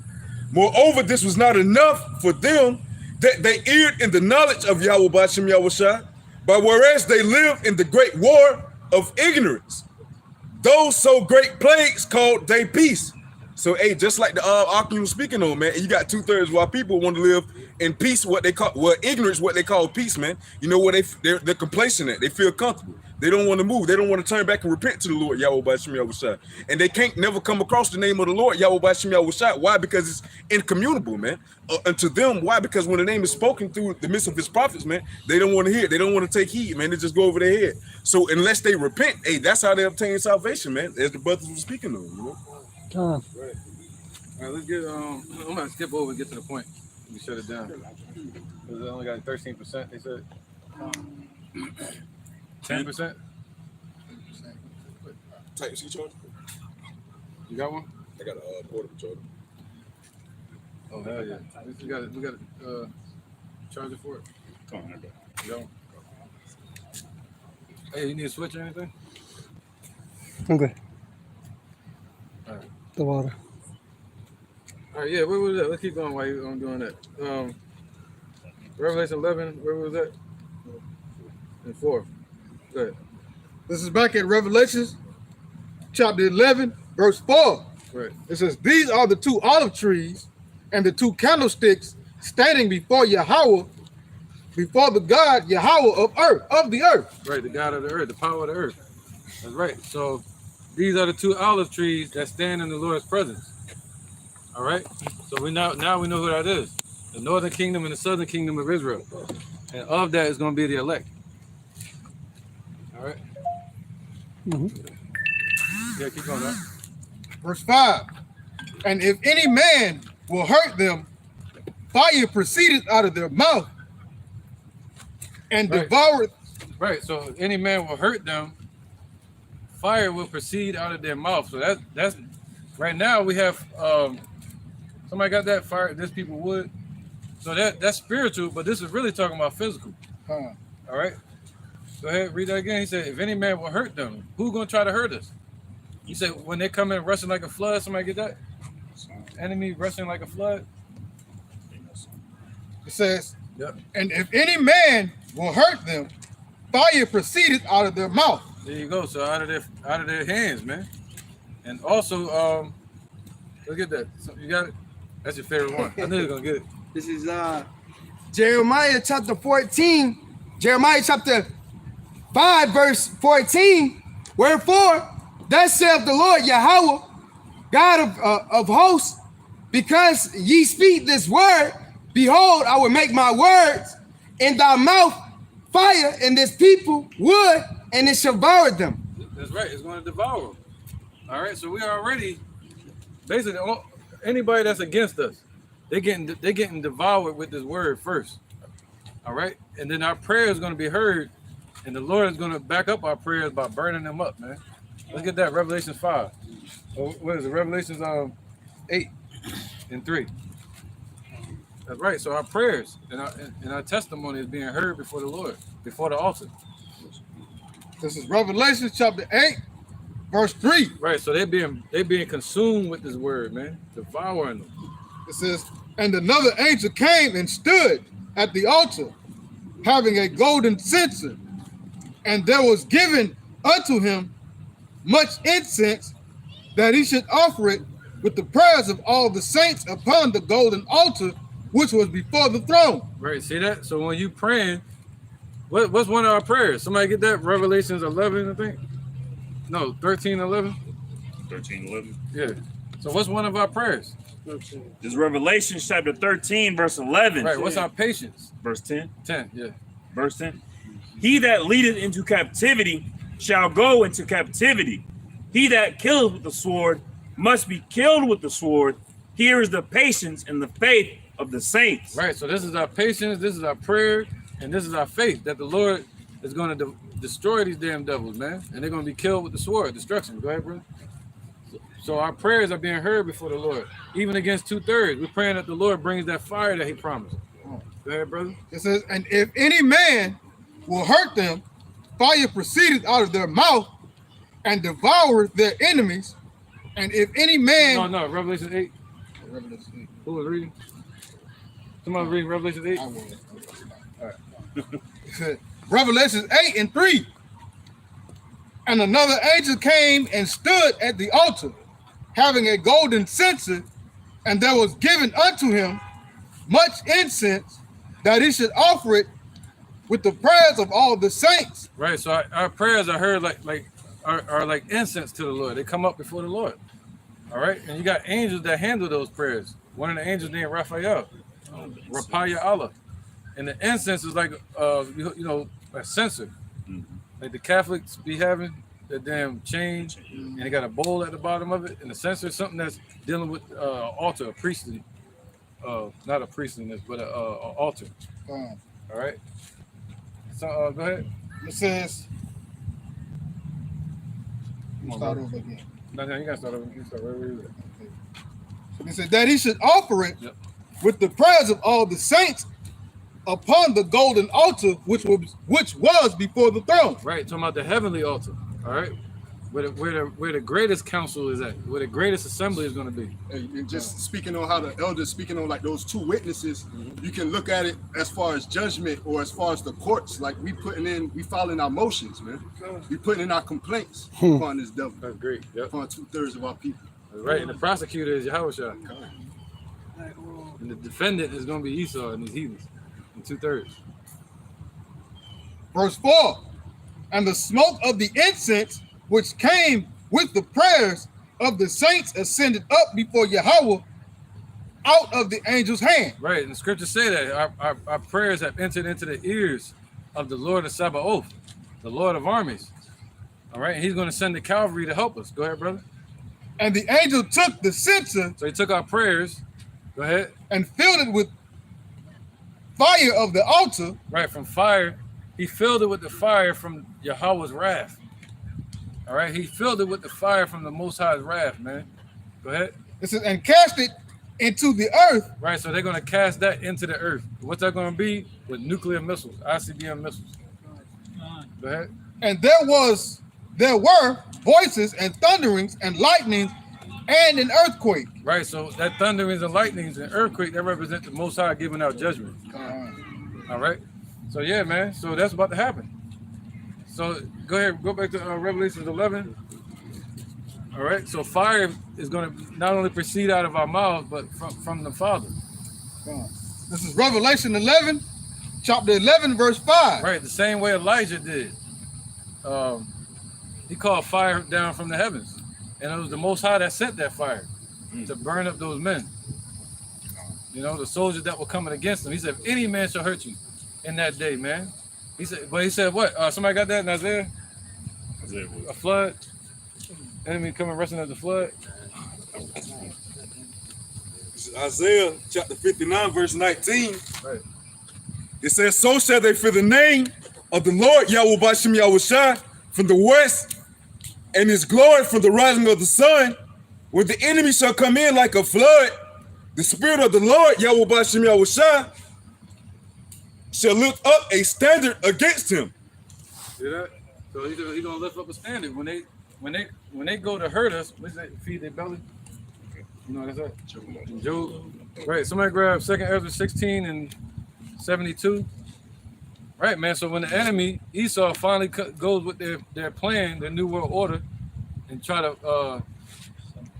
Moreover, this was not enough for them, that they erred in the knowledge of Yahweh Bashem Yahushua, but whereas they lived in the great war of ignorance, those so great plagues called they peace. So, hey, just like the Akim was speaking on, man, you got 2/3 while people want to live in peace, what they call, well, ignorance, what they call peace, man. You know where they're complacent at. They feel comfortable. They don't want to move. They don't want to turn back and repent to the Lord, Yahweh Bashem Yahushua. And they can't never come across the name of the Lord, Yahweh Bashem Yahushua. Why? Because it's incommunicable, man. And to them, why? Because when the name is spoken through the midst of his prophets, man, they don't want to hear it. They don't want to take heed, man. They just go over their head. So unless they repent, hey, that's how they obtain salvation, man, as the brothers were speaking of, you know? Right. All right, let's get, I'm going to skip over and get to the point. We shut it down. Because they only got 13%, they said. 10%? Type C charger? You got one? I got a portable charger. Oh, hell yeah. We got a charger for it. Come on, bro. You got one? Hey, you need a switch or anything? I'm good. All right. The water. All right, yeah, where was that? Let's keep going while you're doing that. Revelation 11, where was that? And 4. Go ahead. This is back at Revelations chapter 11, verse 4. Right. It says, these are the 2 olive trees and the 2 candlesticks standing before Yahweh, before the God Yahweh of the earth. Right, the God of the earth, the power of the earth. That's right. So these are the 2 olive trees that stand in the Lord's presence. All right. So now we know who that is. The northern kingdom and the southern kingdom of Israel. And of that is going to be the elect. All right. Yeah, keep going up. Verse 5. And if any man will hurt them, fire proceedeth out of their mouth and devoureth. Right. So if any man will hurt them, fire will proceed out of their mouth. So that's right now we have somebody got that fire, this people would. So that's spiritual, but this is really talking about physical. All right. Go ahead, read that again. He said, if any man will hurt them, who's gonna try to hurt us? He said, when they come in rushing like a flood, somebody get that? Enemy rushing like a flood. It says, yep. And if any man will hurt them, fire proceedeth out of their mouth. There you go. So out of their hands, man. And also, let's get that. So you got it? That's your favorite one. I knew you were gonna get it. This is Jeremiah chapter 14, Jeremiah chapter 5, verse 14. Wherefore, thus saith the Lord Yahweh, God of hosts, because ye speak this word, behold, I will make my words in thy mouth fire, and this people wood, and it shall devour them. That's right. It's going to devour them. All right. So we already basically anybody that's against us, they're getting devoured with this word first. All right. And then our prayer is going to be heard, and the Lord is going to back up our prayers by burning them up, man. Let's get that. Revelation 5. What is it? Revelations 8 and 3. That's right. So our prayers and our testimony is being heard before the Lord, before the altar. This is Revelation chapter 8, verse 3. Right. So they being consumed with this word, man, devouring them. It says, and another angel came and stood at the altar, having a golden censer, and there was given unto him much incense, that he should offer it with the prayers of all the saints upon the golden altar, which was before the throne. Right. See that? So when you praying, what's one of our prayers? Somebody get that? Revelations 11, I think. No, 13:11. 13:11. Yeah. So what's one of our prayers? This is Revelation chapter 13, verse 11. Right. What's our patience? Verse 10. 10. Yeah. Verse 10. He that leadeth into captivity shall go into captivity. He that killeth with the sword must be killed with the sword. Here is the patience and the faith of the saints. Right. So this is our patience, this is our prayer, and this is our faith that the Lord is going to destroy these damn devils, man. And they're going to be killed with the sword, destruction. Go ahead, brother. So our prayers are being heard before the Lord, even against 2/3. We're praying that the Lord brings that fire that he promised. Go ahead, brother. It says, and if any man will hurt them, fire proceedeth out of their mouth, and devour their enemies. And if any man No, Revelation 8. Revelation Who was reading? Somebody reading Revelation 8? 8. I will. All right. Revelation 8 and 3. And another angel came and stood at the altar, having a golden censer, and there was given unto him much incense, that he should offer it with the prayers of all the saints. Right. So our prayers are heard are like incense to the Lord. They come up before the Lord. All right. And you got angels that handle those prayers. One of the angels named Raphael, Raphael Allah. And the incense is like a censer. Like the Catholics be having that damn chain, and they got a bowl at the bottom of it, and the censer is something that's dealing with altar, a priestly, not a priestliness, but a altar. All right. So go ahead. It says, Come on, start bro. over again. No, you gotta start over. You start right where you at. It says that he should offer it Yep. with the prayers of all the saints upon the golden altar which was before the throne. Right, talking about the heavenly altar. All right, where the greatest council is at, where the greatest assembly is going to be. And just speaking on how the elders speaking on like those two witnesses, you can look at it as far as judgment or as far as the courts. Like we filing our motions, man. We putting in our complaints upon this devil. That's great. Yep. Upon 2/3 of our people. Right, and the prosecutor is Yahushua, and the defendant is going to be Esau and his heathens, in 2/3. Verse 4. And the smoke of the incense which came with the prayers of the saints ascended up before Yahweh out of the angel's hand. Right, and the scriptures say that our prayers have entered into the ears of the Lord of Sabaoth, the Lord of armies. All right, and he's going to send the cavalry to help us. Go ahead, brother. And the angel took the censer. So he took our prayers. Go ahead. And filled it with fire of the altar. Right, from fire. He filled it with the fire from Yahweh's wrath. All right, he filled it with the fire from the Most High's wrath, man. Go ahead. It says, and cast it into the earth. Right, so they're going to cast that into the earth. What's that going to be? With nuclear missiles, ICBM missiles. Go ahead. And there were voices and thunderings and lightnings and an earthquake. Right, so that thunderings and lightnings and earthquake, that represent the Most High giving out judgment. All right. So yeah, man. So that's about to happen. So go ahead, go back to Revelation 11. All right. So fire is going to not only proceed out of our mouths, but from the Father. This is Revelation 11, chapter 11, verse 5. Right. The same way Elijah did. He called fire down from the heavens, and it was the Most High that sent that fire to burn up those men. You know, the soldiers that were coming against him. He said, if any man shall hurt you in that day, man. He said what? Somebody got that in Isaiah? A flood? Enemy coming rushing at the flood? Isaiah chapter 59, verse 19. Right. It says, so shall they fear the name of the Lord Yahweh Bashem Yahushua from the west, and his glory from the rising of the sun. When the enemy shall come in like a flood, the spirit of the Lord Yahweh Bashem Yahushua shall lift up a standard against him. See that? So he's gonna lift up a standard when they go to hurt us. What's that? Feed their belly. You know what that's that? Job. Right. Somebody grab 2 Ezra 16 and 72. Right, man. So when the enemy Esau finally goes with their plan, their new world order, and try to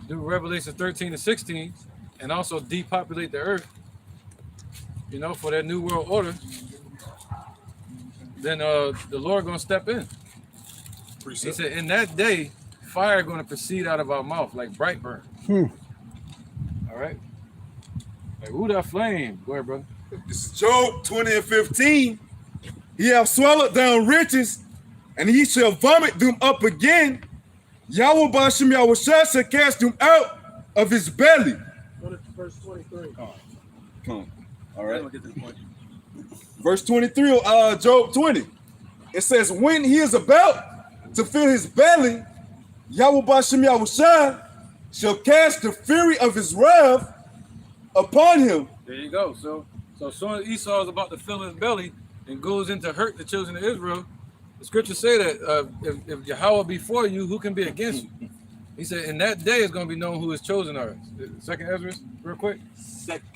do Revelation 13 and 16, and also depopulate the earth, you know, for their new world order, then the Lord gonna step in. He said, in that day, fire gonna proceed out of our mouth like bright burn. All right. Like, ooh, that flame. Go ahead, brother. This is Job 20 and 15. He have swallowed down riches, and he shall vomit them up again. Yahweh Bashem Yahushua shall cast them out of his belly. Verse 23. Come on. All right. Verse 23 of Job 20. It says, when he is about to fill his belly, Yahweh Bashem Yahushua shall cast the fury of his wrath upon him. There you go. So as soon as Esau is about to fill his belly and goes in to hurt the children of Israel, The scriptures say that if Yahweh be for you, who can be against you? He said, in that day it's going to be known who his chosen are. Second Ezra, real quick.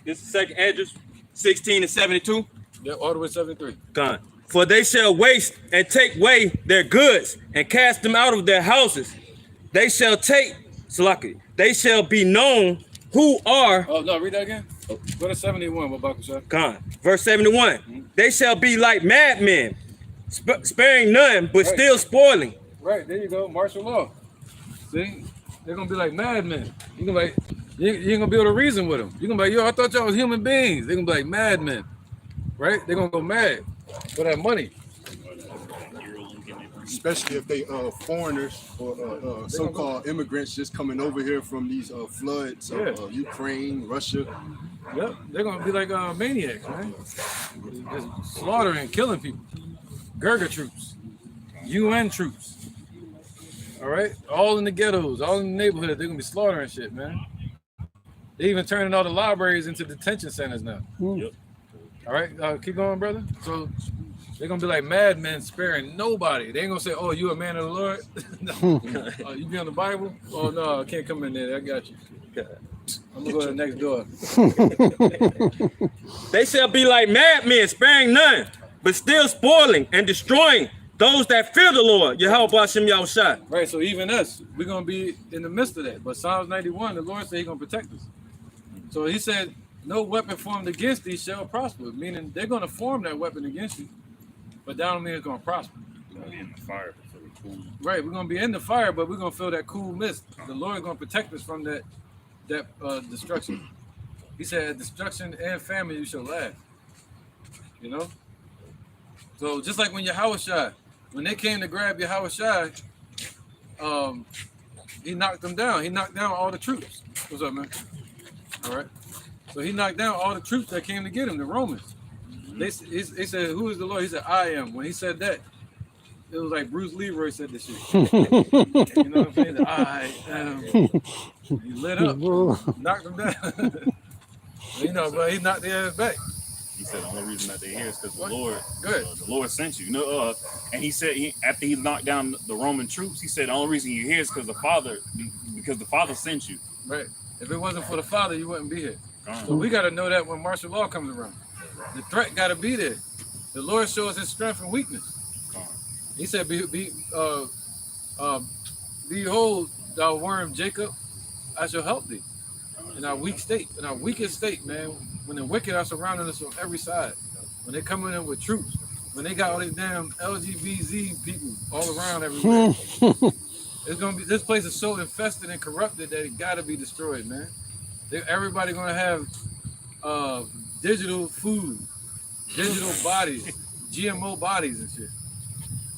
This is second Ezra 16 and 72. Yeah, all the way 73. Gone. For they shall waste and take away their goods and cast them out of their houses. They shall take, Salaki, they shall be known who are. Oh, no, read that again. Go to 71, what about the Gone. Verse 71. They shall be like madmen, sparing none, but still spoiling. Right, there you go, martial law. See, they're gonna be like madmen. You gonna like, you ain't gonna be able to reason with them. You're gonna be like, yo, I thought y'all was human beings. They're gonna be like madmen, right? They're gonna go mad for that money. Especially if they foreigners or so-called immigrants just coming over here from these floods of Ukraine, Russia. Yep, they're gonna be like maniacs, man. Just slaughtering, killing people. Gurga troops, UN troops. All right, all in the ghettos, all in the neighborhood. They're gonna be slaughtering shit, man. They even turning all the libraries into detention centers now. Yep. All right, keep going, brother. So they're gonna be like madmen, sparing nobody. They ain't gonna say, "Oh, you a man of the Lord." No. You be on the Bible? Oh no, I can't come in there. I got you. I'm gonna go to the next door. They shall be like madmen, sparing none, but still spoiling and destroying those that fear the Lord. Yahweh B'Shem Yahushua. Right, so even us, we're gonna be in the midst of that. But Psalms 91, the Lord said He's gonna protect us. So He said, "No weapon formed against thee shall prosper," meaning they're gonna form that weapon against you, but that don't mean it's gonna prosper. In the fire, right, we're gonna be in the fire, but we're gonna feel that cool mist. The Lord is gonna protect us from that destruction. He said, "Destruction and famine you shall laugh." You know. So just like when Yahushua, when they came to grab Yahushua, he knocked them down. He knocked down all the troops. What's up, man? All right. So he knocked down all the troops that came to get him, the Romans. They said, "Who is the Lord?" He said, "I am." When he said that, it was like Bruce Leroy said this shit. You know what I'm saying? I am. He lit up, knocked them down. You know, but he knocked their ass back. He said the only reason that they're here is because the Lord, the Lord sent you. And he said after he knocked down the Roman troops, he said the only reason you're here is because the Father sent you. Right. If it wasn't for the Father, you wouldn't be here. So we got to know that when martial law comes around, the threat got to be there. The Lord shows His strength and weakness. He said, "Behold, thou worm Jacob, I shall help thee." In our weak state, in our weakest state, man, when the wicked are surrounding us on every side, when they come in with troops, when they got all these damn LGBT people all around everywhere, it's gonna be. This place is so infested and corrupted that it gotta be destroyed, man. Everybody gonna have digital food, digital bodies, GMO bodies and shit.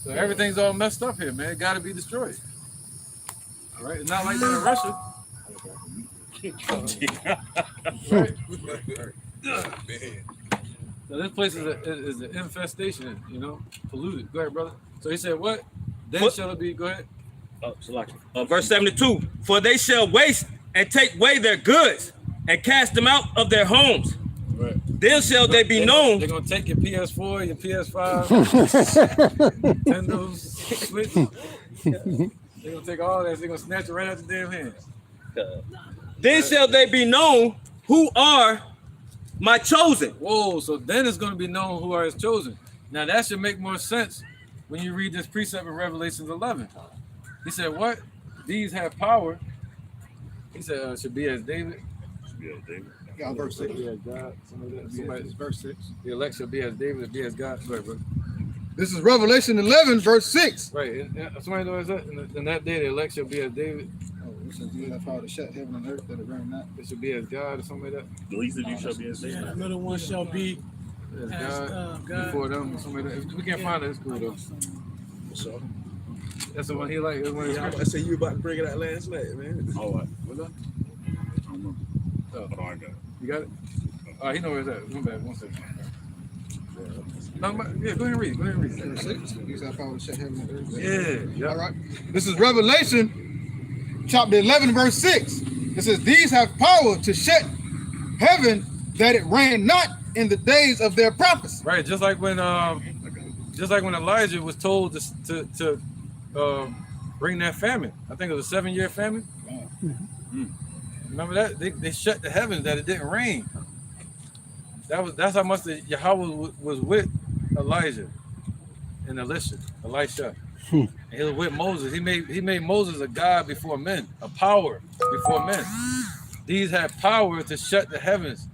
So everything's all messed up here, man. It gotta be destroyed. All right, it's not like that in Russia. Right. So this place is an infestation, you know, polluted. Go ahead, brother. So he said, "What? Then shall it be?" Go ahead. Verse 72. For they shall waste and take away their goods and cast them out of their homes. Right. Then shall they be known. They're gonna take your PS4, your PS5, Nintendo Switch. They're gonna take all that. They're gonna snatch it right out the damn hands. Then shall they be known who are my chosen. Whoa, so then it's going to be known who are His chosen. Now that should make more sense when you read this precept in Revelations 11. He said, "What? These have power." He said, "Should be as David." Yeah, verse 6. Be as God. Somebody, verse 6. The elect shall be as David, be as God. Go ahead, bro. This is Revelation 11, verse 6. Right. Somebody knows that. In that day, the elect shall be as David. It says, "You have power to shut heaven and earth, that it rain not." It should be as God or something like that. The least of you shall be as David. The middle one shall be As God before them or something like that. If we can't find it, it's cool though. So, That's the one he like. I say you about to bring it out last night, man. Oh, what? What's up? Oh, I got it. You got it? He knows where it's at. One back. 1 second. No, yeah, go ahead and read. Go ahead and read. verse 6. You have power to shut heaven and earth. Yeah. All right. This is Revelation chapter 11, verse 6. It says, "These have power to shut heaven, that it rain not in the days of their prophecy." Right, just like when just like when Elijah was told to bring that famine. I think it was a 7-year famine. Remember that? They shut the heavens that it didn't rain. That's how much the Yahweh was with Elijah and Elisha. And he was with Moses. He made Moses a god before men, a power before men. These had power to shut the heavens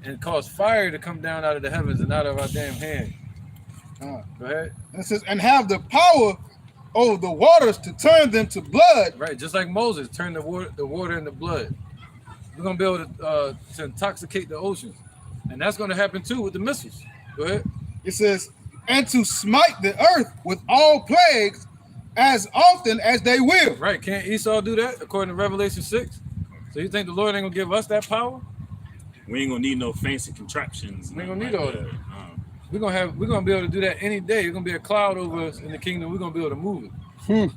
and cause fire to come down out of the heavens and out of our damn hand. Go ahead. And it says, and have the power over the waters to turn them to blood. Right, just like Moses turned the water into blood. We're gonna be able to intoxicate the oceans, and that's gonna happen too with the missiles. Go ahead. It says, and to smite the earth with all plagues as often as they will. Right, can't Esau do that according to Revelation 6? So you think the Lord ain't gonna give us that power? We ain't gonna need no fancy contraptions. We ain't gonna need all that. We're gonna be able to do that any day. There's gonna be a cloud over us in the kingdom. We're gonna be able to move it.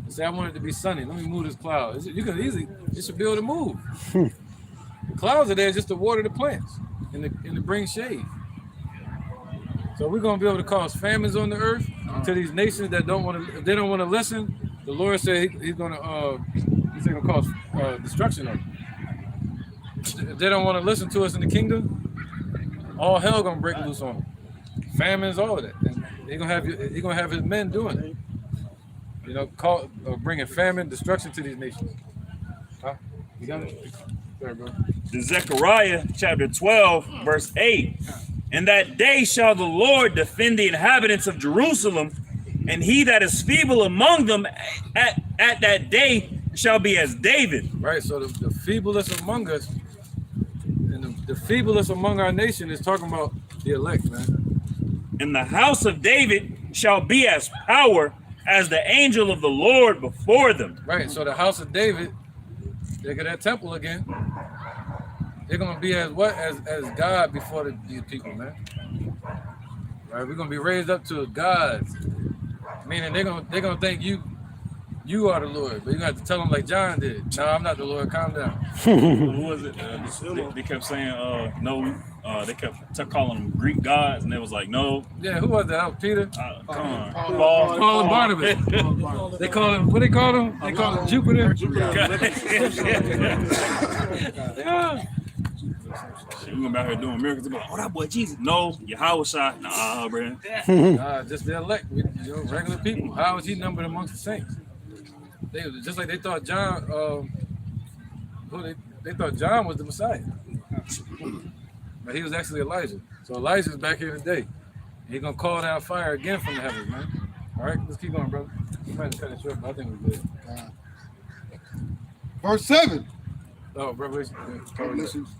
Say, I want it to be sunny. Let me move this cloud. You should be able to move. The clouds are there just to water the plants and to bring shade. So we're gonna be able to cause famines on the earth to these nations that don't want to. If they don't want to listen, the Lord said he's gonna cause destruction of them. If they don't want to listen to us in the kingdom, all hell gonna break loose on them. Famines, all of that. And he's gonna have his men doing it. You know, bringing famine, destruction to these nations. Huh? You got it? Sorry, bro. The Zechariah chapter 12, verse 8. In that day shall the Lord defend the inhabitants of Jerusalem, and he that is feeble among them at that day shall be as David. Right, so the feeblest among us, and the feeblest among our nation is talking about the elect, man. And the house of David shall be as power as the angel of the Lord before them. Right, so the house of David, they get that temple again. They're gonna be as what? As God before the people, man. Right, we're gonna be raised up to gods. Meaning they're gonna think you are the Lord, but you have to tell them like John did. No, I'm not the Lord. Calm down. Who was it? They kept saying no. They kept calling them Greek gods, and they was like, no. Yeah, who was that? That was Peter. Come on, Paul and Barnabas. They call him. What they call him? They call him Jupiter. Yeah. We're gonna be out here doing miracles. They're like, oh, that boy Jesus. No, Yahweh shot. Nah, bro. Just the elect, regular people. How is he numbered amongst the saints? They just like they thought John. They thought John was the Messiah, but he was actually Elijah. So Elijah's back here today. He's gonna call down fire again from the heavens, man. All right, let's keep going, brother. We might cut it short, but I think we're good. Verse 7. Oh, Revelation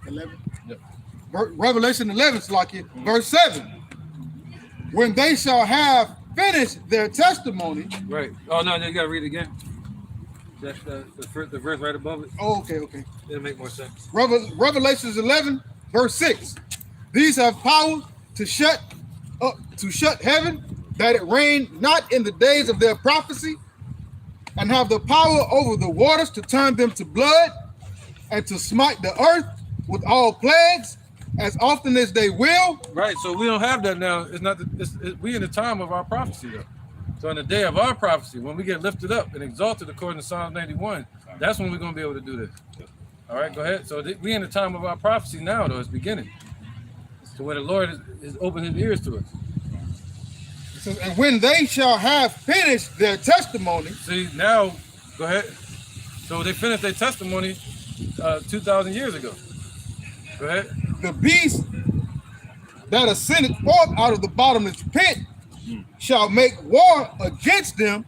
11. Yep. Revelation 11, Slakia, verse 7. When they shall have finished their testimony. Right. Oh, no, you got to read it again. That's the verse right above it. Oh, okay. It'll make more sense. Revelations 11, verse 6. These have power to shut heaven, that it rain not in the days of their prophecy, and have the power over the waters to turn them to blood, and to smite the earth with all plagues as often as they will. Right, so we don't have that now. It's not. We in the time of our prophecy though. So in the day of our prophecy, when we get lifted up and exalted according to Psalm 91, that's when we're going to be able to do this. All right, go ahead. So we in the time of our prophecy now, though. It's beginning. So when the Lord is opened his ears to us. It says, and when they shall have finished their testimony. See, now, go ahead. So they finished their testimony 2,000 years ago. Go ahead. The beast that ascended forth out of the bottomless pit shall make war against them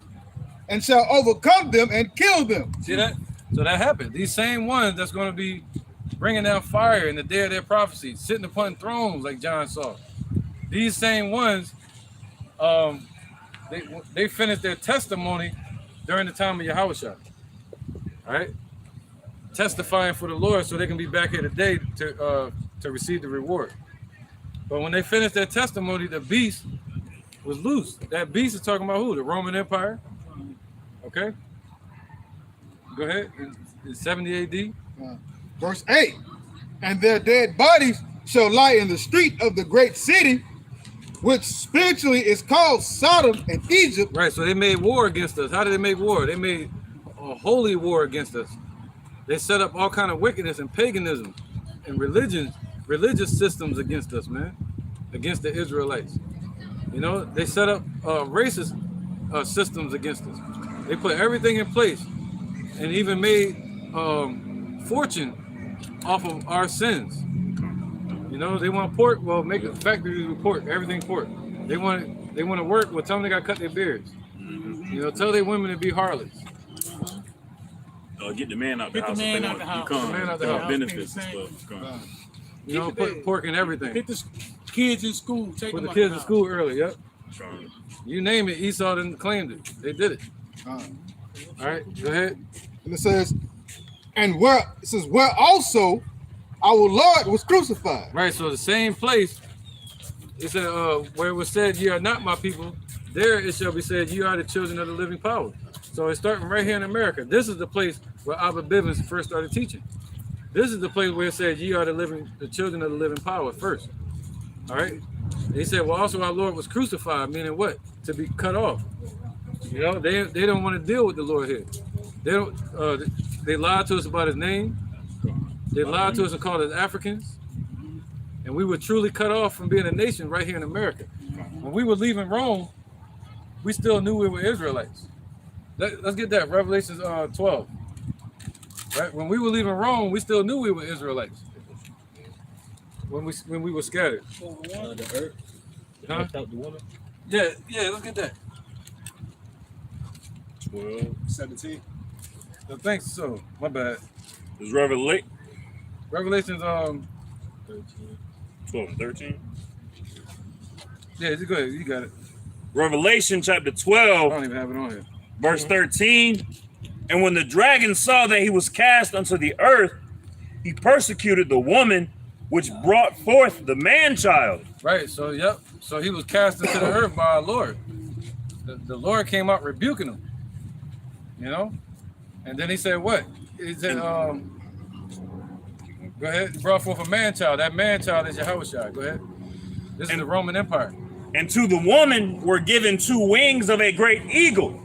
and shall overcome them and kill them. See that? So that happened. These same ones that's going to be bringing down fire in the day of their prophecy, sitting upon thrones like John saw. These same ones, they finished their testimony during the time of Yahushua. All right? Testifying for the Lord so they can be back here today to receive the reward. But when they finished their testimony, the beast was loose. That beast is talking about who? The Roman Empire. Okay? Go ahead. In 70 AD. Verse 8. And their dead bodies shall lie in the street of the great city, which spiritually is called Sodom and Egypt. Right, so they made war against us. How did they make war? They made a holy war against us. They set up all kind of wickedness and paganism and religious systems against us, man, against the Israelites. You know, they set up racist systems against us. They put everything in place and even made fortune off of our sins. You know, they want pork. Well, make a factory with pork, everything pork. They want to work. Well, tell them they got to cut their beards. You know, tell their women to be harlots. Get the man out the Get the house. man If out they the want, house. you come. Get the man out the house. Benefits and stuff. Come. You know, put pork in everything. Get the kids in school. Take Put them the out kids in house. school early. Yep. Trying. You name it, Esau didn't claimed it. They did it. All right, go ahead. And it says, where also our Lord was crucified. Right, so the same place, it said, where it was said, ye are not my people, there it shall be said, ye are the children of the living power. So it's starting right here in America. This is the place where Abba Bivens first started teaching. This is the place where it said, ye are the children of the living power first. All right. And he said, well, also our Lord was crucified, meaning what? To be cut off. You know, they don't want to deal with the Lord here. They don't. They lied to us about his name. They lied to us and called us Africans. And we were truly cut off from being a nation right here in America. When we were leaving Rome, we still knew we were Israelites. Let's get that, Revelations 12. Right? When we were leaving Rome, we still knew we were Israelites. When we were scattered. The earth. Huh? The woman. Yeah, let's get that. 12. 17. I think so. My bad. Is Revelations Revelations 12 and 13? Yeah, go ahead. You got it. Revelation chapter I 12, don't even have it on here. verse 13. And when the dragon saw that he was cast unto the earth, he persecuted the woman which brought forth the man-child. Right. So yep. So he was cast into the earth by our Lord. The Lord came out rebuking him. You know? And then he said what? He said, go ahead. He brought forth a man-child. That man-child is Yahushua. Go ahead. This is the Roman Empire. And to the woman were given 2 wings of a great eagle,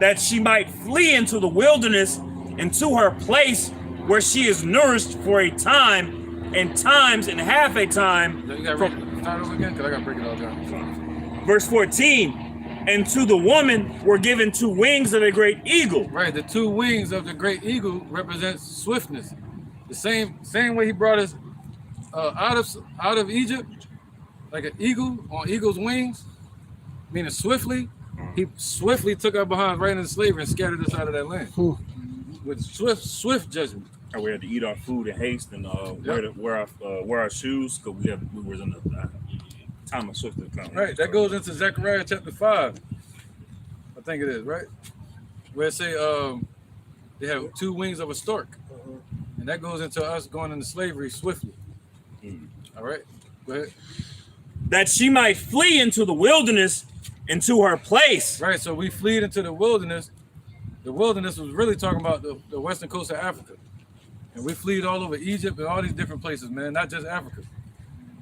that she might flee into the wilderness, into her place where she is nourished for a time, and times and half a time. You got to start over again? Because I got to break it all down. Verse 14. And to the woman were given 2 wings of a great eagle. Right. The 2 wings of the great eagle represents swiftness. The same way he brought us out of Egypt, like an eagle on eagle's wings, meaning swiftly. He swiftly took our behinds right into slavery and scattered us out of that land with swift judgment. We had to eat our food in haste and wear our shoes because we were in the time of swift coming. Right. That goes into Zechariah chapter 5. I think it is, right? Where it say they have 2 wings of a stork. And that goes into us going into slavery swiftly. All right. Go ahead. That she might flee into the wilderness, into her place. Right. So we fled into the wilderness. The wilderness was really talking about the western coast of Africa. And we fled all over Egypt and all these different places, man, not just Africa.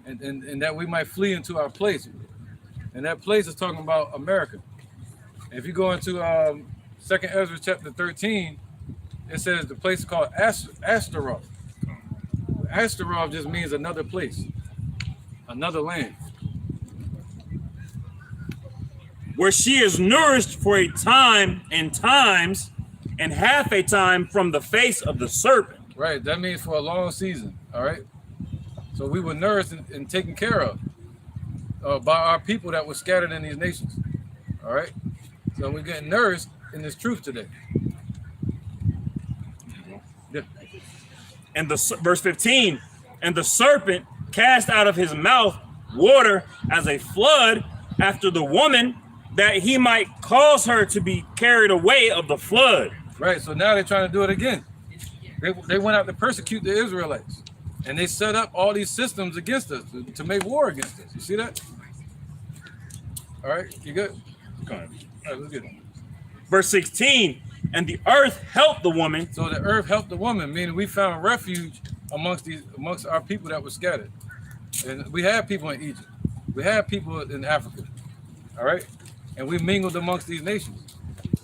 And that we might flee into our place. And that place is talking about America. And if you go into 2nd Ezra chapter 13, it says the place is called Ashtaroth. Ashtaroth just means another place, another land. Where she is nourished for a time and times and half a time from the face of the serpent. Right, that means for a long season, all right? So we were nourished and taken care of by our people that were scattered in these nations, all right? So we're getting nourished in this truth today. Yeah. And verse 15, and the serpent cast out of his mouth water as a flood after the woman, that he might cause her to be carried away of the flood. Right, so now they're trying to do it again. They went out to persecute the Israelites, and they set up all these systems against us to make war against us. You see that? All right, you good? Go ahead. All right, let's get it. Verse 16, and the earth helped the woman. So the earth helped the woman, meaning we found refuge amongst our people that were scattered. And we had people in Egypt. We had people in Africa, all right, and we mingled amongst these nations.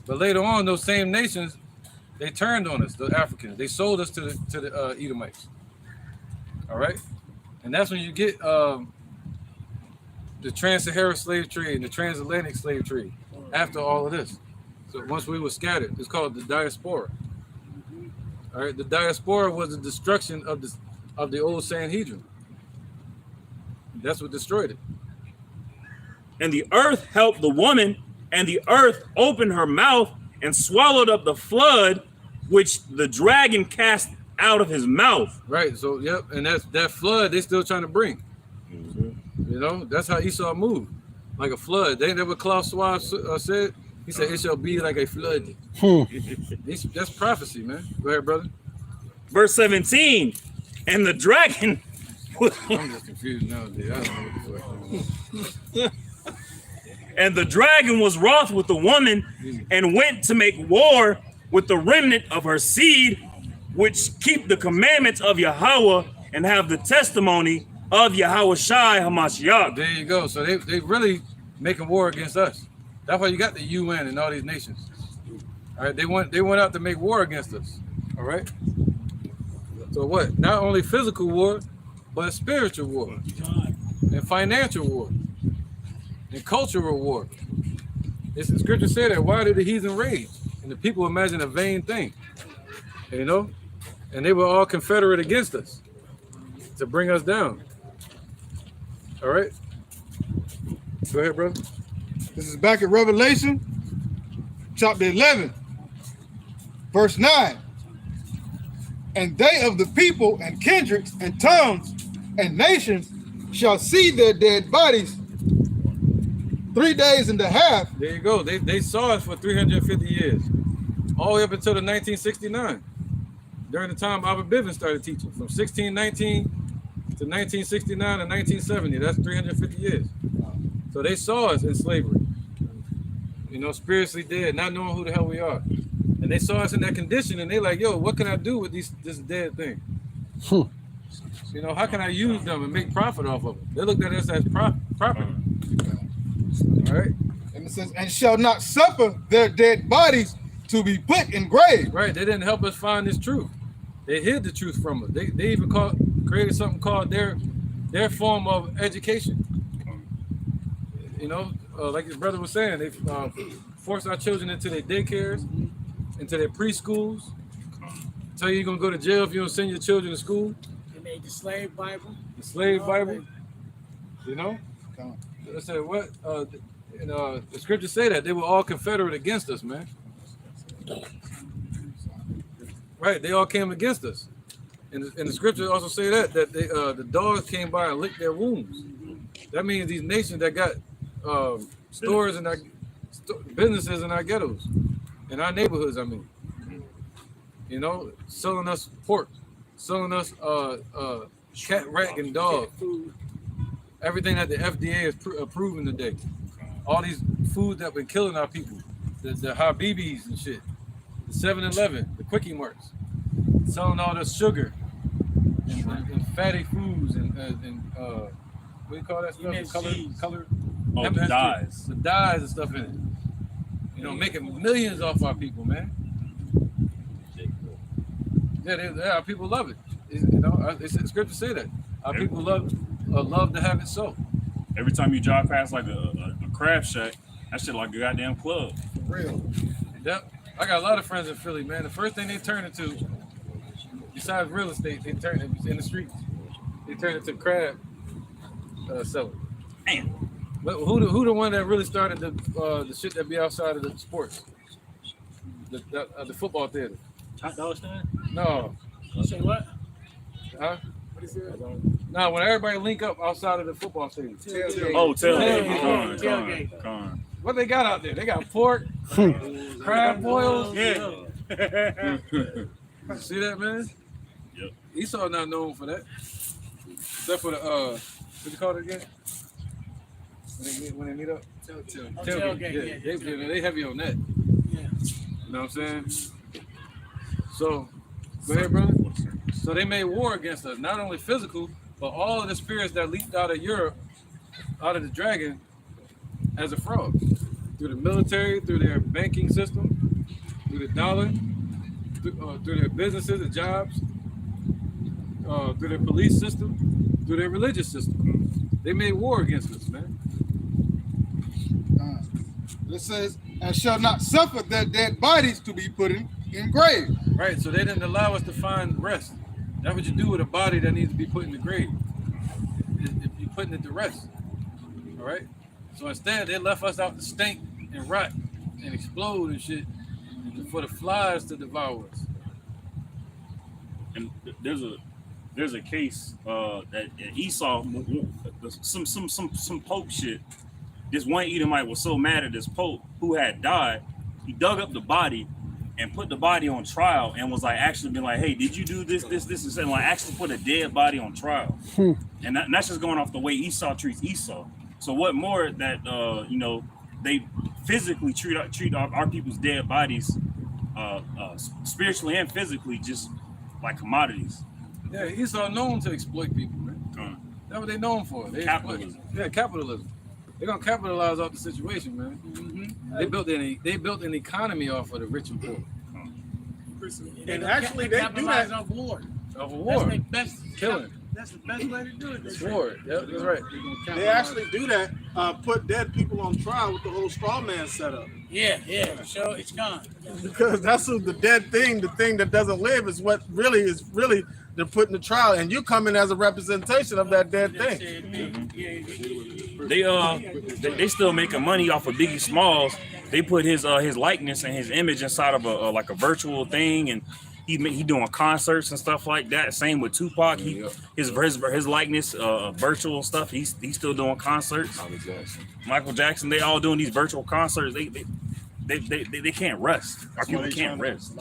But later on, those same nations, they turned on us, the Africans. They sold us to the Edomites, all right, and that's when you get the trans-Saharan slave trade and the transatlantic slave trade. After all of this, so once we were scattered, it's called the diaspora. All right, the diaspora was the destruction of the old Sanhedrin. That's what destroyed it. And the earth helped the woman, and the earth opened her mouth and swallowed up the flood which the dragon cast out of his mouth. Right. So yep, and that's that flood they still trying to bring. You know, that's how Esau moved, like a flood. They what Klaus Schwab said. He said it shall be like a flood. That's prophecy, man. Go ahead, brother. Verse 17, and the dragon. I'm just confused nowadays. I don't know what the fuck. And the dragon was wroth with the woman and went to make war with the remnant of her seed, which keep the commandments of Yahweh and have the testimony of Yahweh Shai Hamashiach. There you go. So they really making war against us. That's why you got the UN and all these nations. All right, they went out to make war against us. All right. So what? Not only physical war, but spiritual war, and financial war, and cultural war. It's the scripture said that. Why did the heathen rage? And the people imagine a vain thing, you know, and they were all confederate against us to bring us down. All right. Go ahead, brother. This is back at Revelation, chapter 11, verse 9. And they of the people and kindreds and tongues and nations shall see their dead bodies 3 days and a half. There you go. They saw us for 350 years, all the way up until the 1969, during the time Abba Bivens started teaching, from 1619 to 1969 to 1970. That's 350 years. So they saw us in slavery, you know, spiritually dead, not knowing who the hell we are. And they saw us in that condition, and they like, yo, what can I do with this dead thing? You know, how can I use them and make profit off of them? They looked at us as property. All right. And it says, and shall not suffer their dead bodies to be put in graves. Right. They didn't help us find this truth. They hid the truth from us. They even created something called their form of education. You know, like his brother was saying, they forced our children into their daycares, into their preschools. Tell you you're gonna go to jail if you don't send your children to school. They made the slave Bible. The slave Bible. You know? I said what? The scriptures say that they were all confederate against us, man. Right? They all came against us. And the scriptures also say that they, the dogs came by and licked their wounds. That means these nations that got stores and businesses in our ghettos, in our neighborhoods. I mean, you know, selling us pork, selling us cat, rat, and dog. Everything that the FDA is approving today. All these foods that been killing our people, the Habibis and shit, the 7-Eleven, the Quickie Marts, selling all this sugar and fatty foods and what do you call that stuff? Color. Oh, the dyes. The dyes and stuff in it. You know, making millions off our people, man. Yeah, our people love it. You know, it's the scripture say that our people love to have it so. Every time you drive past like a craft shack, that shit like a goddamn club. For real. Yep. I got a lot of friends in Philly, man. The first thing they turn into, besides real estate, they turn it in the streets. They turn into crab selling. Man. But who the one that really started the shit that be outside of the sports? The football theater. Hot dog stand? No. Say what? Huh? What is it? No, when everybody link up outside of the football stadium. Oh, tailgate. Con. What they got out there? They got pork, crab boils. Yeah. You see that, man? Yep. Esau not known for that. Except for the what you call it again? When they meet up? Tailgate. Yeah, they heavy on that. Yeah. You know what I'm saying? So, go ahead, brother. So they made war against us, not only physical, but all of the spirits that leaked out of Europe out of the dragon as a fraud through the military, through their banking system, through the dollar, through their businesses, the jobs, through their police system, through their religious system. They made war against us, man. It says, and shall not suffer their dead bodies to be put in grave. Right, so they didn't allow us to find rest. That's what you do with a body that needs to be put in the grave. You're putting it to rest. All right? So instead, they left us out to stink and rot and explode and shit for the flies to devour us. And there's a case that Esau, some Pope shit. This one Edomite was so mad at this Pope who had died, he dug up the body and put the body on trial and was like actually been like, hey, did you do this, and like actually put a dead body on trial. And that's just going off the way Esau treats Esau. So what more that they physically treat our people's dead bodies spiritually and physically just like commodities. Yeah, Esau known to exploit people, man. That's what they known for. They Capitalism. Yeah, capitalism. They're gonna capitalize off the situation, man. They built an economy off of the rich and poor. And actually, they do that. Off war. Of a war. That's the best Killing. That's the best way to do it. It's war. Yep, that's right. They actually do that. Put dead people on trial with the whole straw man setup. Yeah. So it's gone. Because that's what the dead thing, the thing that doesn't live, is what really they're putting the trial, and you come in as a representation of that dead thing. They still making money off of Biggie Smalls. They put his likeness and his image inside of a virtual thing, and he doing concerts and stuff like that. Same with Tupac. His likeness, virtual stuff. He's still doing concerts. Michael Jackson. They all doing these virtual concerts. They can't rest. Our people can't rest.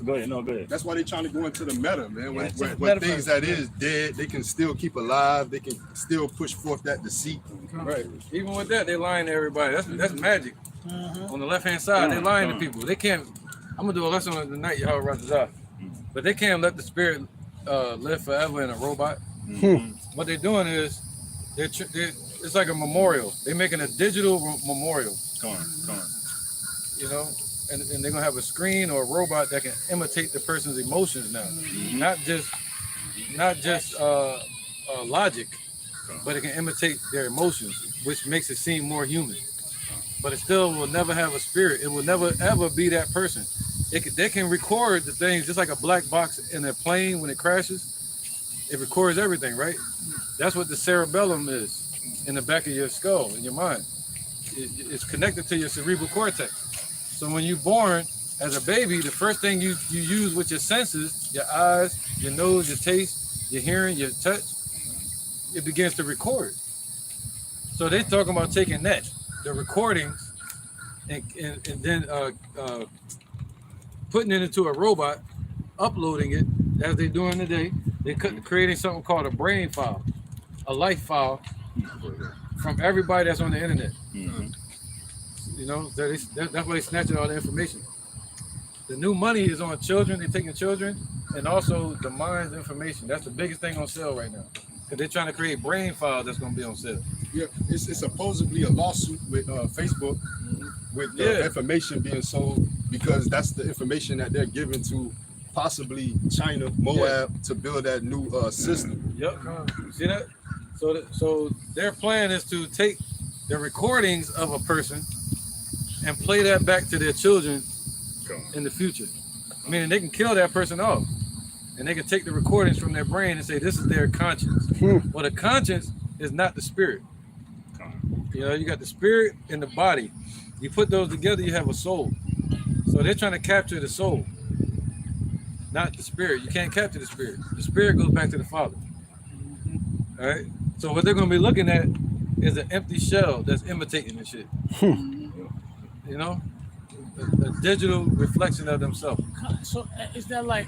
Go ahead. No, go ahead. That's why they're trying to go into the meta, man. When things that is dead, they can still keep alive. They can still push forth that deceit. Right. Even with that, they lying to everybody. That's magic. On the left-hand side, they lying to people. They can't. I'm gonna do a lesson on tonight, y'all Ratazah. But they can't let the spirit live forever in a robot. What they're doing is it's like a memorial. They're making a digital memorial. Come on. You know, and they're gonna have a screen or a robot that can imitate the person's emotions now, not just logic, but it can imitate their emotions, which makes it seem more human. But it still will never have a spirit. It will never ever be that person. They can record the things just like a black box in a plane when it crashes. It records everything, right? That's what the cerebellum is in the back of your skull, in your mind. It's connected to your cerebral cortex. So when you're born as a baby, the first thing you use with your senses, your eyes, your nose, your taste, your hearing, your touch, it begins to record. So they're talking about taking that, the recordings, and then putting it into a robot, uploading it as they're doing today. They're creating something called a brain file, a life file from everybody that's on the internet. You know, that's why they're snatching all the information. The new money is on children. They're taking children and also the mind's information. That's the biggest thing on sale right now. Because they're trying to create brain files that's going to be on sale. Yeah, it's supposedly a lawsuit with Facebook with information being sold because that's the information that they're giving to possibly China, Moab, to build that new system. Yep. See that? So their plan is to take the recordings of a person and play that back to their children in the future. Meaning they can kill that person off and they can take the recordings from their brain and say this is their conscience. Well, the conscience is not the spirit. You know, you got the spirit and the body. You put those together, you have a soul. So they're trying to capture the soul, not the spirit. You can't capture the spirit. The spirit goes back to the Father. All right? So what they're going to be looking at is an empty shell that's imitating the shit. You know, a digital reflection of themselves. So is that like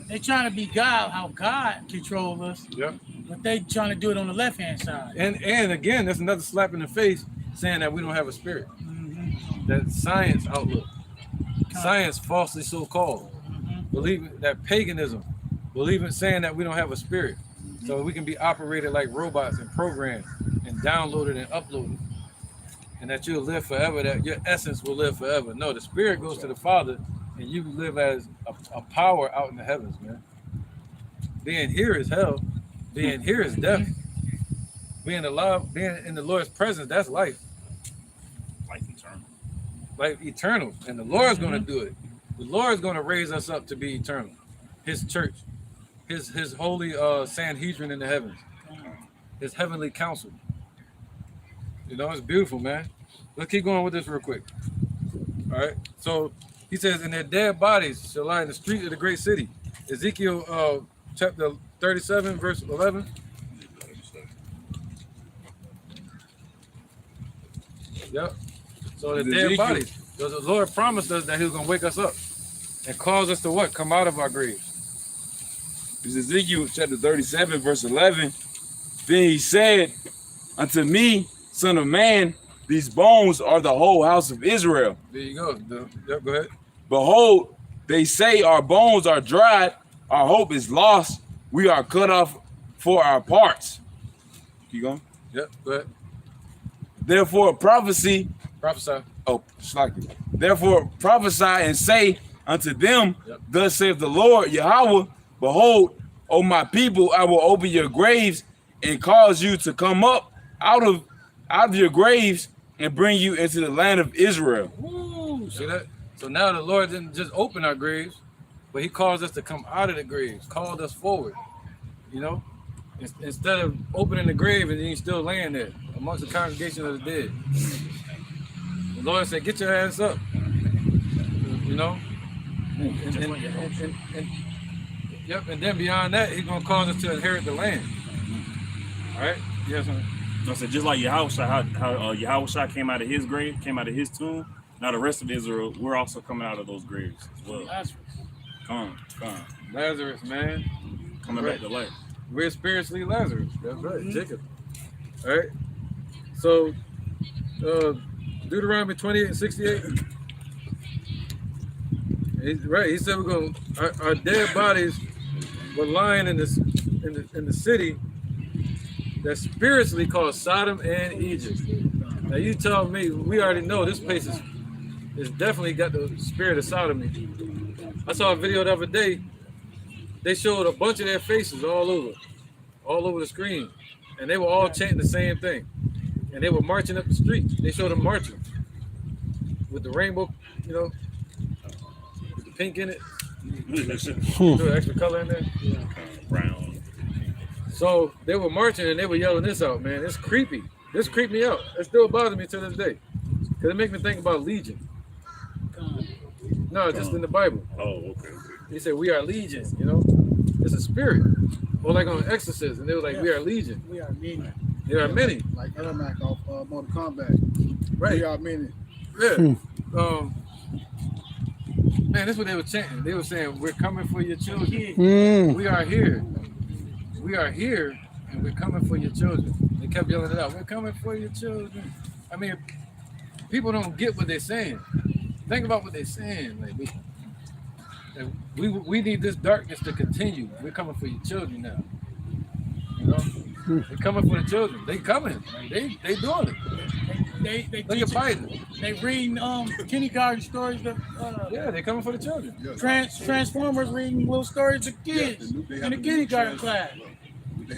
they trying to be God, how God controls us? Yep. But they trying to do it on the left hand side. And again, that's another slap in the face saying that we don't have a spirit. That science outlook, science falsely so called, believing that paganism, believing saying that we don't have a spirit, so we can be operated like robots and programmed and and downloaded and uploaded, and that you'll live forever, that your essence will live forever. No, the spirit goes to the Father, and you live as a power out in the heavens, man. Being here is hell. Being here is death. Being alive, being in the Lord's presence, that's life. Life eternal. Life eternal. And the Lord's going to do it. The Lord's going to raise us up to be eternal. His church. His holy Sanhedrin in the heavens. His heavenly council. You know, it's beautiful, man. Let's keep going with this real quick. All right. So he says, and their dead bodies shall lie in the street of the great city. Ezekiel chapter 37, verse 11. Yep. So the dead bodies. So the Lord promised us that he was going to wake us up and cause us to what? Come out of our graves. It's Ezekiel chapter 37, verse 11. Then he said unto me, Son of man, these bones are the whole house of Israel. There you go. Yep, go ahead. Behold, they say our bones are dried, our hope is lost, we are cut off for our parts. Keep going. Yep, go ahead. Therefore prophesy. Prophesy. Oh, slightly. Therefore prophesy and say unto them, thus saith the Lord Yahweh, behold, O my people, I will open your graves and cause you to come up out of your graves and bring you into the land of Israel. Woo, see that? So now the Lord didn't just open our graves, but he caused us to come out of the graves, called us forward. You know, instead of opening the grave and then you still laying there amongst the congregation of the dead. The Lord said, get your hands up. You know? Yep, and then beyond that, he's gonna cause us to inherit the land. All right? Yes, sir. I said, just like Yahushua, how Yahushua came out of his grave, came out of his tomb. Now the rest of Israel, we're also coming out of those graves as well. Lazarus. Come. Lazarus, man. Coming back to life. We're spiritually Lazarus. That's right, Jacob. All right. So, Deuteronomy 28 and 68. Right. He said we're going. Our dead bodies were lying in the city that's spiritually called Sodom and Egypt. Now you tell me, we already know this place is definitely got the spirit of sodomy. I saw a video the other day. They showed a bunch of their faces all over the screen, and they were all chanting the same thing, and they were marching up the street. They showed them marching with the rainbow, you know, with the pink in it, the extra color in there, brown. So they were marching and they were yelling this out, man. It's creepy. This creeped me out. It still bothers me to this day, because it makes me think about Legion. No, just in the Bible. Oh, okay. He said, we are legion, you know? It's a spirit. Or like on Exorcist, and they were like, we are legion. We are many. There are many. Like Ermac off Mortal Kombat. Right. We are many. Yeah. Man, that's what they were chanting. They were saying, we're coming for your children. We are here. We are here, and we're coming for your children. They kept yelling it out. We're coming for your children. I mean, people don't get what they're saying. Think about what they're saying. Like, we need this darkness to continue. We're coming for your children now. You know, they're coming for the children. They coming. They doing it. They Look at Biden. They reading kindergarten stories. Yeah, they coming for the children. Transformers reading little stories to kids in the kindergarten class.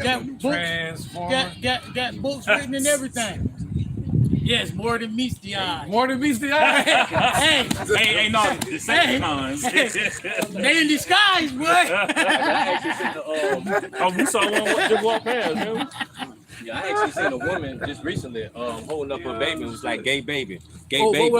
Got books. Got books written and everything. Yes, more than meets the eye. More than meets the eye. Hey, no, the same times. They in disguise, boy. We saw one just walk past, man. Yeah, I actually seen a woman just recently holding up her baby. It was like gay baby. Gay Oh, baby.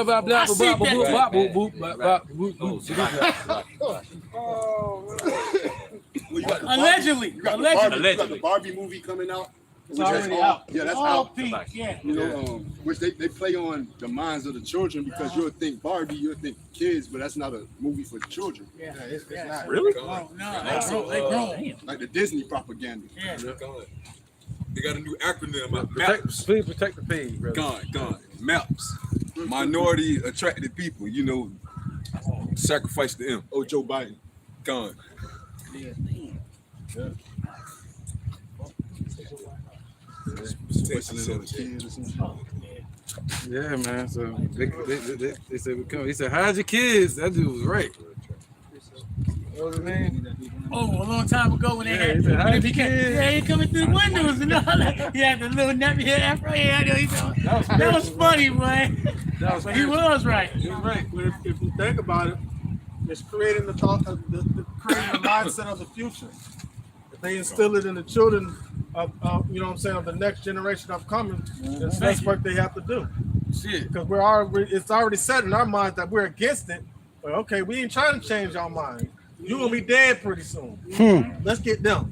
Allegedly. The Barbie movie coming out. It's already out. Yeah, that's all out. pink, yeah. You know, which they play on the minds of the children, because you'll think Barbie, you'll think kids, but that's not a movie for the children. Yeah, it's not. Really? No, they grown. Like the Disney propaganda. Yeah. They got a new acronym about Please protect the page, brother. Gone. MAPS. Minority attracted people, you know, sacrifice to them. Oh, Joe Biden. Gone. Yeah. Yeah, man. So they said we come. He said, "Hide your kids." That dude was right. What was his name? Oh, a long time ago when they Yeah, had, he said, "Hide when he your came, kids." yeah, he coming through the windows and all that. He had the little nappy hair afro. Yeah, I know. That was funny, man. But he was right. He was right. But if you think about it, it's creating the thought of creating the mindset of the future. If they instill it in the children of you know what I'm saying, of the next generation upcoming, that's what they have to do. Shit. Because it's already set in our minds that we're against it. But okay, we ain't trying to change our mind. You will be dead pretty soon. Let's get them.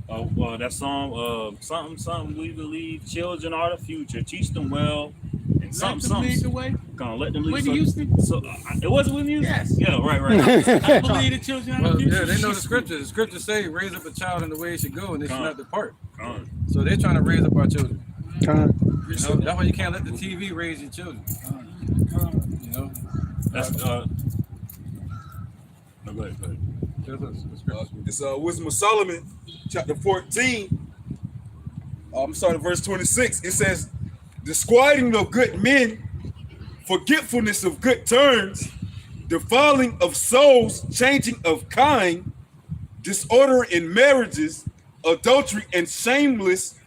That song, something we believe children are the future. Teach them well. And something. Lead the way. Gonna let them lead. Whitney Houston? It wasn't Whitney Houston? Yes. Yeah, right. I believe the children are the future. Yeah, they know the scriptures. The scriptures say, "Raise up a child in the way it should go, and they should not depart." Con. So they're trying to raise up our children. You know, That's why you can't let the TV raise your children. You know. That's no, go ahead. It's Wisdom of Solomon, chapter 14. I'm starting at verse 26. It says, "Disquieting of good men, forgetfulness of good turns, defiling of souls, changing of kind, disorder in marriages, adultery and shameless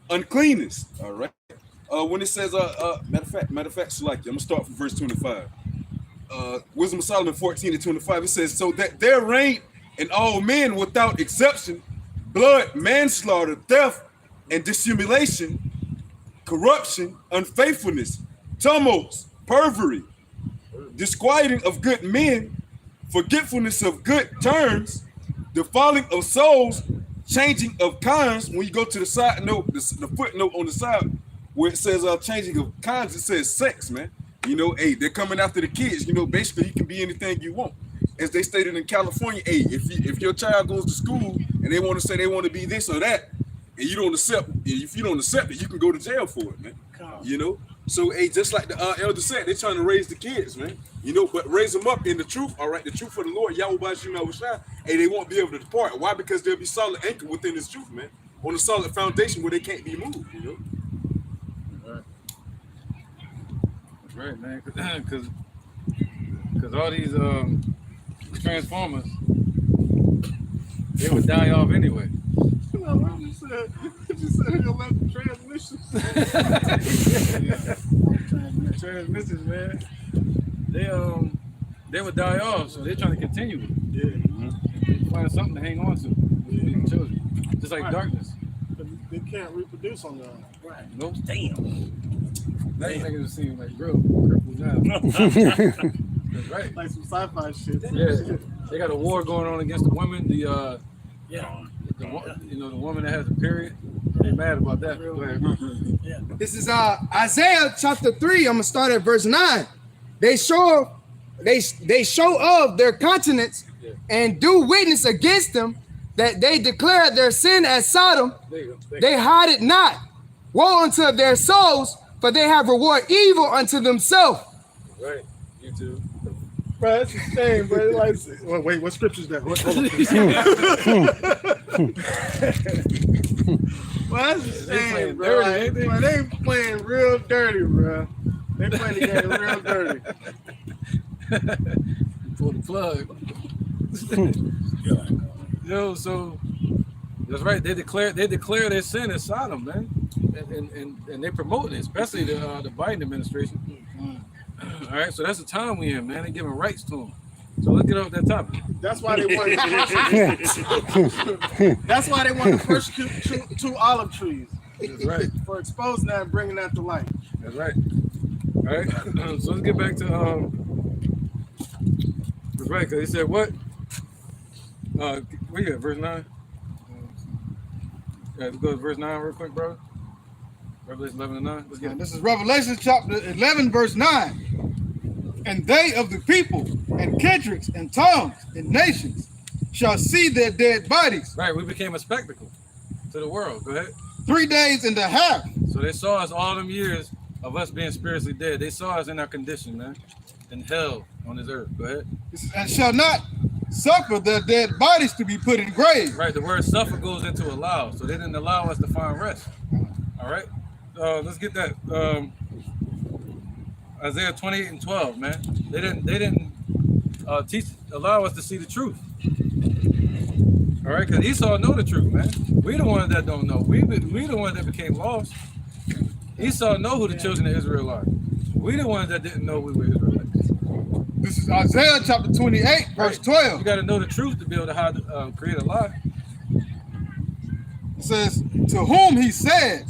uncleanness." All right. When it says, matter of fact, select. I'm gonna start from verse 25. Wisdom of Solomon 14:25. It says, "So that there reign in all men without exception blood, manslaughter, theft, and dissimulation, corruption, unfaithfulness, tumults, perjury, disquieting of good men, forgetfulness of good turns, defiling of souls, changing of kinds." When you go to the side note, the footnote on the side where it says changing of kinds, it says sex, man. You know, hey, they're coming after the kids. You know, basically you can be anything you want. As they stated in California, hey, if your child goes to school and they want to say they want to be this or that, and you don't accept, if you don't accept it, you can go to jail for it, man. You know, so hey, just like the elder said, they're trying to raise the kids, man. You know, but raise them up in the truth. All right, the truth of the Lord, Yahweh Bashim, hey, they won't be able to depart. Why? Because they'll be solid anchored within this truth, man, on a solid foundation where they can't be moved. You know. That's right, man. Because all these transformers, they would die off anyway. You said you'll let the transmissions. Transmissions, man. They would die off, so they're trying to continue it. Yeah. Find something to hang on to. Yeah. Children, just like darkness. They can't reproduce on their own. Right. Nope. Damn. That niggas seem like real crippled now. That's right. Like some sci-fi shit. Yeah. They got a war going on against the women. The woman that has a period. They mad about that. Go ahead. This is Isaiah chapter 3. I'm gonna start at verse 9. They show of their countenance and do witness against them that they declare their sin as Sodom. They hide it not. Woe unto their souls, for they have reward evil unto themselves. Right. You too. Bro, that's a shame, bro. Like, wait, what scripture is that? Well, that's a shame, bro. They playing real dirty, bro. They playing the game real dirty. Pull the plug. Yo, so that's right. They declare their sin as Sodom, man, and they promoting it, especially the Biden administration. All right, so that's the time we in, man. They giving rights to them. So let's get off that topic. That's why they want. That's why they want to persecute two olive trees. That's right. For exposing that and bringing that to light. That's right. All right. So let's get back to that's right. Because he said what? Where you at? Verse 9. Let's go to verse 9 real quick, bro. Revelation 11 and 9. Let's get it. This is Revelation chapter 11, verse 9. And they of the people and kindreds and tongues and nations shall see their dead bodies. Right, we became a spectacle to the world. Go ahead. 3 days and a half. So they saw us all them years of us being spiritually dead. They saw us in our condition, man, in hell on this earth. Go ahead. And shall not suffer their dead bodies to be put in graves. Right, the word suffer goes into allow, so they didn't allow us to find rest. All right, let's get that. Isaiah 28:12, man. They didn't allow us to see the truth. All right, because Esau know the truth, man. We the ones that don't know. We the ones that became lost. Esau know who the children of Israel are. We the ones that didn't know we were Israelites. This is Isaiah chapter 28, verse 12. You got to know the truth to be able to create a lie. It says, to whom he said,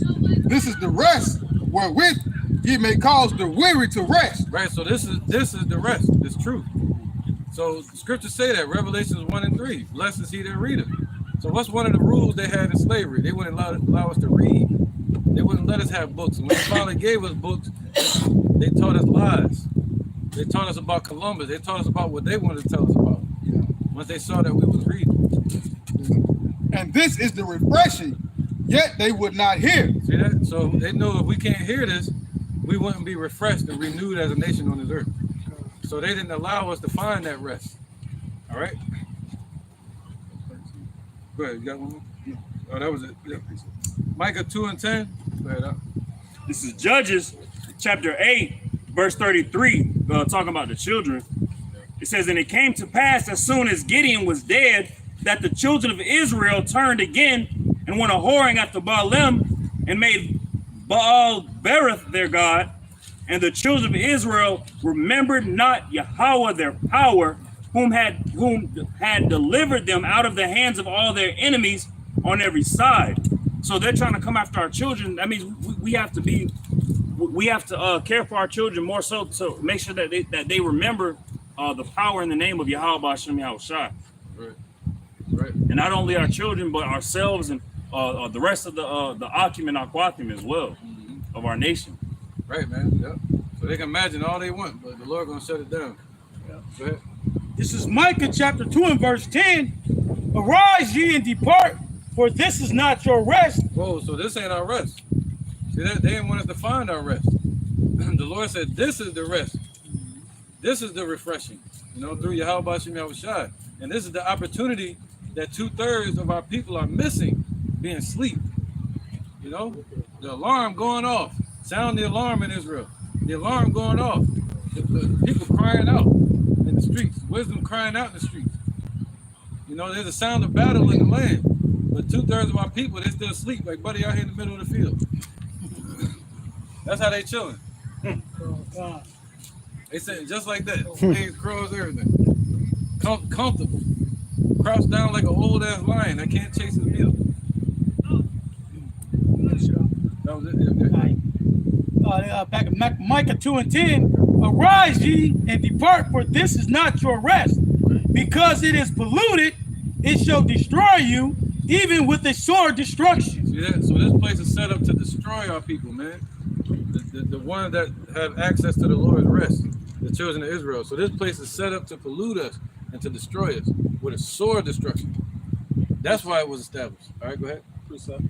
this is the rest wherewith ye may cause the weary to rest. Right, so this is the rest, this truth. So scriptures say that, Revelations 1 and 3, blessed is he that readeth. So what's one of the rules they had in slavery? They wouldn't allow us to read. They wouldn't let us have books. And when they finally gave us books, they taught us lies. They taught us about Columbus. They taught us about what they wanted to tell us about. Once they saw that we was reading. And this is the refreshing, yet they would not hear. See that? So they know if we can't hear this, we wouldn't be refreshed and renewed as a nation on this earth. So they didn't allow us to find that rest. All right? Go ahead, you got one more? Oh, that was it. Yeah. Micah 2 and 10. Go ahead. This is Judges chapter 8, verse 33, talking about the children. It says, and it came to pass as soon as Gideon was dead, that the children of Israel turned again and went a whoring after Baalim and made Baal Berith their god. And the children of Israel remembered not Yahweh their power, whom had delivered them out of the hands of all their enemies on every side. So they're trying to come after our children. That means we have to care for our children more so to make sure that they remember the power in the name of Yahweh B'Shem Yahushua. Right. And not only our children, but ourselves and the rest of the Akim and Aquatim as well of our nation. Right, man. Yep. So they can imagine all they want, but the Lord gonna shut it down. Yeah. Go ahead. This is Micah chapter 2 and verse 10. Arise ye and depart, for this is not your rest. Whoa, so this ain't our rest. See that? They didn't want us to find our rest. The Lord said, this is the rest. This is the refreshing, through Yahweh B'Shem Yahushua. And this is the opportunity that 2/3 of our people are missing, being asleep. The alarm going off. Sound the alarm in Israel. The alarm going off. The people crying out in the streets. Wisdom crying out in the streets. There's a sound of battle in the land. But 2/3 of our people, they still asleep like buddy out here in the middle of the field. That's how they chilling. They sitting just like that. Things, crows, everything. Comfortable. Crouched down like an old ass lion that can't chase his meal. That was it. Back in Micah 2 and 10. Arise ye and depart, for this is not your rest. Because it is polluted, it shall destroy you, even with a sore destruction. See that? So this place is set up to destroy our people, man. The ones that have access to the Lord's rest, the children of Israel. So this place is set up to pollute us and to destroy us with a sore destruction. That's why it was established. All right, go ahead.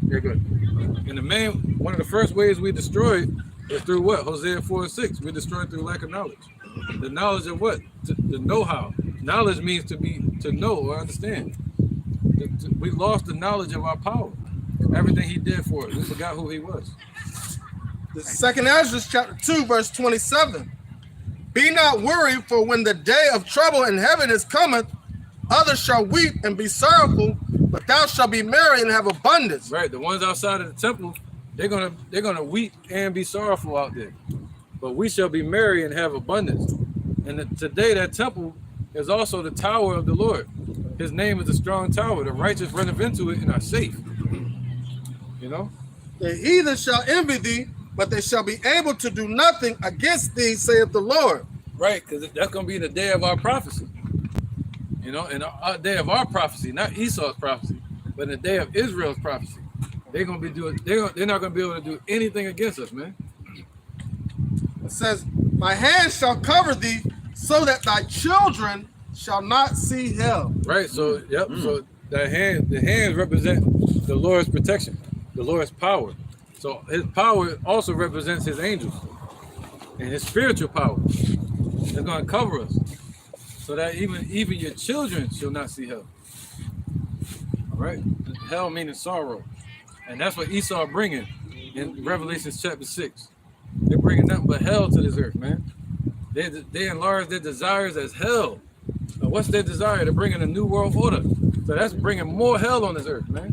Yeah, good. And one of the first ways we destroyed is through what? Hosea 4 and 6. We destroyed through lack of knowledge. The knowledge of what? The know-how. Knowledge means to know or understand. We lost the knowledge of our power. Everything he did for us. We forgot who he was. The second Ezra chapter 2, verse 27. Be not worried, for when the day of trouble in heaven is cometh, others shall weep and be sorrowful, but thou shalt be merry and have abundance. Right. The ones outside of the temple, they're gonna weep and be sorrowful out there. But we shall be merry and have abundance. And today that temple is also the tower of the Lord. His name is a strong tower. The righteous runneth into it and are safe. The heathen shall envy thee, but they shall be able to do nothing against thee, saith the Lord. Right, because that's going to be the day of our prophecy. And our day of our prophecy, not Esau's prophecy, but the day of Israel's prophecy. They're not going to be able to do anything against us, man. It says, my hand shall cover thee, so that thy children shall not see hell. Right, so so the hands represent the Lord's protection, the Lord's power. So his power also represents his angels and his spiritual power. It's going to cover us. so that even your children shall not see hell. All right, hell meaning sorrow, and that's what Esau bringing in Revelation chapter 6. They're bringing nothing but hell to this earth, man. They enlarge their desires as hell. Now, what's their desire? They're bringing a new world order. So that's bringing more hell on this earth, man,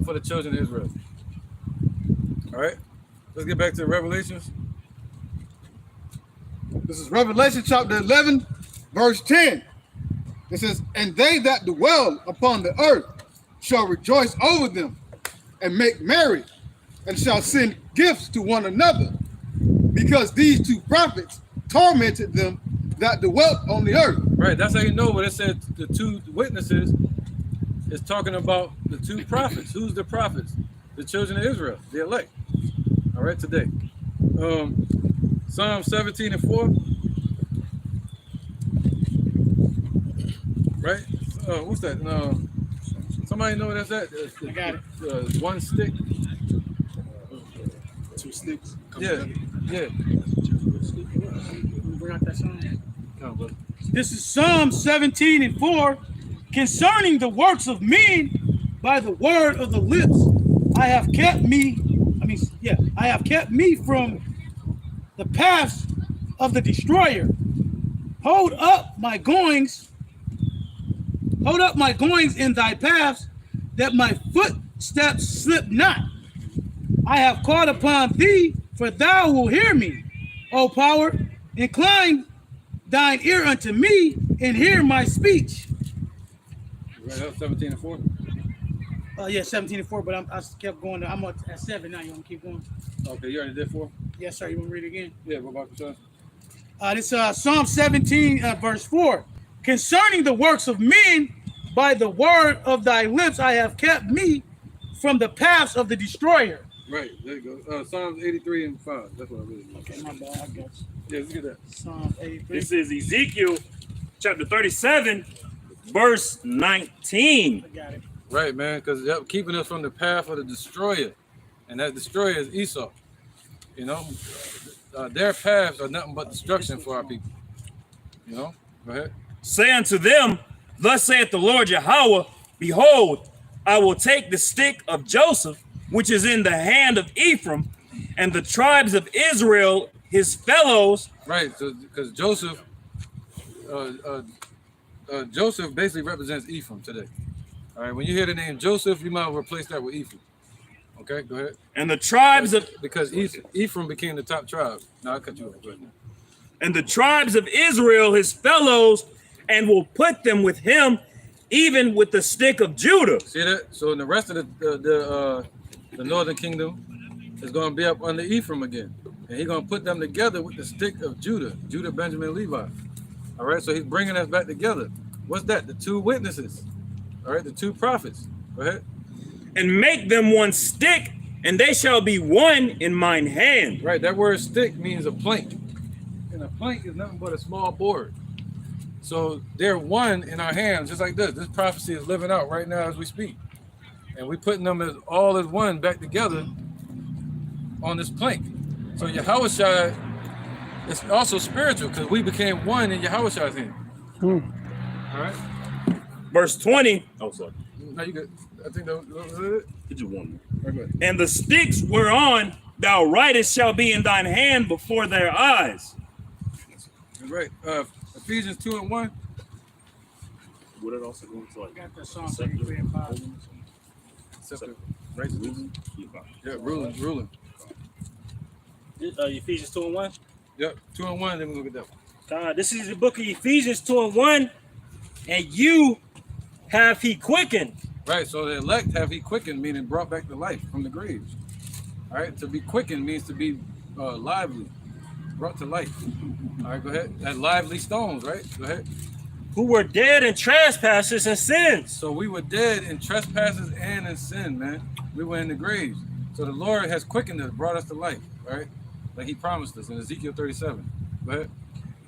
for the children of Israel. All right, let's get back to Revelations. This is Revelation chapter 11, verse 10. It says, and they that dwell upon the earth shall rejoice over them and make merry, and shall send gifts to one another, because these two prophets tormented them that dwelt on the earth. Right, that's how you know what it said. The two witnesses is talking about the two prophets. Who's the prophets? The children of Israel, the elect. All right, today. Psalm 17 and 4. Right? What's that? No. Somebody know what that's at? I got it. One stick. Two sticks. Yeah. Yeah. Bring out that song. Come on, brother. This is Psalm 17 and 4. Concerning the works of men, by the word of the lips, I have kept me from the paths of the destroyer. Hold up my goings in thy paths, that my footsteps slip not. I have called upon thee, for thou wilt hear me. O power, incline thine ear unto me, and hear my speech. Right up 17 and 4. Yeah, 17 and 4, but I kept going. I'm at 7 now. You want to keep going? Okay, you already did 4? Yes, sir. You want to read it again? Yeah, what about the son? This Psalm 17, verse 4. Concerning the works of men, by the word of thy lips, I have kept me from the paths of the destroyer. Right, there you go. Psalms 83 and 5. That's what I really want. Okay, my bad. I got you. Yeah, let's get that. Psalm 83. This is Ezekiel chapter 37, verse 19. I got it. Right, man, because keeping us from the path of the destroyer. And that destroyer is Esau. You know, their paths are nothing but destruction for our people. You know, go ahead. Say unto them, thus saith the Lord Yahweh, behold, I will take the stick of Joseph, which is in the hand of Ephraim, and the tribes of Israel, his fellows. Right, so because Joseph basically represents Ephraim today. All right, when you hear the name Joseph, you might replace that with Ephraim. Okay, go ahead. And the tribes of... Because Ephraim became the top tribe. No, I'll cut you off. Go ahead. And the tribes of Israel, his fellows, and will put them with him, even with the stick of Judah. See that? So in the rest of the northern kingdom is going to be up under Ephraim again. And he's going to put them together with the stick of Judah, Benjamin, Levi. All right, so he's bringing us back together. What's that? The two witnesses. All right, the two prophets. Go ahead. And make them one stick, and they shall be one in mine hand. Right, that word stick means a plank. And a plank is nothing but a small board. So they're one in our hands, just like this. This prophecy is living out right now as we speak. And we're putting them as all as one back together on this plank. So Yahushua is also spiritual because we became one in Yahushua's hand. All right. Verse 20. Oh, sorry. No, you good. I think that was it. Did you want me? Right, and the sticks whereon thou writest shall be in thine hand before their eyes. Right. Ephesians 2 and 1. Would it also go into like Got that Psalm 33 and 5. Right. Yeah, ruling. Ephesians 2 and 1. Yep, 2 and 1. Then we look at that one. This is the book of Ephesians 2 and 1. And you have he quickened. Right, so the elect have he quickened, meaning brought back to life from the graves. All right, to be quickened means to be lively, brought to life. All right, go ahead. And lively stones, right? Go ahead. Who were dead in trespasses and sins. So we were dead in trespasses and in sin, man. We were in the graves. So the Lord has quickened us, brought us to life, right? Like he promised us in Ezekiel 37. Go ahead.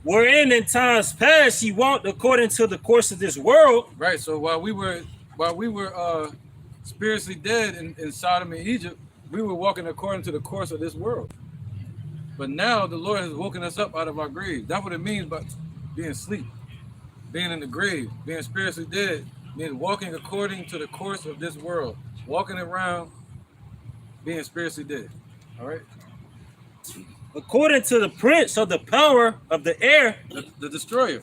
Wherein in times past ye walked according to the course of this world. Right, so while we were spiritually dead in Sodom and Egypt, we were walking according to the course of this world. But now the Lord has woken us up out of our graves. That's what it means by being asleep. being in the grave, being spiritually dead, means walking according to the course of this world, walking around being spiritually dead. All right? According to the prince of the power of the air, the destroyer,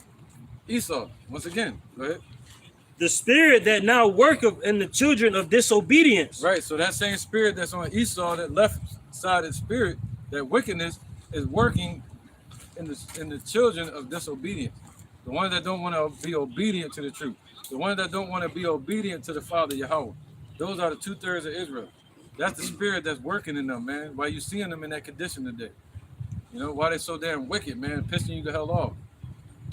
Esau. Once again, go ahead. The spirit that now worketh in the children of disobedience. Right, so that same spirit that's on Esau, that left-sided spirit, that wickedness, is working in the children of disobedience. The ones that don't want to be obedient to the truth. The ones that don't want to be obedient to the Father Yahweh. Those are the 2/3 of Israel. That's the spirit that's working in them, man. Why you seeing them in that condition today? You know, why they so damn wicked, man, pissing you the hell off.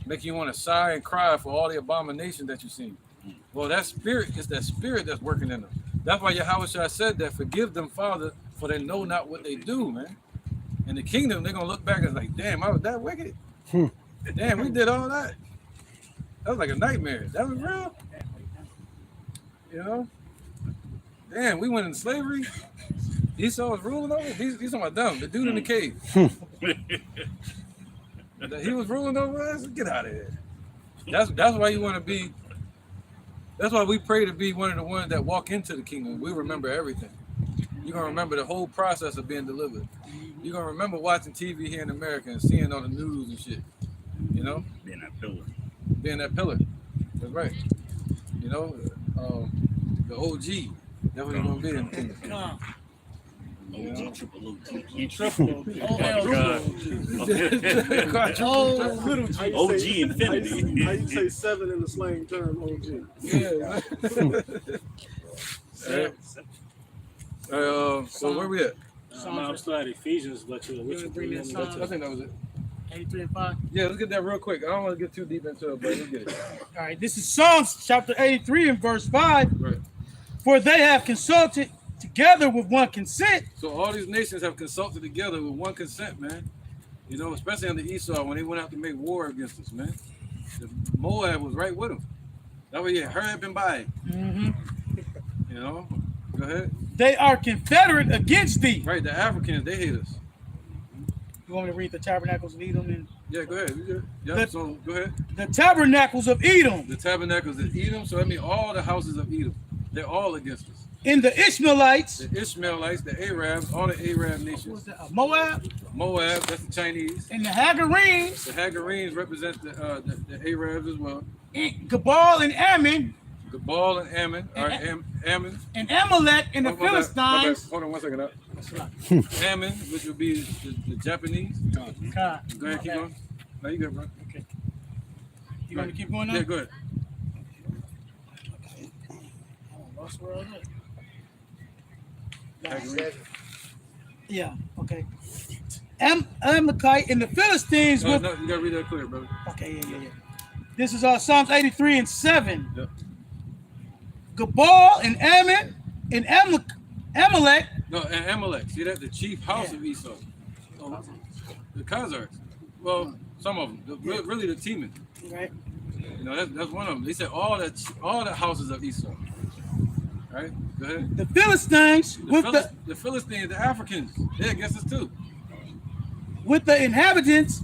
Making you want to sigh and cry for all the abomination that you've seen. Well, that spirit is that spirit that's working in them. That's why Yahweh said that, forgive them, Father, for they know not what they do, man. In the kingdom, they're going to look back and like, damn, I was that wicked. Damn, we did all that. That was like a nightmare. That was real. You know? Damn, we went into slavery. Esau was ruling over us. He's talking about them, the dude in the cave. He was ruling over us. Get out of here. That's why you want to be. That's why we pray to be one of the ones that walk into the kingdom. We remember everything. You're gonna remember the whole process of being delivered. You're gonna remember watching TV here in America and seeing all the news and shit. You know, being that pillar. Being that pillar. That's right. You know, the OG. That's what you're gonna be in the kingdom. OG, triple OG. Triple. OG infinity. How you say 7 in the slang term, OG? Yeah. So where we at? I'm still at Ephesians, but which bring that song? I think that was it. 83 and 5. Yeah, let's get that real quick. I don't want to get too deep into it, but let's get it. All right, this is Psalms chapter 83 and verse 5. Right. For they have consulted together with one consent. So all these nations have consulted together with one consent, man. You know, especially under Esau when they went out to make war against us, man. Moab was right with them. That way, hurry up and buy. Mm-hmm. You know, go ahead. They are confederate against thee. Right, the Africans, they hate us. You want me to read the tabernacles of Edom? And yeah, go ahead. You good? Yeah, so go ahead. The tabernacles of Edom. The tabernacles of Edom. So I mean, all the houses of Edom, they're all against us. In the Ishmaelites. The Ishmaelites, the Arabs, all the Arab nations. Moab. Moab, that's the Chinese. And the Hagarenes. The Hagarenes represent the Arabs as well. And Gabal and Ammon. Gabal and Ammon. Ammon. And Amalek and the Philistines. Hold on 1 second. Ammon, which would be the Japanese. Go ahead, keep going. No, you good, bro. Okay. You want me to keep going now? Yeah, go ahead. Lost where I was at. Yeah, okay. Amalekite and the Philistines. No, you gotta read that clear, brother. Okay, yeah. This is Psalms 83 and 7. Yep. Gabal and Ammon and Amalek. No, and Amalek. See that? The chief house of Esau. The Khazars. Well, some of them. Really the Teman. Right. You know, that's one of them. They said all the houses of Esau. Right? Go ahead. The Philistines the Philistines, the Africans, they against us too. With the inhabitants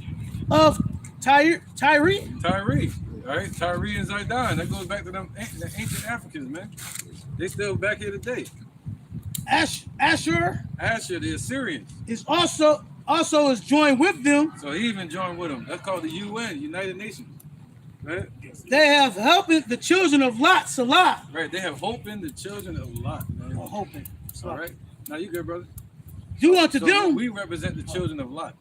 of Tyre. All right, Tyre and Zidon. That goes back to them the ancient Africans, man. They still back here today. Asher, the Assyrians, is also is joined with them. So he even joined with them. That's called the UN, United Nations. Right? They have helped the children of Lot, Salah. Right, they have hope in the children of Lot, man. Hoping. All right. Now you good, brother. Do unto them. We represent the children of Lot.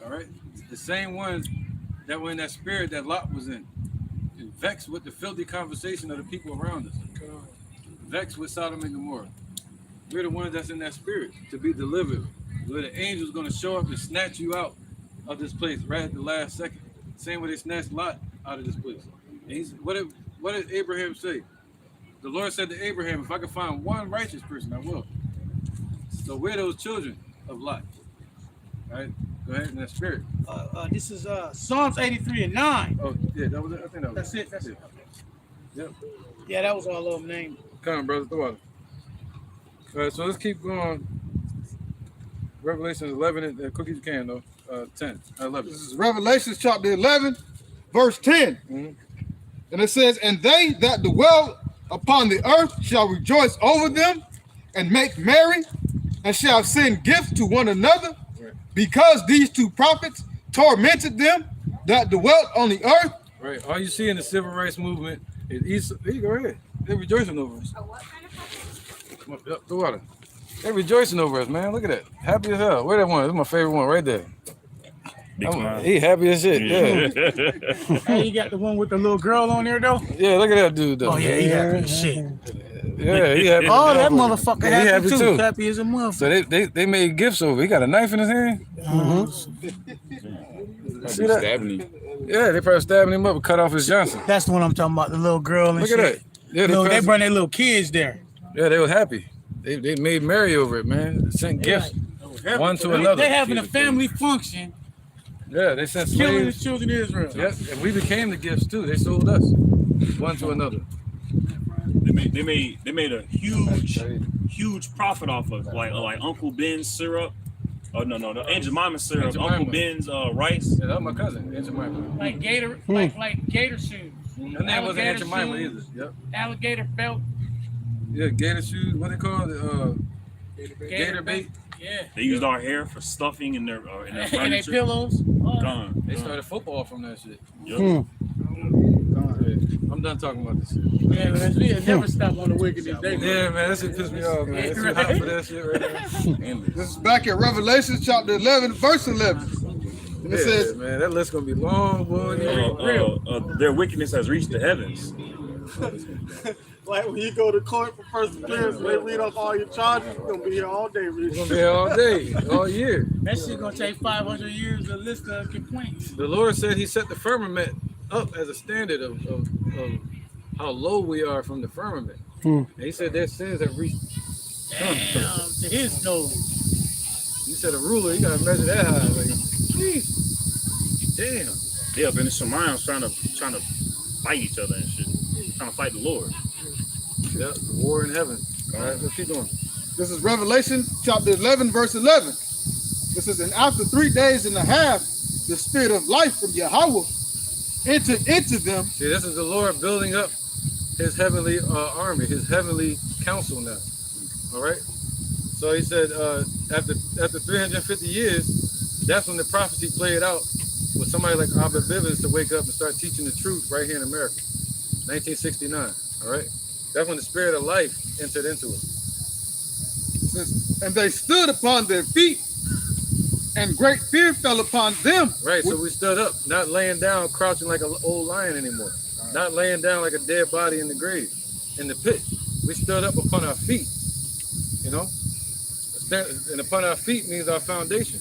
All right. The same ones that were in that spirit that Lot was in. Vexed with the filthy conversation of the people around us. Vexed with Sodom and Gomorrah. We're the ones that's in that spirit to be delivered. Where the angel's going to show up and snatch you out of this place right at the last second. Same way they snatched Lot out of this place. And what did Abraham say? The Lord said to Abraham, if I can find one righteous person, I will. So we're those children of Lot. All right? Go ahead in that spirit. This is Psalms 83 and 9. Oh, yeah, that was it. I think that was That's it. Yep. Yeah, that was all of them named. Come on, brother. Throw it. All right, so let's keep going. Revelation 11, quick as you can, though. 10, 11. This is Revelation chapter 11, verse 10. And it says, and they that dwell upon the earth shall rejoice over them and make merry, and shall send gifts to one another, because these two prophets tormented them that dwelt on the earth. Right. All you see in the civil rights movement is go ahead. They're rejoicing over us. Come up, up the water. They're rejoicing over us, man. Look at that. Happy as hell. Where that one? That's my favorite one right there. He happy as shit. Yeah. Hey, you got the one with the little girl on there though? Yeah, look at that dude though. Oh yeah, he happy as shit. Yeah, he happy. Oh, that motherfucker Yeah, he happy, happy too. too. Happy as a motherfucker. So they made gifts over. He got a knife in his hand. See that? Stabbing him. Yeah, they probably stabbing him up and cut off his Johnson. That's the one I'm talking about, the little girl and Look shit. at that. Yeah, They brought their little kids there. Yeah, they were happy. They made merry over it, man. They sent gifts one to another. They having a family function. Yeah, they sent Killing the slaves. children of Israel. Yep, and we became the gifts too. They sold us one to another. They made a huge profit off of like Uncle Ben's syrup. Oh no, Aunt Jemima syrup. Aunt Uncle Jemima. Ben's rice. Yeah, that was my cousin, Aunt Jemima. Like gator, like gator shoes. Her name wasn't Aunt Jemima shoes, either. Yep. Alligator belt. Yeah, gator shoes. What they call it? Gator bait. Yeah. They used our hair for stuffing in their And they furniture. pillows. Gone. They started football from that shit. Yup. I'm done talking about this shit. Yeah, man, we never stop on the wickedness. Yeah, man, that shit pissed me off, man. It's too hot for that shit right now. This is back at Revelation chapter 11, verse 11. And it says, man, that list gonna be long, boy. Their wickedness has reached the heavens. Like when you go to court for perseverance, they read off all your charges. You're gonna be here all day, Rich. We're gonna be here all day, all year. That shit gonna take 500 years to list of complaints. The Lord said He set the firmament up as a standard of how low we are from the firmament. And He said their sins have reached. Damn, to His nose. He said a ruler, you gotta measure that high. Like, geez. Damn. Yeah, but in Shemayim trying to fight each other and shit, trying to fight the Lord. Yep, war in heaven. All right, let's keep going. this is Revelation chapter 11, verse 11. This is, and after 3 days and a half, the spirit of life from Yahweh entered into them. See, this is the Lord building up His heavenly army, His heavenly council now. All right. So He said, after 350 years, that's when the prophecy played out with somebody like Abba Bivens to wake up and start teaching the truth right here in America. 1969. All right. That's when the spirit of life entered into us. It says, and they stood upon their feet, and great fear fell upon them. Right. So we stood up, not laying down, crouching like an old lion anymore. Not laying down like a dead body in the grave, in the pit. We stood up upon our feet. You know, and upon our feet means our foundation.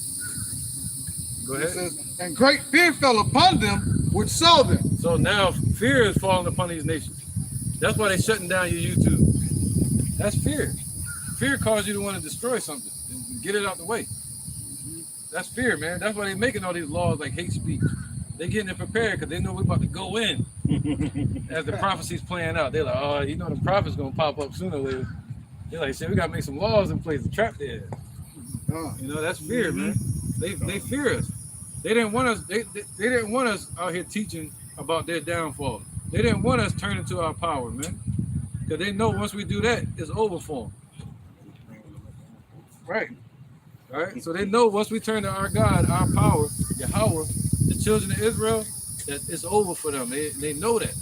Go ahead. It says, and great fear fell upon them which saw them. So now fear is falling upon these nations. That's why they're shutting down your YouTube. That's fear. Fear caused you to want to destroy something and get it out the way. That's fear, man. That's why they're making all these laws like hate speech. They're getting it prepared because they know we're about to go in as the prophecy's playing out. They're like, oh, you know the prophet's going to pop up sooner or later. They're like, shit, we got to make some laws in place to trap their ass. You know, that's fear, man. They fear us. They didn't want us. They didn't want us out here teaching about their downfall. They didn't want us turning to our power, man. Because they know once we do that, it's over for them. Right. All right. So they know once we turn to our God, our power, Yahweh, the children of Israel, that it's over for them. They know that.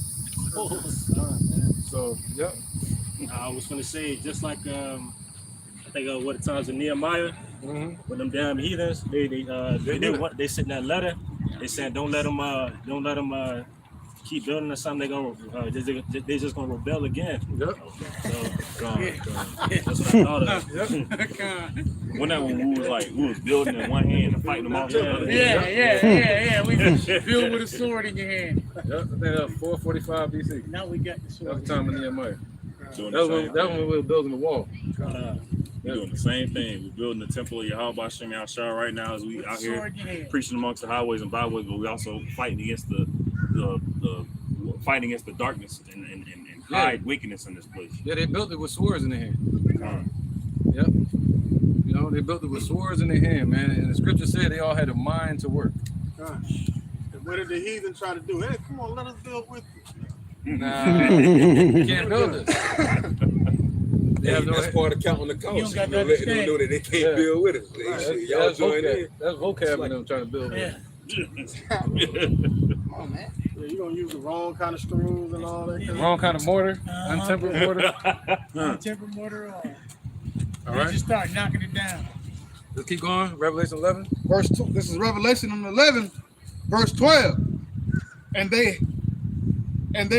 So, yeah. I was gonna say, just like I think what the times of Nehemiah, with them damn heathens, they sent that letter. They said don't let them keep building or something. They just gonna rebel again. Yep. So that's what I thought of. When that when we was building in one hand and fighting them all together. Yeah. We build with a sword in your hand. Yep. I think that was 445 BC. Now we got the sword. That was the time of Nehemiah. That when we were building the wall. We're doing the same thing. We're building the temple of Yahweh Shem Yahshua right now as we out here preaching amongst the highways and byways, but we also fighting against the darkness and hide wickedness in this place. Yeah, they built it with swords in their hand. Yep. You know, they built it with swords in their hand, man. And the scripture said they all had a mind to work. What did the heathen try to do? Hey, come on, let us build with you. Nah, you can't build this. That's part of counting the cost. You don't got to letting them understand. know that they can't build with it. Hey, y'all join in. That's vocab and them trying to build with. Yeah. Come on, man. Yeah, you're gonna use the wrong kind of screws and all that. Wrong kind of mortar, untempered mortar. Untempered mortar. All You right, just start knocking it down. let's keep going. Revelation 11. Verse 2. This is Revelation 11, verse 12. And they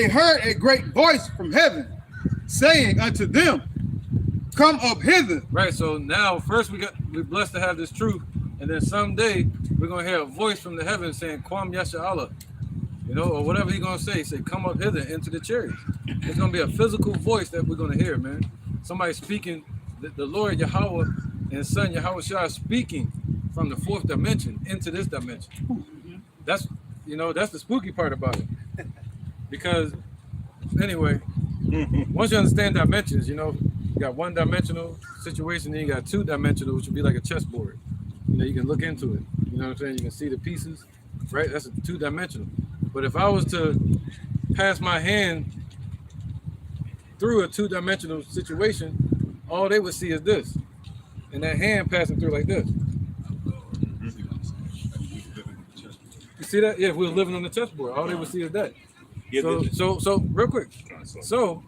heard a great voice from heaven, saying unto them, Come up hither. Right. So now, first we're blessed to have this truth, and then someday we're gonna hear a voice from the heavens saying, "Kwam Yasha Allah," you know, or whatever he's gonna say. Say, "Come up hither into the chariots." It's gonna be a physical voice that we're gonna hear, man. Somebody speaking, the Lord Yahweh and His Son Yahweh Shah speaking from the fourth dimension into this dimension. That's that's the spooky part about it. Because anyway, once you understand dimensions, you got one-dimensional situation, then you got two-dimensional, which would be like a chessboard. You can look into it. You know what I'm saying? You can see the pieces, right? That's a two-dimensional. But if I was to pass my hand through a two-dimensional situation, all they would see is this, and that hand passing through like this. You see that? Yeah, if we were living on the chessboard, all they would see is that. So real quick. So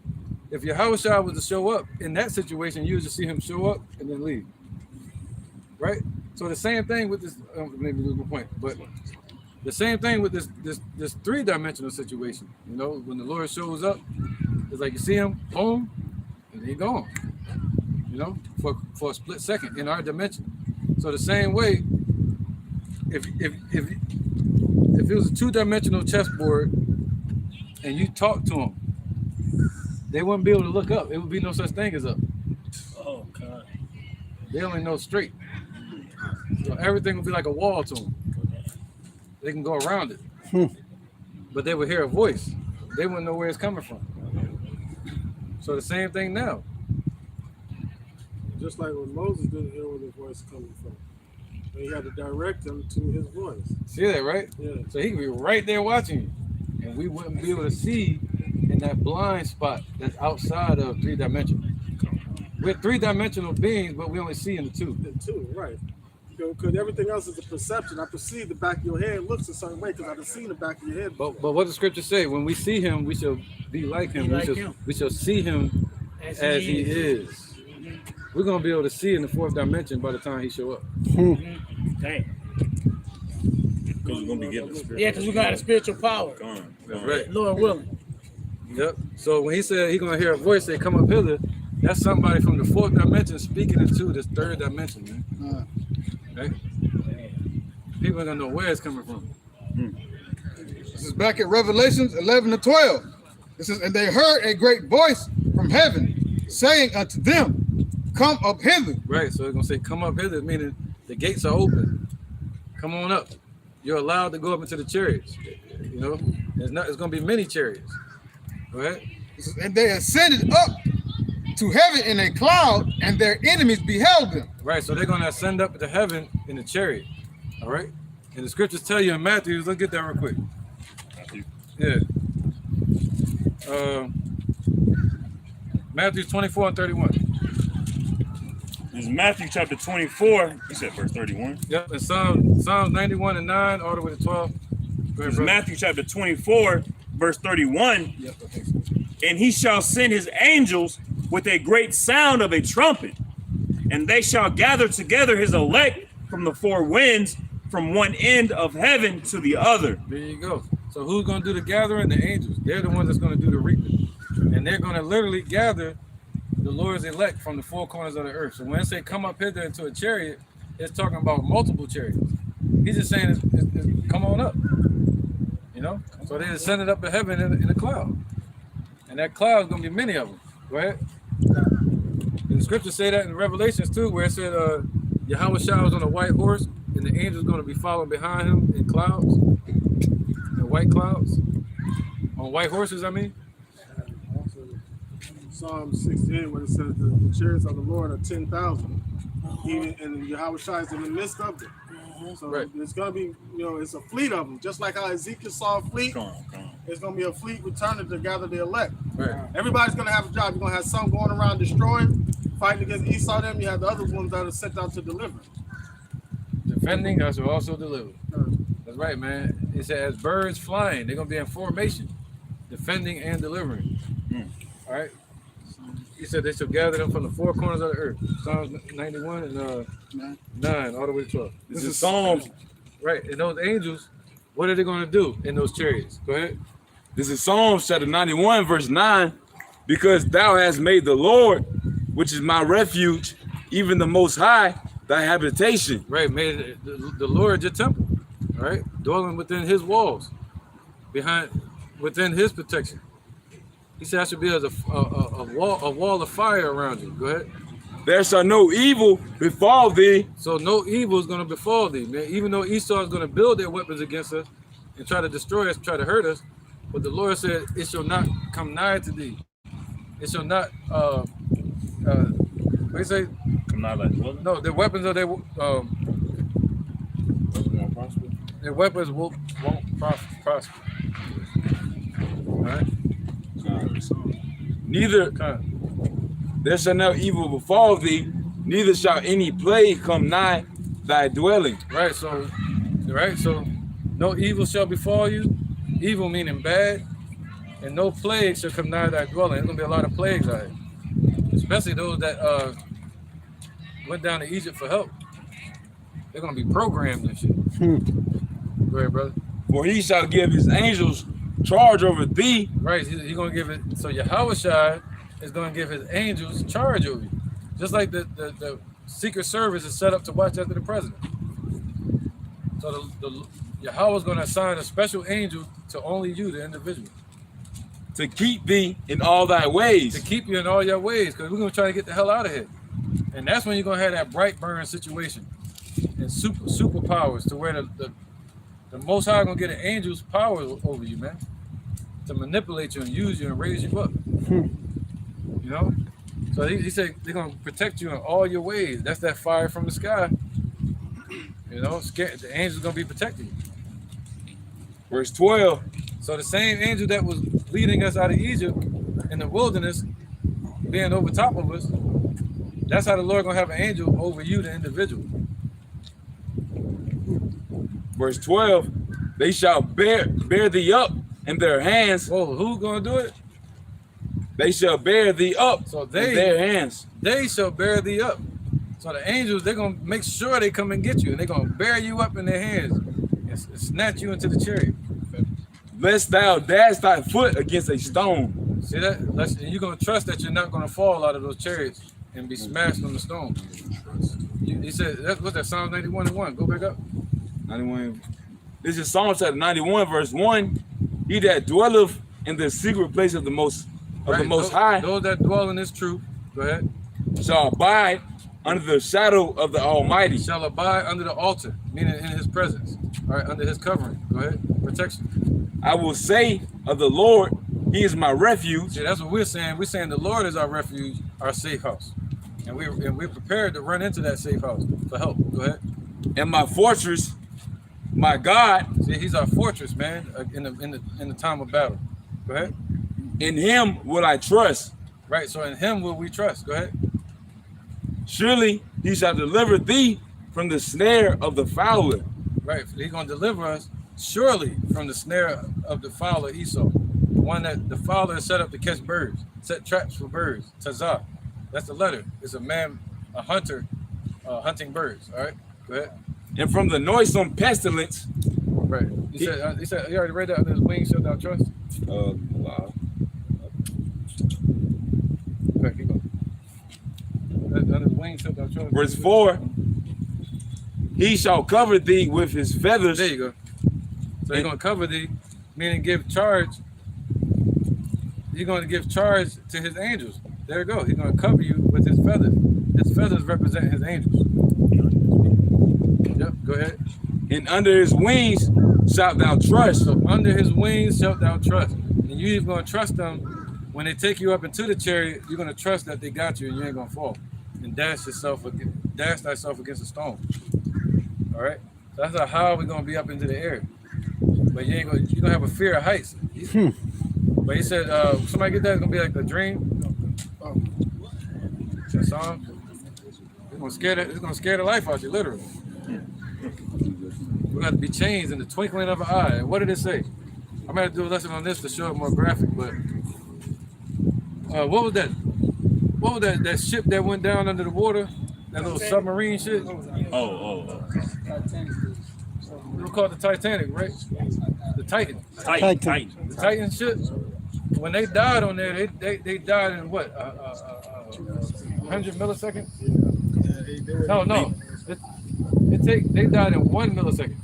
if Yahweh Shah was to show up in that situation, you would just see him show up and then leave. Right? So the same thing with this, maybe lose my point, but the same thing with this three-dimensional situation. When the Lord shows up, it's like you see him, boom, and he's gone. For a split second in our dimension. So the same way, if it was a two-dimensional chessboard and you talk to them, they wouldn't be able to look up. It would be no such thing as up. Oh God. They only know straight. So everything would be like a wall to them. They can go around it. But they would hear a voice. They wouldn't know where it's coming from. So the same thing now. Just like when Moses didn't hear where the voice coming from. He had to direct them to his voice. See that, right? Yeah. So he could be right there watching you. And we wouldn't be able to see in that blind spot that's outside of three-dimensional. We're three-dimensional beings, but we only see in the two. The two, right. Because everything else is a perception. I perceive the back of your head looks a certain way because I can see the back of your head. But what the scriptures say, when we see him, we shall be like him. We shall see him as he is. We're going to be able to see in the fourth dimension by the time he show up. Dang. Because we're going to be getting the spirit. Yeah, because we got a spiritual power. That's right. Lord willing. Yep. So when he said he's going to hear a voice say, "Come up hither," that's somebody from the fourth dimension speaking into this third dimension, man. Okay? People are going to know where it's coming from. This is back at Revelations 11 to 12. This is, and they heard a great voice from heaven saying unto them, "Come up hither." Right. So it's going to say, "Come up hither," meaning the gates are open. Come on up. You're allowed to go up into the chariots. It's going to be many chariots. Go ahead. And they ascended up to heaven in a cloud, and their enemies beheld them. Right, so they're going to ascend up to heaven in the chariot. All right? And the scriptures tell you in Matthew, let's get that real quick. Yeah. Matthew 24 and 31. This is Matthew chapter 24. You said verse 31. Yep, and Psalms 91 and 9, all the way to 12. This is Matthew chapter 24, verse 31. Yep, and he shall send his angels with a great sound of a trumpet, and they shall gather together his elect from the four winds, from one end of heaven to the other. There you go. So who's going to do the gathering? The angels. They're the ones that's going to do the reaping. And they're going to literally gather the Lord's elect from the four corners of the earth. So when it say come up hither into a chariot, it's talking about multiple chariots. He's just saying, it's come on up. So they ascended up to heaven in a cloud. And that cloud is going to be many of them. Go ahead. And the scriptures say that in Revelations too, where it said Yahweh Shah was on a white horse, and the angels going to be following behind him in clouds, in white clouds, on white horses. I mean, Psalm 68, when it says the chariots of the Lord are 10,000, and Yahweh Shah is in the midst of them. So Right. it's gonna be, it's a fleet of them, just like how Ezekiel saw a fleet. Come on. It's gonna be a fleet returning to gather the elect. Right. Everybody's gonna have a job. You're gonna have some going around destroying, fighting against Esau. Them. You have the other ones that are sent out to deliver. Defending us will also deliver. That's right, man. It said, as birds flying, they're gonna be in formation, defending and delivering. All right. He said they shall gather them from the four corners of the earth. Psalms 91 and 9 all the way to 12. This is Psalms. Right. And those angels, what are they going to do in those chariots? Go ahead. This is Psalms chapter 91, verse 9. Because thou hast made the Lord, which is my refuge, even the Most High, thy habitation. Right. Made the Lord your temple. All right. Dwelling within his walls, within his protection. He said I should be as a wall of fire around you. Go ahead. There shall no evil befall thee. So no evil is going to befall thee, man. Even though Esau is going to build their weapons against us and try to destroy us, try to hurt us, but the Lord said, it shall not come nigh to thee. It shall not, what do you say? Come nigh thy dwelling. No, their weapons are their weapons won't prosper. All right. Neither there shall no evil befall thee, neither shall any plague come nigh thy dwelling. Right. So no evil shall befall you. Evil meaning bad, and no plague shall come nigh thy dwelling. There's gonna be a lot of plagues out here, especially those that went down to Egypt for help. They're gonna be programmed and shit. Go ahead, brother. For he shall give his angels charge over thee. Right, he's gonna give it. So Yahushua is gonna give his angels charge over you, just like the Secret Service is set up to watch after the president. So the Yahweh is gonna assign a special angel to only you, the individual, to keep thee in all thy ways. To keep you in all your ways, because we're gonna try to get the hell out of here. And that's when you're gonna have that bright burn situation and superpowers, to where the Most High gonna get an angel's power over you, man, to manipulate you and use you and raise you up. You know? So he said they're gonna protect you in all your ways. That's that fire from the sky. You know, the angel's gonna be protecting you. Verse 12. So the same angel that was leading us out of Egypt in the wilderness, being over top of us, that's how the Lord gonna have an angel over you, the individual. Verse 12, they shall bear thee up in their hands. Whoa, who's gonna do it? They shall bear thee up so in their hands. They shall bear thee up. So the angels, they're gonna make sure they come and get you, and they're gonna bear you up in their hands and snatch you into the chariot. Lest thou dash thy foot against a stone. See that? And you're gonna trust that you're not gonna fall out of those chariots and be smashed on the stone. He said, what's that? Psalms 91 and 1. Go back up. 91. This is Psalm chapter 91, verse 1. He that dwelleth in the secret place of the Most High, those that dwell in this truth, go ahead, shall abide under the shadow of the Almighty. Shall abide under the altar, meaning in his presence. All right, under his covering. Go ahead, protection. I will say of the Lord, he is my refuge. See, that's what we're saying. We're saying the Lord is our refuge, our safe house. And we're prepared to run into that safe house for help. Go ahead. And my fortress, my God. See, he's our fortress, man, in the time of battle. Go ahead. In him will I trust. Right, so in him will we trust. Go ahead. Surely he shall deliver thee from the snare of the fowler. Right, he's going to deliver us surely from the snare of the fowler Esau. The one that the fowler is set up to catch birds, set traps for birds. Tazah. That's the letter. It's a man, a hunter, hunting birds. All right, go ahead. And from the noisome pestilence. Right. He said, you already read that under his wings shalt thou trust? Wow. Okay, keep going. Under his wings shalt thou trust. Verse 4. He shall cover thee with his feathers. There you go. So he's going to cover thee, meaning give charge. He's going to give charge to his angels. There you go. He's going to cover you with his feathers. His feathers represent his angels. Yep, go ahead. And under his wings shalt thou trust. So under his wings shalt thou trust. And you even going to trust them when they take you up into the chariot. You're going to trust that they got you and you ain't going to fall and dash thyself against a stone. All right. That's how we're gonna be up into the air. But you're gonna have a fear of heights. But he said, somebody get that, it's gonna be like a dream. It's a song. It's gonna scare the life out of you, literally. We're gonna be changed in the twinkling of an eye. And what did it say? I'm gonna do a lesson on this to show it more graphic, but what was that? What was that ship that went down under the water? That little submarine shit? Oh. We were called the Titanic, right? The Titan. Titan. The Titan ship. When they died on there, they died in what? 100 milliseconds? No. They died in 1 millisecond.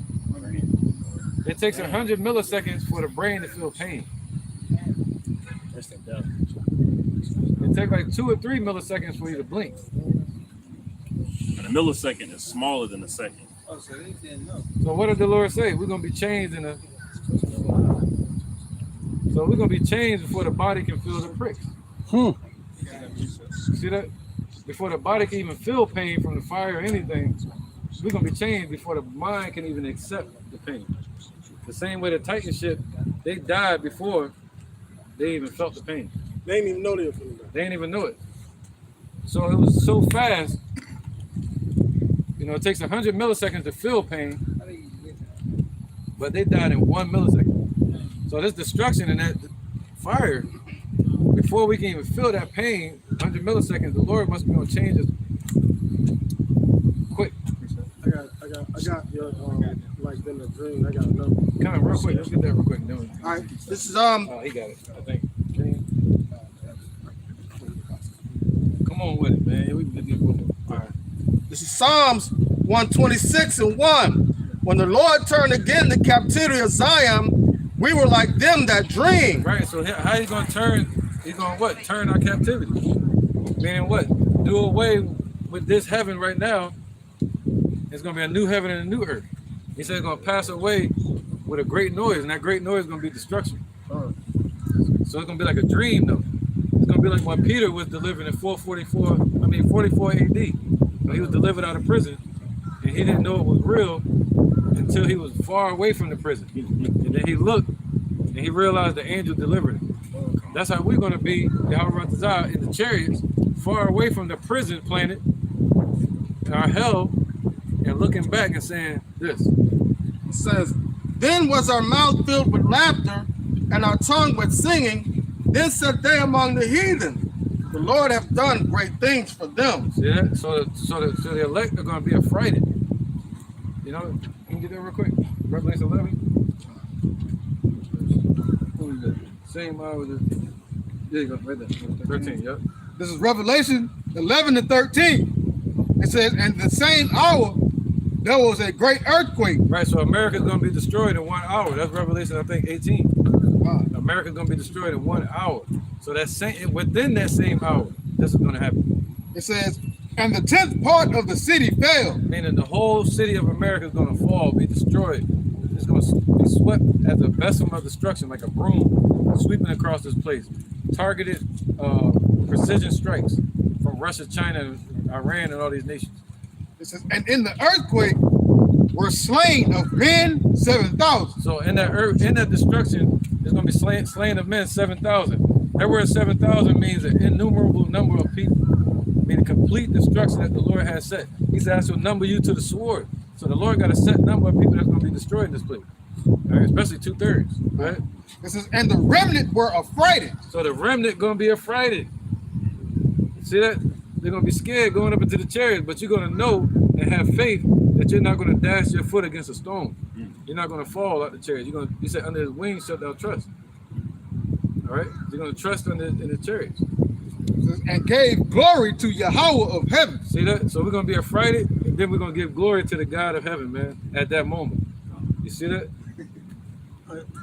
It takes 100 milliseconds for the brain to feel pain. It takes like 2 or 3 milliseconds for you to blink. And a millisecond is smaller than a second. So what did the Lord say? We're gonna be changed So we're gonna be changed before the body can feel the pricks. See that? Before the body can even feel pain from the fire or anything, we're gonna be changed before the mind can even accept the pain. The same way the Titan ship, they died before they even felt the pain. They didn't even know they were feeling that. They didn't even know it. So it was so fast. It takes 100 milliseconds to feel pain, but they died in 1 millisecond. So this destruction and that fire, before we can even feel that pain, 100 milliseconds, the Lord must be going to change us quick. I got your like in the dream. I got another. Come on, real quick. Let's get that real quick. All right, this is Oh, he got it. I think. Come on with it, man. We can get this one. All right. This is Psalms 126 and 1. When the Lord turned again the captivity of Zion, we were like them that dream. Right. So how he's going to turn? He's going to what? Turn our captivity. Meaning what? Do away with this heaven right now. It's going to be a new heaven and a new earth. He said it's going to pass away with a great noise, and that great noise is going to be destruction. So it's going to be like a dream, though. It's going to be like when Peter was delivered in 44 AD. He was delivered out of prison, and he didn't know it was real until he was far away from the prison. And then he looked, and he realized the angel delivered him. That's how we're going to be, Yahweh in the chariots, far away from the prison planet, our hell, and looking back and saying this. It says, then was our mouth filled with laughter and our tongue with singing. Then said they among the heathen, the Lord hath done great things for them. See that? So the elect are going to be affrighted. Can you get that real quick? Revelation 11. Who is that? Same hour. There you go, right there. 13, yep. This is Revelation 11 and 13. It says, and the same hour, there was a great earthquake. Right, so America's going to be destroyed in 1 hour. That's Revelation, I think, 18. America's going to be destroyed in 1 hour. So within that same hour, this is going to happen. It says, and the 10th part of the city fell. Meaning the whole city of America is going to fall, be destroyed. It's going to be swept as a vessel of destruction, like a broom, sweeping across this place. Targeted precision strikes from Russia, China, Iran, and all these nations. It says, and in the earthquake were slain of men 7,000. So in that destruction, there's going to be slain of men 7,000. That word 7,000 means an innumerable number of people. Meaning complete destruction that the Lord has set. He said, I shall number you to the sword. So the Lord got a set number of people that's going to be destroyed in this place. All right, especially 2/3. Right? It says, and the remnant were affrighted. So the remnant going to be affrighted. See that? They're going to be scared going up into the chariots, but you're going to know and have faith that you're not going to dash your foot against a stone. You're not going to fall out the chariot. He said, under his wings shalt thou trust. All right? You're going to trust in the chariots. And gave glory to Yahweh of heaven. See that? So we're going to be affrighted, and then we're going to give glory to the God of heaven, man, at that moment. You see that?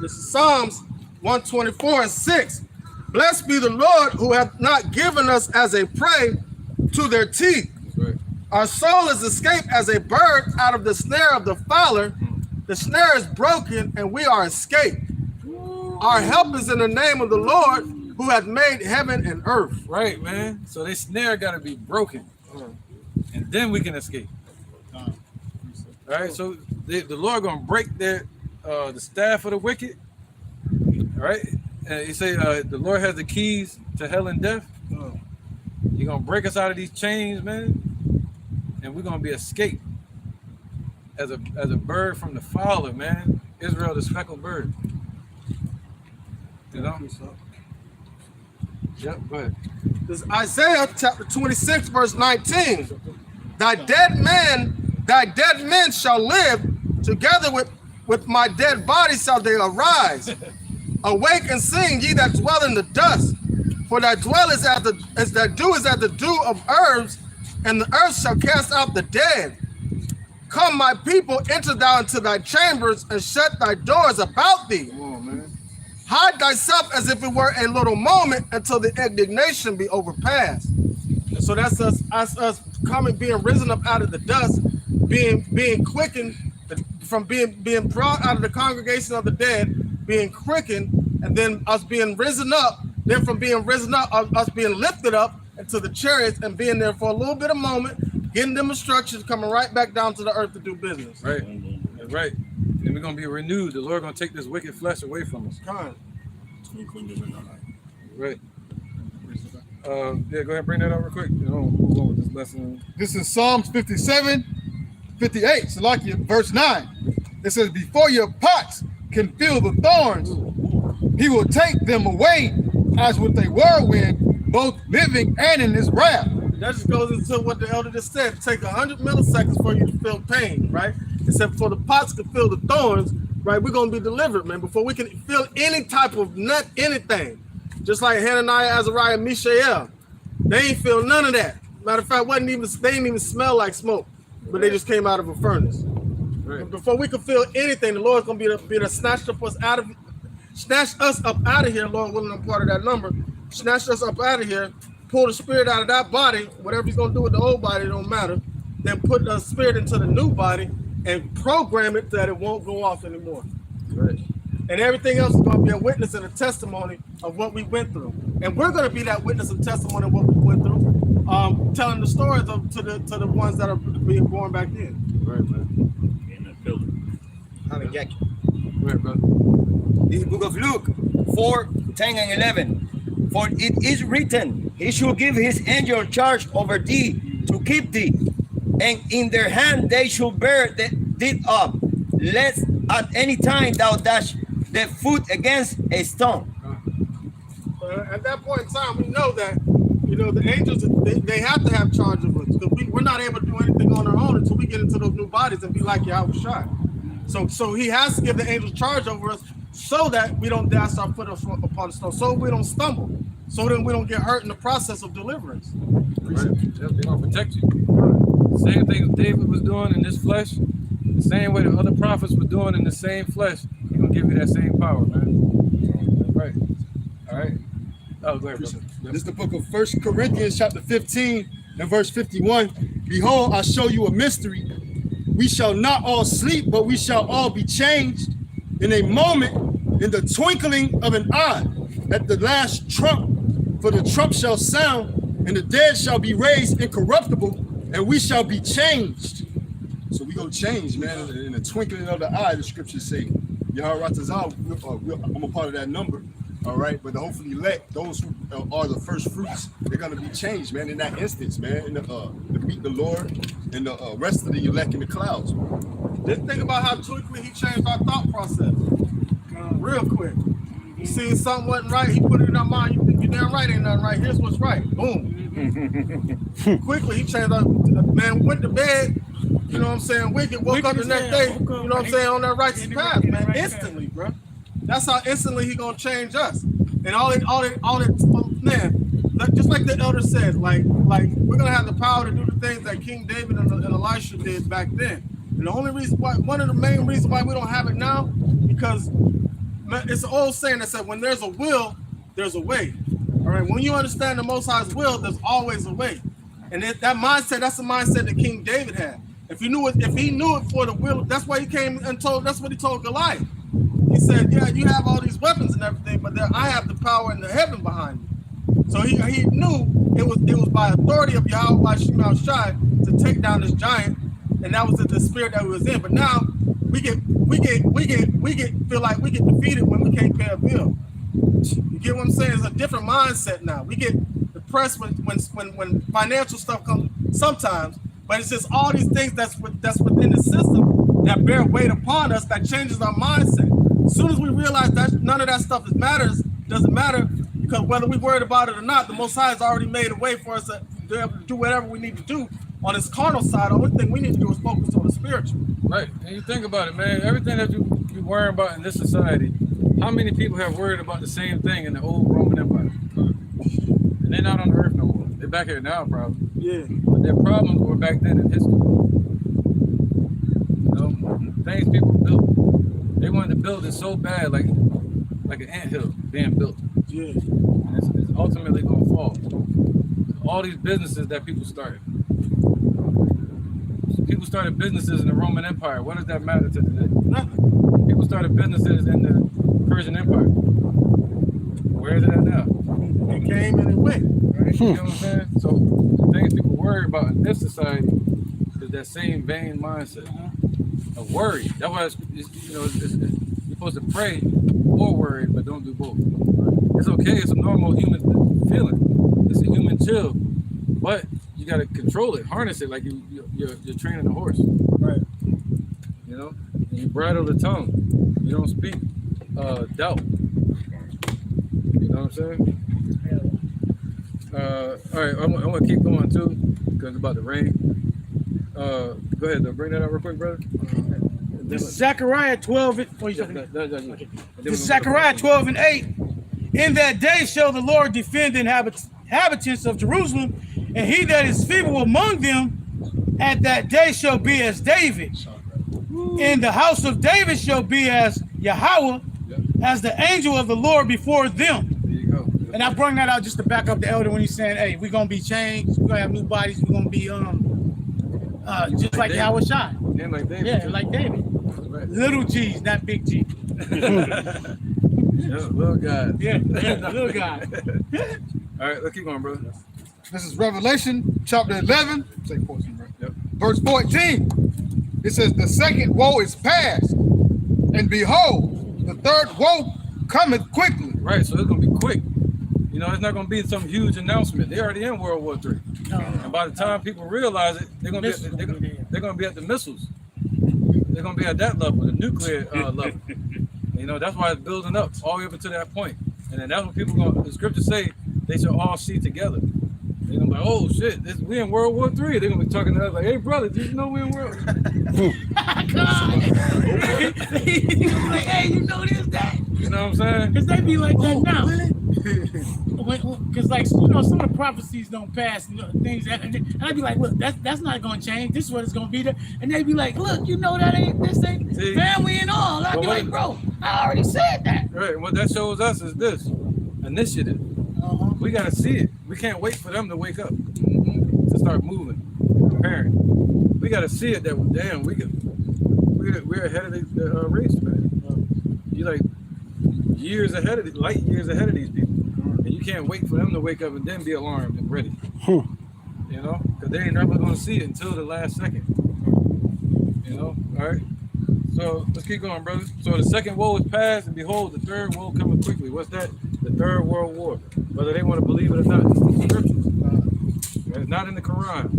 This is Psalms 124 and 6. Blessed be the Lord who hath not given us as a prey to their teeth. Right. Our soul is escaped as a bird out of the snare of the fowler. The snare is broken and we are escaped. Our help is in the name of the Lord who hath made heaven and earth. Right, man. So this snare got to be broken. And then we can escape. All All right, so the Lord gonna break the staff of the wicked. All right, and he say the Lord has the keys to hell and death. You're gonna break us out of these chains, man, and we're gonna be escaped as a bird from the fowler, man. Israel, the speckled bird. You know? Yep, go ahead. This is Isaiah chapter 26, verse 19. Thy dead men shall live, together with my dead body shall they arise. Awake and sing, ye that dwell in the dust, for that dwell is as that dew is as the dew of herbs, and the earth shall cast out the dead. Come, my people, enter thou into thy chambers, and shut thy doors about thee. Come on, man. Hide thyself as if it were a little moment until the indignation be overpassed. And so that's us coming, being risen up out of the dust, being quickened from being brought out of the congregation of the dead, being quickened, and then us being risen up. Then from being risen up, us being lifted up into the chariots and being there for a little bit of moment, getting them instructions, coming right back down to the earth to do business. Right, right. And we're gonna be renewed. The Lord gonna take this wicked flesh away from us. Kind. Right. Yeah, go ahead and bring that up real quick. You know, move on with this lesson. This is Psalms 57, 58, Salakia, verse 9. It says, before your pots can feel the thorns, he will take them away as with a whirlwind, both living and in his wrath. That just goes into what the elder just said. Take 100 milliseconds for you to feel pain, right? Except for the pots can feel the thorns, right? We're going to be delivered, man, before we can feel any type of anything. Just like Hananiah, Azariah, Mishael. They ain't feel none of that. Matter of fact, they didn't even smell like smoke, but they just came out of a furnace. Right. Before we could feel anything, the Lord's going to be to snatch us up out of here, Lord willing, I'm part of that number. Snatch us up out of here, pull the spirit out of that body, whatever he's going to do with the old body, it don't matter. Then put the spirit into the new body and program it that it won't go off anymore. Right. And everything else is going to be a witness and a testimony of what we went through. And we're going to be that witness and testimony of what we went through, telling the stories to the ones that are being born back in. Right, man. In the building. Right, brother. This book of Luke 4, 10 and 11. For it is written, he shall give his angel charge over thee to keep thee, and in their hand they shall bear thee up, lest at any time thou dash the foot against a stone. At that point in time, we know that, the angels, they have to have charge of us, because we're not able to do anything on our own until we get into those new bodies and be like Yahweh Shai. So he has to give the angels charge over us so that we don't dash our foot upon the stone, so we don't stumble, so then we don't get hurt in the process of deliverance. Right. They're gonna protect you. The same thing David was doing in this flesh, the same way the other prophets were doing in the same flesh. He's gonna give you that same power, man. Right. All right. Oh, go ahead, brother. This is the book of 1 Corinthians chapter 15 and verse 51. Behold, I show you a mystery. We shall not all sleep, but we shall all be changed in a moment, in the twinkling of an eye, at the last trump. For the trump shall sound, and the dead shall be raised incorruptible, and we shall be changed. So we gonna change, man, in the twinkling of the eye, the scriptures say. Yahweh Ratazal, I'm a part of that number. All right, but hopefully those who are the first fruits, they're gonna be changed, man, in that instance, man, in to meet the Lord and the rest of the elect in the clouds. Just think about how quickly he changed our thought process. Real quick. You see something wasn't right, he put it in our mind. You think you're damn right, ain't nothing right. Here's what's right. Boom. Quickly, he changed our man, went to bed, you know what I'm saying, wicked, woke up the next day, you know what I'm saying, on that righteous path, man, instantly, bro. That's how instantly he gonna change us. And all it, man, just like the elder said, like we're gonna have the power to do the things that King David and Elisha did back then. And the only reason why, one of the main reasons why we don't have it now, because it's an old saying that said, when there's a will, there's a way. All right, when you understand the Most High's will, there's always a way. And that mindset, that's the mindset that King David had. If he knew it for the will, that's why he came and that's what he told Goliath. He said, yeah, you have all these weapons and everything, but I have the power in the heaven behind me. So he knew it was by authority of Yahweh Shai to take down this giant, and that was the spirit that we was in. But now we get feel like we get defeated when we can't pay a bill. You get what I'm saying? It's a different mindset now. We get depressed when financial stuff comes sometimes, but it's just all these things that's within the system that bear weight upon us that changes our mindset. As soon as we realize that none of that stuff doesn't matter, because whether we worried about it or not, the Most High has already made a way for us to be able to do whatever we need to do on this carnal side. The only thing we need to do is focus on the spiritual. Right. And you think about it, man, everything that you worry about in this society, how many people have worried about the same thing in the old Roman Empire? And they're not on the earth no more. They're back here now, probably. Yeah. But their problems were back then in history. You know, things people built, they wanted to build it so bad, like an anthill being built. Yeah. And it's ultimately going to fall. All these businesses that people started. People started businesses in the Roman Empire. What does that matter to today? Nothing. People started businesses in the Persian Empire. Where is it at now? It came and it went. Right? You know what I'm saying? So the things people worry about in this society is that same vain mindset of worry. That's why you're supposed to pray or worry, but don't do both. It's okay. It's a normal human feeling. It's a human chill, but you got to control it, harness it like you're training a horse. Right. You know, and you bridle the tongue. You don't speak doubt. You know what I'm saying? All right, I'm gonna keep going too because it's about to rain. Go ahead, bring that out real quick, brother. This is Zechariah 12. This is Zechariah 12 and 8. In that day shall the Lord defend the inhabitants of Jerusalem, and he that is feeble among them at that day shall be as David. In the house of David shall be as Yahweh, as the angel of the Lord before them. There you go. And I bring that out just to back up the elder when he's saying, hey, we're going to be changed. We're going to have new bodies. We're going to be just like Yahweh Shai. And like David. Yeah, like David. Right. Little G's, not big G. Little guy. Yeah, little guy. All right, let's keep going, brother. This is Revelation chapter 11, say 14, right? Yep. Verse 14. It says, the second woe is past, and behold, the third woe cometh quickly. Right, so it's going to be quick. You know, it's not going to be some huge announcement. They're already in World War III. And by the time people realize it, they're going to be at the missiles. They're going to be at that level, the nuclear level. You know, that's why it's building up all the way up to that point. And then that's what people going. The scriptures say they should all see together. They're gonna be like, oh shit, we in World War III. They're gonna be talking to us like, hey brother, did you know we in World? Like, hey, you know this, that. You know what I'm saying? Because they be like that now. Because like, you know, some of the prophecies don't pass and things that, and I'd be like, look, that's not gonna change. This is what it's gonna be there. And they'd be like, look, you know that this ain't family and all. I'd be like, bro, I already said that. Right. What that shows us is this initiative. We gotta see it. We can't wait for them to wake up to start moving, preparing. We gotta see it that damn we're ahead of the race, man. You're like years ahead of light years ahead of these people, and you can't wait for them to wake up and then be alarmed and ready. You know, because they ain't never gonna see it until the last second. You know, all right. So let's keep going, brother. So the second woe is past, and behold, the third woe coming quickly. What's that? The third world war. Whether they want to believe it or not, it's in the scriptures. It's not in the Quran.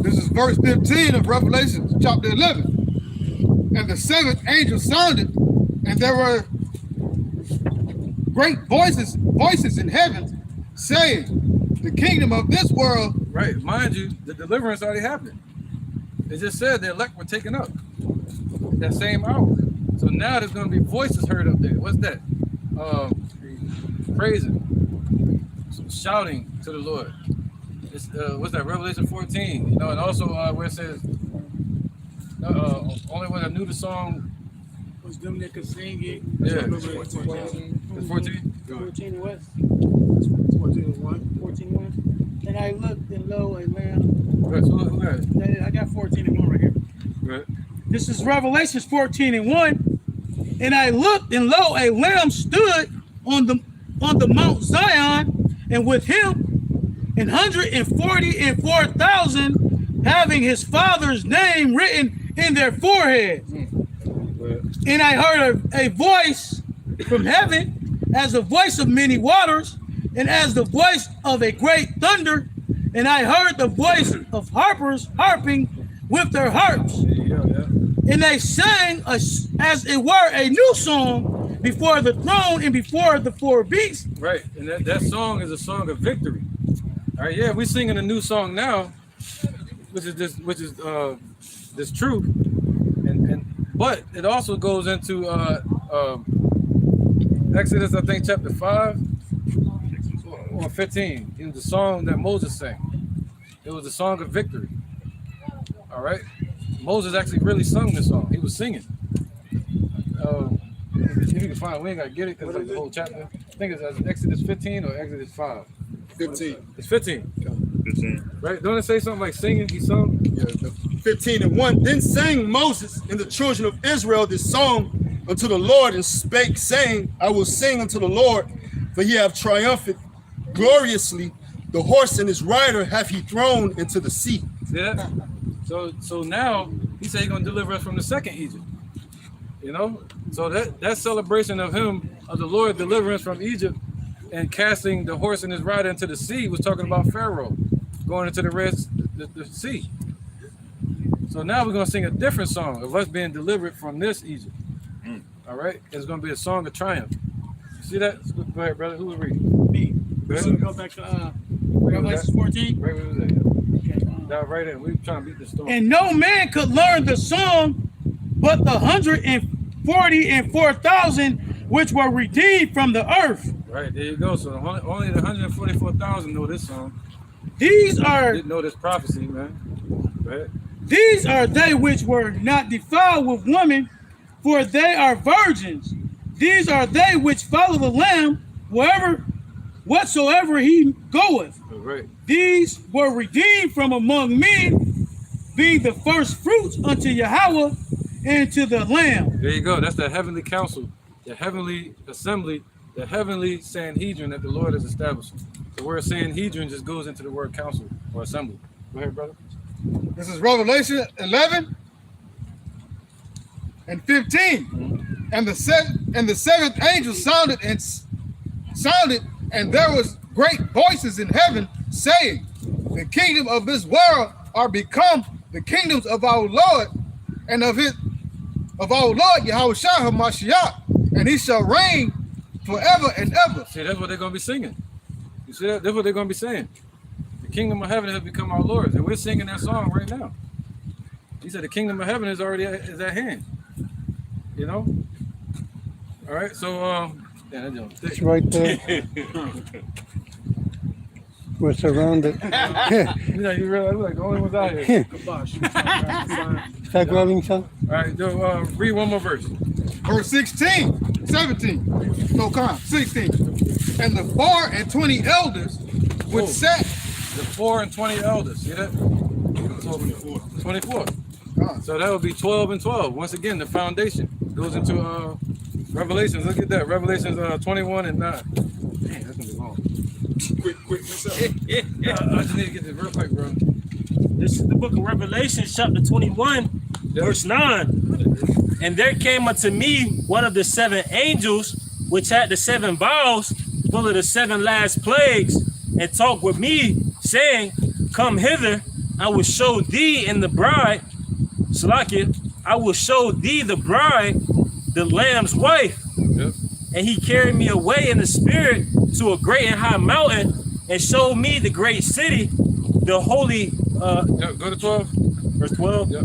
This is verse 15 of Revelation chapter 11. And the seventh angel sounded, and there were great voices in heaven saying, the kingdom of this world. Right, mind you, the deliverance already happened. It just said the elect were taken up that same hour. So now there's going to be voices heard up there. What's that? Praising, shouting to the Lord. It's, what's that? Revelation 14. You know, and also where it says, only when I knew the song was them that could sing it. Yeah. 14. 14? 14 and what? 14 and 1. 14 and 1. And I looked and lo, a lamb. Right, so who got it? I got 14 and 1 right here. Right. This is Revelations 14 and 1. And I looked and lo, a lamb stood on the Mount Zion, and with him 144,000 having his father's name written in their foreheads. And I heard a voice from heaven, as the voice of many waters, and as the voice of a great thunder. And I heard the voice of harpers harping with their harps. And they sang as it were a new song before the throne and before the four beasts. Right, and that song is a song of victory. All right, yeah, we're singing a new song now, which is this truth, and but it also goes into Exodus, I think, chapter 5 or 15. It was the song that Moses sang. It was a song of victory. All right, Moses actually really sung this song. He was singing. If you can find it, we ain't gotta get it because it's the whole chapter. I think it's Exodus 15 or Exodus 5. 15. It's 15. 15. Right? Don't it say something like singing? He sung? Yeah, 15:1. Then sang Moses and the children of Israel this song unto the Lord, and spake, saying, I will sing unto the Lord, for he hath triumphed gloriously. The horse and his rider hath he thrown into the sea. See that? So now he said he's gonna deliver us from the second Egypt. You know? So that celebration of him, of the Lord delivering us from Egypt and casting the horse and his rider into the sea was talking about Pharaoh going into the sea. So now we're gonna sing a different song of us being delivered from this Egypt. All right, it's gonna be a song of triumph. You see that? Go ahead, brother. Who was reading? Me. Go So ahead. we go back to Revelation 14. Right where was that? Dive right in. We were trying to beat the storm. And no man could learn the song but the 144,000 which were redeemed from the earth. Right, there you go. So only the 144,000 know this song. These are Didn't know this prophecy, man. Right? These are they which were not defiled with women, for they are virgins. These are they which follow the Lamb whatsoever he goeth. Right. These were redeemed from among men, being the first fruits unto Yahweh and to the Lamb. There you go. That's the heavenly council, the heavenly assembly, the heavenly Sanhedrin that the Lord has established. The word Sanhedrin just goes into the word council or assembly. Go ahead, brother. This is Revelation 11 and 15. And the seventh angel sounded, and there was great voices in heaven saying, the kingdom of this world are become the kingdoms of our Lord and of our Lord Yahweh HaMashiach, and he shall reign forever and ever. See, that's what they're gonna be singing. You see that? That's what they're gonna be saying. The kingdom of heaven has become our Lord, and we're singing that song right now. He said the kingdom of heaven is already at hand. You know? All right, so it's right there. We're surrounded. You know, you realize like the only ones out here. Start grabbing some. All right, read one more verse. Verse 16, 17. No, come on, 16. And the 4 and 20 elders which sat. The 4 and 20 elders. See that? 24. So that would be 12 and 12. Once again, the foundation goes into Revelations. Look at that. Revelations 21 and 9. Damn, that's gonna be long. Quick. I just need to get this real quick, bro. This is the book of Revelation, chapter 21, verse 9. And there came unto me one of the 7 angels, which had the 7 vials full of the 7 last plagues, and talked with me, saying, come hither, I will show thee and the bride, Salakia, I will show thee the bride, the Lamb's wife. Yep. And he carried me away in the spirit to a great and high mountain, and showed me the great city, the holy. Go to 12. Verse 12. Yep.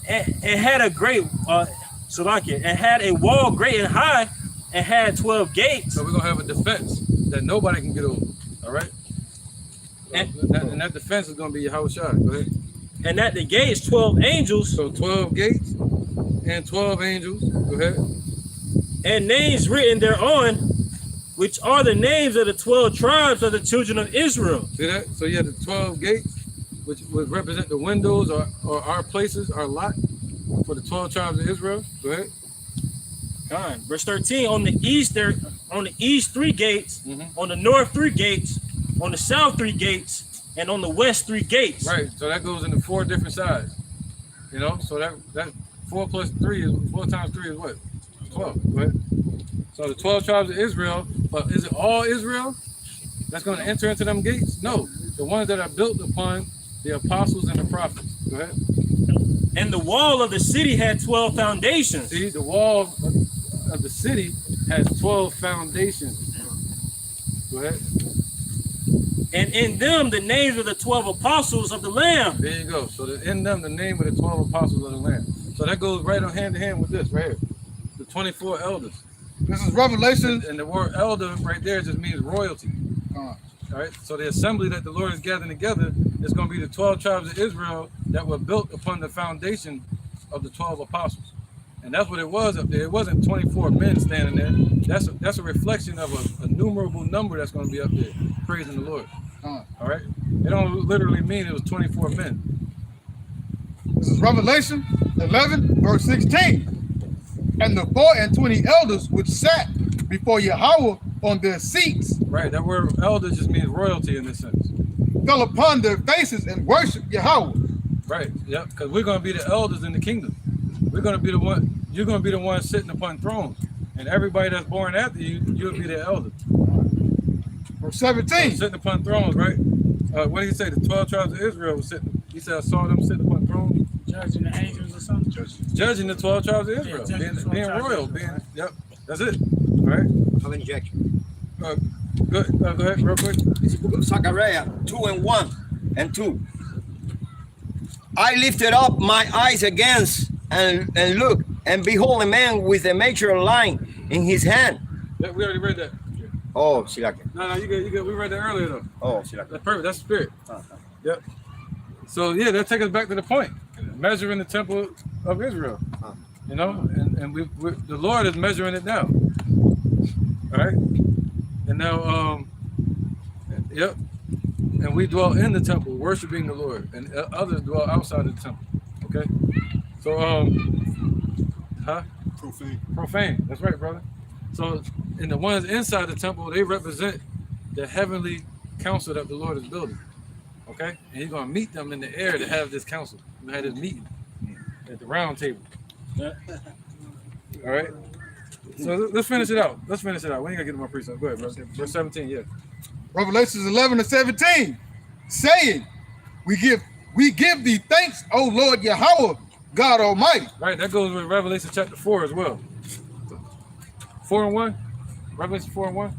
And had a great, Salakia, and had a wall great and high, and had 12 gates. So we're gonna have a defense that nobody can get over. All right. And that defense is gonna be Yahweh Shai. Go ahead. And at the gates 12 angels. So 12 gates and 12 angels. Go ahead. And names written thereon, which are the names of the 12 tribes of the children of Israel. See that? So you have the 12 gates, which would represent the windows or our places, our lot for the 12 tribes of Israel. Go ahead. Verse 13, on the east 3 gates, on the north 3 gates, on the south 3 gates, and on the west 3 gates. Right. So that goes into 4 different sides. You know, so that 4 plus 3 is 4 times 3 is what? 12. Right. So the 12 tribes of Israel, but is it all Israel that's going to enter into them gates? No, the ones that are built upon the apostles and the prophets. Go ahead. And the wall of the city had 12 foundations. See, the wall of the city has 12 foundations. Go ahead. And in them the names of the 12 apostles of the Lamb. There you go. So in them the name of the 12 apostles of the Lamb. So that goes right on hand to hand with this right here. The 24 elders. This is Revelation. And the word elder right there just means royalty. All right. So the assembly that the Lord is gathering together is going to be the 12 tribes of Israel that were built upon the foundation of the 12 apostles. And that's what it was up there. It wasn't 24 men standing there. That's a reflection of a numerable number that's going to be up there praising the Lord. All right. It don't literally mean it was 24 men. This is Revelation 11, verse 16. And the 4 and 20 elders which sat before Yahweh on their seats. Right. That word elder just means royalty in this sense. Fell upon their faces and worshiped Yahweh. Right. Yep. Because we're going to be the elders in the kingdom. We're going to be the one. You're going to be the one sitting upon thrones, and everybody that's born after you, you'll be the elder. Verse 17. So sitting upon thrones, right? What did he say? The 12 tribes of Israel was sitting. He said, I saw them sitting upon thrones. Judging the angels or something? Judging the 12 tribes of Israel. Yeah, being royal. Yep. That's it. All right. Of injection. Go ahead, real quick. It's the book of Zechariah 2:1 and 2. I lifted up my eyes against and look, and behold a man with a major line in his hand. Yeah, we already read that. Oh, Silaki. No, you good. We read that earlier though. Oh, Silaki. That's perfect. That's spirit. Yep. So yeah, that takes us back to the point. Measuring the temple of Israel. You know, and we the Lord is measuring it now. All right. And now, yep. And we dwell in the temple, worshiping the Lord, and others dwell outside of the temple. Okay. So, profane. That's right, brother. So, and the ones inside the temple, they represent the heavenly council that the Lord is building. Okay. And He's gonna meet them in the air to have this council, to have this meeting at the round table. All right. So let's finish it out. We ain't gonna get to my precept. Go ahead, bro. Verse 17, yeah. Revelations 11 and 17, saying, we give thee thanks, O Lord Yahweh, God Almighty. Right, that goes with Revelation chapter 4 as well. 4 and 1? Revelation 4 and 1?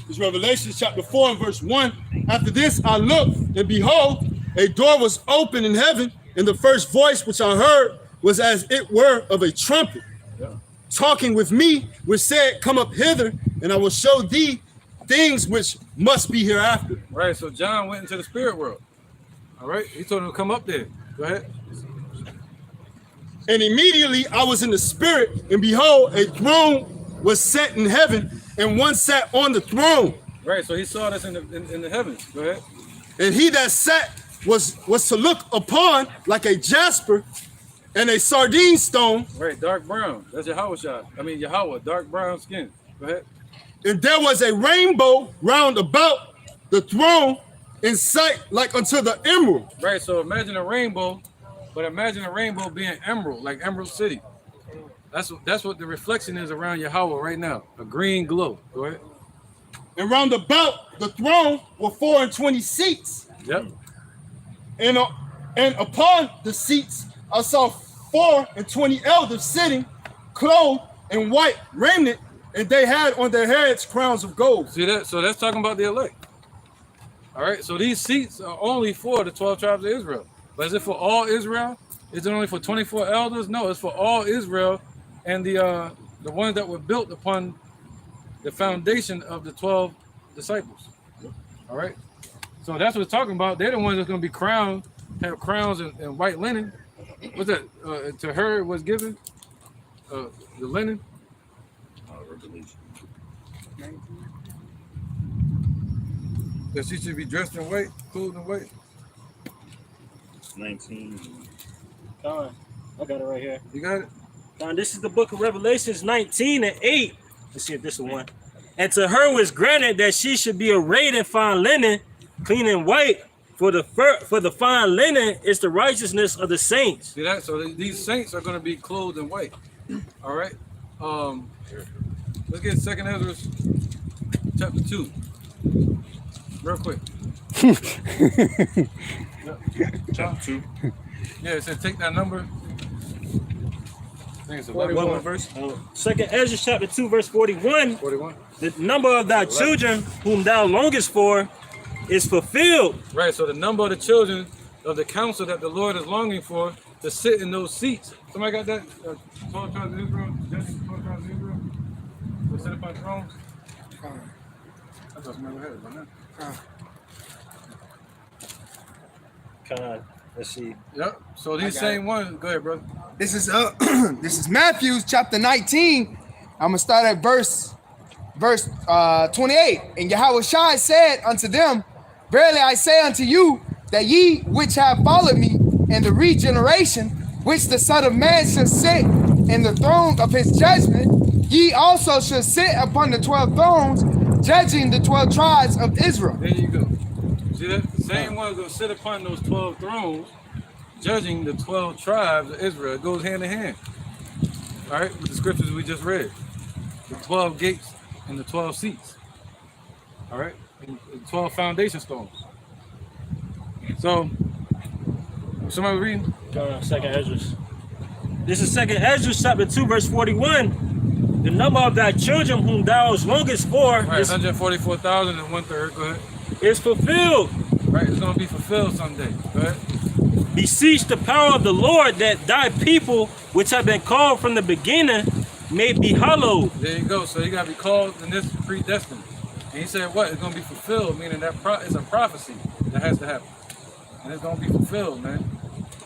It's Revelation chapter 4 and verse 1. After this I looked, and behold, a door was open in heaven, and the first voice which I heard was as it were of a trumpet, talking with me, which said, come up hither, and I will show thee things which must be hereafter. Right, so John went into the spirit world. All right, he told him to come up there. Go ahead. And immediately I was in the spirit, and behold, a throne was set in heaven, and one sat on the throne. Right, so he saw this in the heavens. Go ahead. And he that sat was to look upon like a jasper and a sardine stone. Right, dark brown. That's Yahweh, dark brown skin. Go ahead. And there was a rainbow round about the throne in sight like unto the emerald. Right, so imagine a rainbow, but imagine a rainbow being emerald, like Emerald City. That's what the reflection is around Yahweh right now, a green glow. Go ahead. And round about the throne were 24 seats. Yep. And upon the seats I saw 24 elders sitting, clothed in white raiment, and they had on their heads crowns of gold. See that? So that's talking about the elect. All right. So these seats are only for the 12 tribes of Israel. But is it for all Israel? Is it only for 24 elders? No, it's for all Israel and the ones that were built upon the foundation of the 12 disciples. All right. So that's what it's talking about. They're the ones that's going to be crowned, have crowns and white linen. What's that? To her was given the linen. That she should be dressed in white, clothed in white. 19. I got it right here. You got it? This is the book of Revelations 19 and 8. Let's see if this is the one. And to her was granted that she should be arrayed in fine linen, clean and white, for the fine linen is the righteousness of the saints. See that? So these saints are going to be clothed in white. All right. Let's get 2nd Ezra chapter 2, real quick. Chapter 2. Yeah, it said take that number. I think it's 11. What verse? 2nd Ezra chapter 2, verse 41. 41. The number of thy children whom thou longest for is fulfilled. Right, so the number of the children of the council that the Lord is longing for to sit in those seats. Somebody got that? 12 tribes of Israel? Judges 12 tribes of Israel? To sit upon thrones? I thought somebody had it by now. Let's see. Yep. So these same ones. Go ahead, brother. This is this is Matthew chapter 19. I'm gonna start at verse 28. And Yahweh Shai said unto them, verily I say unto you, that ye which have followed me in the regeneration, which the Son of Man shall sit in the throne of his judgment, ye also shall sit upon the 12 thrones, judging the 12 tribes of Israel. There you go. See that? The same one's gonna sit upon those 12 thrones, judging the 12 tribes of Israel. It goes hand in hand. All right, with the scriptures we just read. The 12 gates and the 12 seats. All right, and 12 foundation stones. So, somebody reading? 2nd Ezra. This is 2nd Ezra chapter 2, verse 41. The number of thy children whom thou was longest for is 144,000 and 1/3. Go ahead. Is fulfilled. Right, it's gonna be fulfilled someday. Go ahead. Beseech the power of the Lord that thy people, which have been called from the beginning, may be hallowed. There you go. So you gotta be called in this predestined. And he said what? It's gonna be fulfilled, meaning that it's a prophecy that has to happen. And it's gonna be fulfilled, man.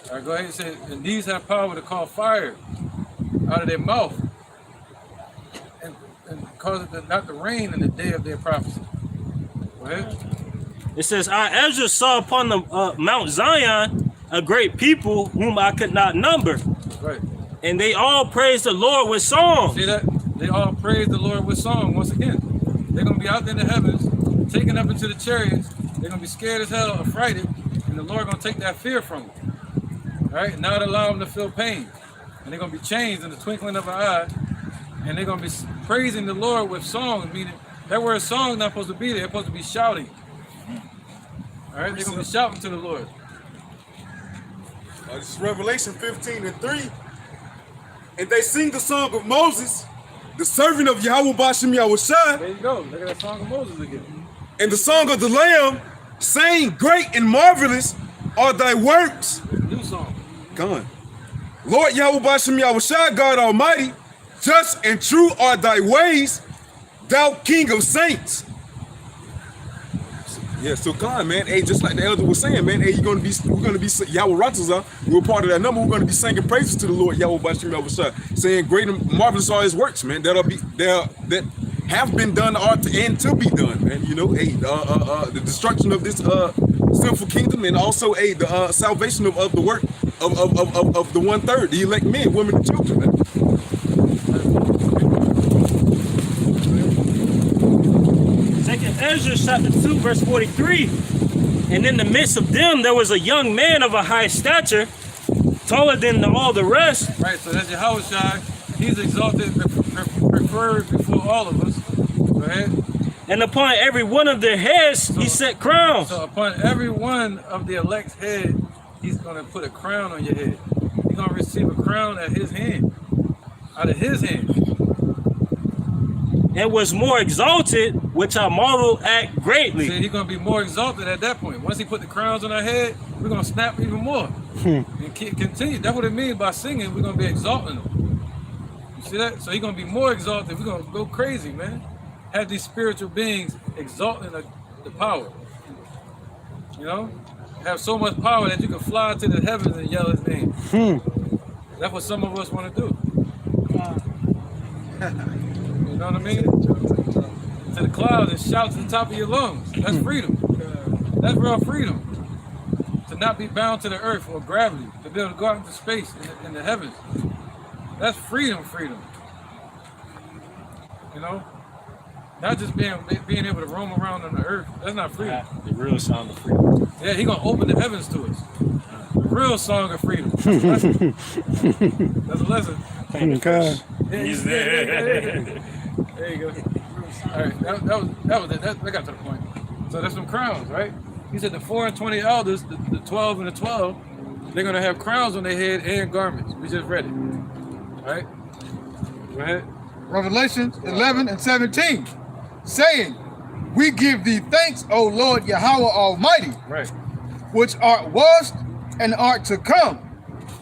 All right, go ahead and say, and these have power to call fire out of their mouth and cause it not to rain in the day of their prophecy. Go ahead. It says, I Ezra saw upon the Mount Zion a great people whom I could not number. Right. And they all praise the Lord with songs. See that? They all praise the Lord with song. Once again, they're gonna be out there in the heavens, taken up into the chariots. They're gonna be scared as hell, affrighted, and the Lord gonna take that fear from them. All right, not allow them to feel pain, and they're gonna be changed in the twinkling of an eye, and they're gonna be praising the Lord with songs. Meaning that word "song" is not supposed to be there. It's supposed to be shouting. All right, they're gonna be shouting to the Lord. This is Revelation 15:3. And they sing the song of Moses, the servant of Yahweh Bashem Yahushua. There you go. Look at that song of Moses again. And the song of the Lamb, saying, great and marvelous are thy works. New song. Come on. Lord Yahweh Bashem Yahushua, God Almighty, just and true are thy ways, thou King of saints. Yeah, so God, man, hey, just like the elder was saying, man, hey, we're gonna be Yahweh Ratazah. We're part of that number. We're gonna be singing praises to the Lord Yahweh Bashem Yahushua, saying great and marvelous are his works, man. That have been done and to be done, man. You know, hey, the destruction of this sinful kingdom, and also the salvation of the work of the 1/3, the elect men, women, and children, man. Ezra chapter 2, verse 43. And in the midst of them, there was a young man of a high stature, taller than all the rest. Right, so that's Yahweh Shai. He's exalted, preferred before all of us. Go ahead. And upon every one of their heads, he set crowns. So upon every one of the elect's head, he's going to put a crown on your head. You're going to receive a crown at his hand, out of his hand. And was more exalted, which I marvel at greatly. See, he's going to be more exalted at that point. Once he put the crowns on our head, we're going to snap even more. And continue. That's what it means by singing. We're going to be exalting him. You see that? So he's going to be more exalted. We're going to go crazy, man. Have these spiritual beings exalting the power. You know? Have so much power that you can fly to the heavens and yell his name. That's what some of us want to do. You know what I mean? To the clouds and shout to the top of your lungs. That's freedom. That's real freedom. To not be bound to the earth or gravity. To be able to go out into space in the heavens. That's freedom. You know? Not just being able to roam around on the earth. That's not freedom. The real sound of freedom. Yeah, he gonna open the heavens to us. The real song of freedom. That's a lesson. That's a lesson. Thank God. Yeah, He's yeah, there. there you go. All right, that was it. That got to the point. So that's some crowns, right? He said the 4 and 20 elders, the 12 and the 12, they're gonna have crowns on their head and garments. We just read it. All right. Go ahead. Revelation 11 and 17, saying, we give thee thanks, O Lord Yahweh Almighty, Right. which art was and art to come,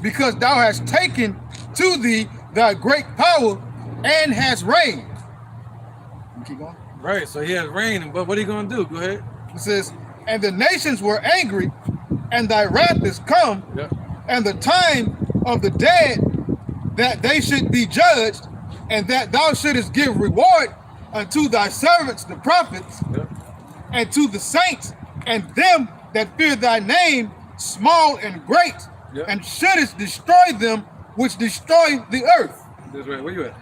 because thou hast taken to thee thy great power and hast reigned. Keep going. Right. So he has rain, but what are you gonna do? Go ahead. It says, and the nations were angry, and thy wrath is come, Yeah. and the time of the dead that they should be judged, and that thou shouldest give reward unto thy servants the prophets, Yeah. and to the saints, and them that fear thy name, small and great, Yeah. and shouldest destroy them which destroy the earth. That's right. Where you at?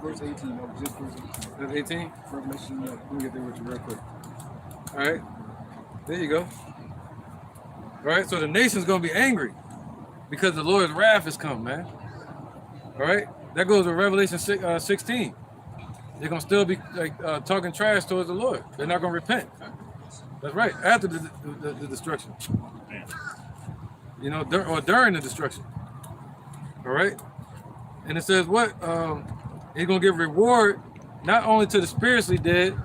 Verse 18, no, just verse 18. That's 18. Revelation, let me get there with you real quick. All right. There you go. All right. So the nation's gonna be angry because the Lord's wrath has come, man. All right. That goes with Revelation 16. They're gonna still be like talking trash towards the Lord. They're not gonna repent. That's right. After the destruction. You know, or during the destruction. All right. And it says what? He's gonna give reward not only to the spiritually dead,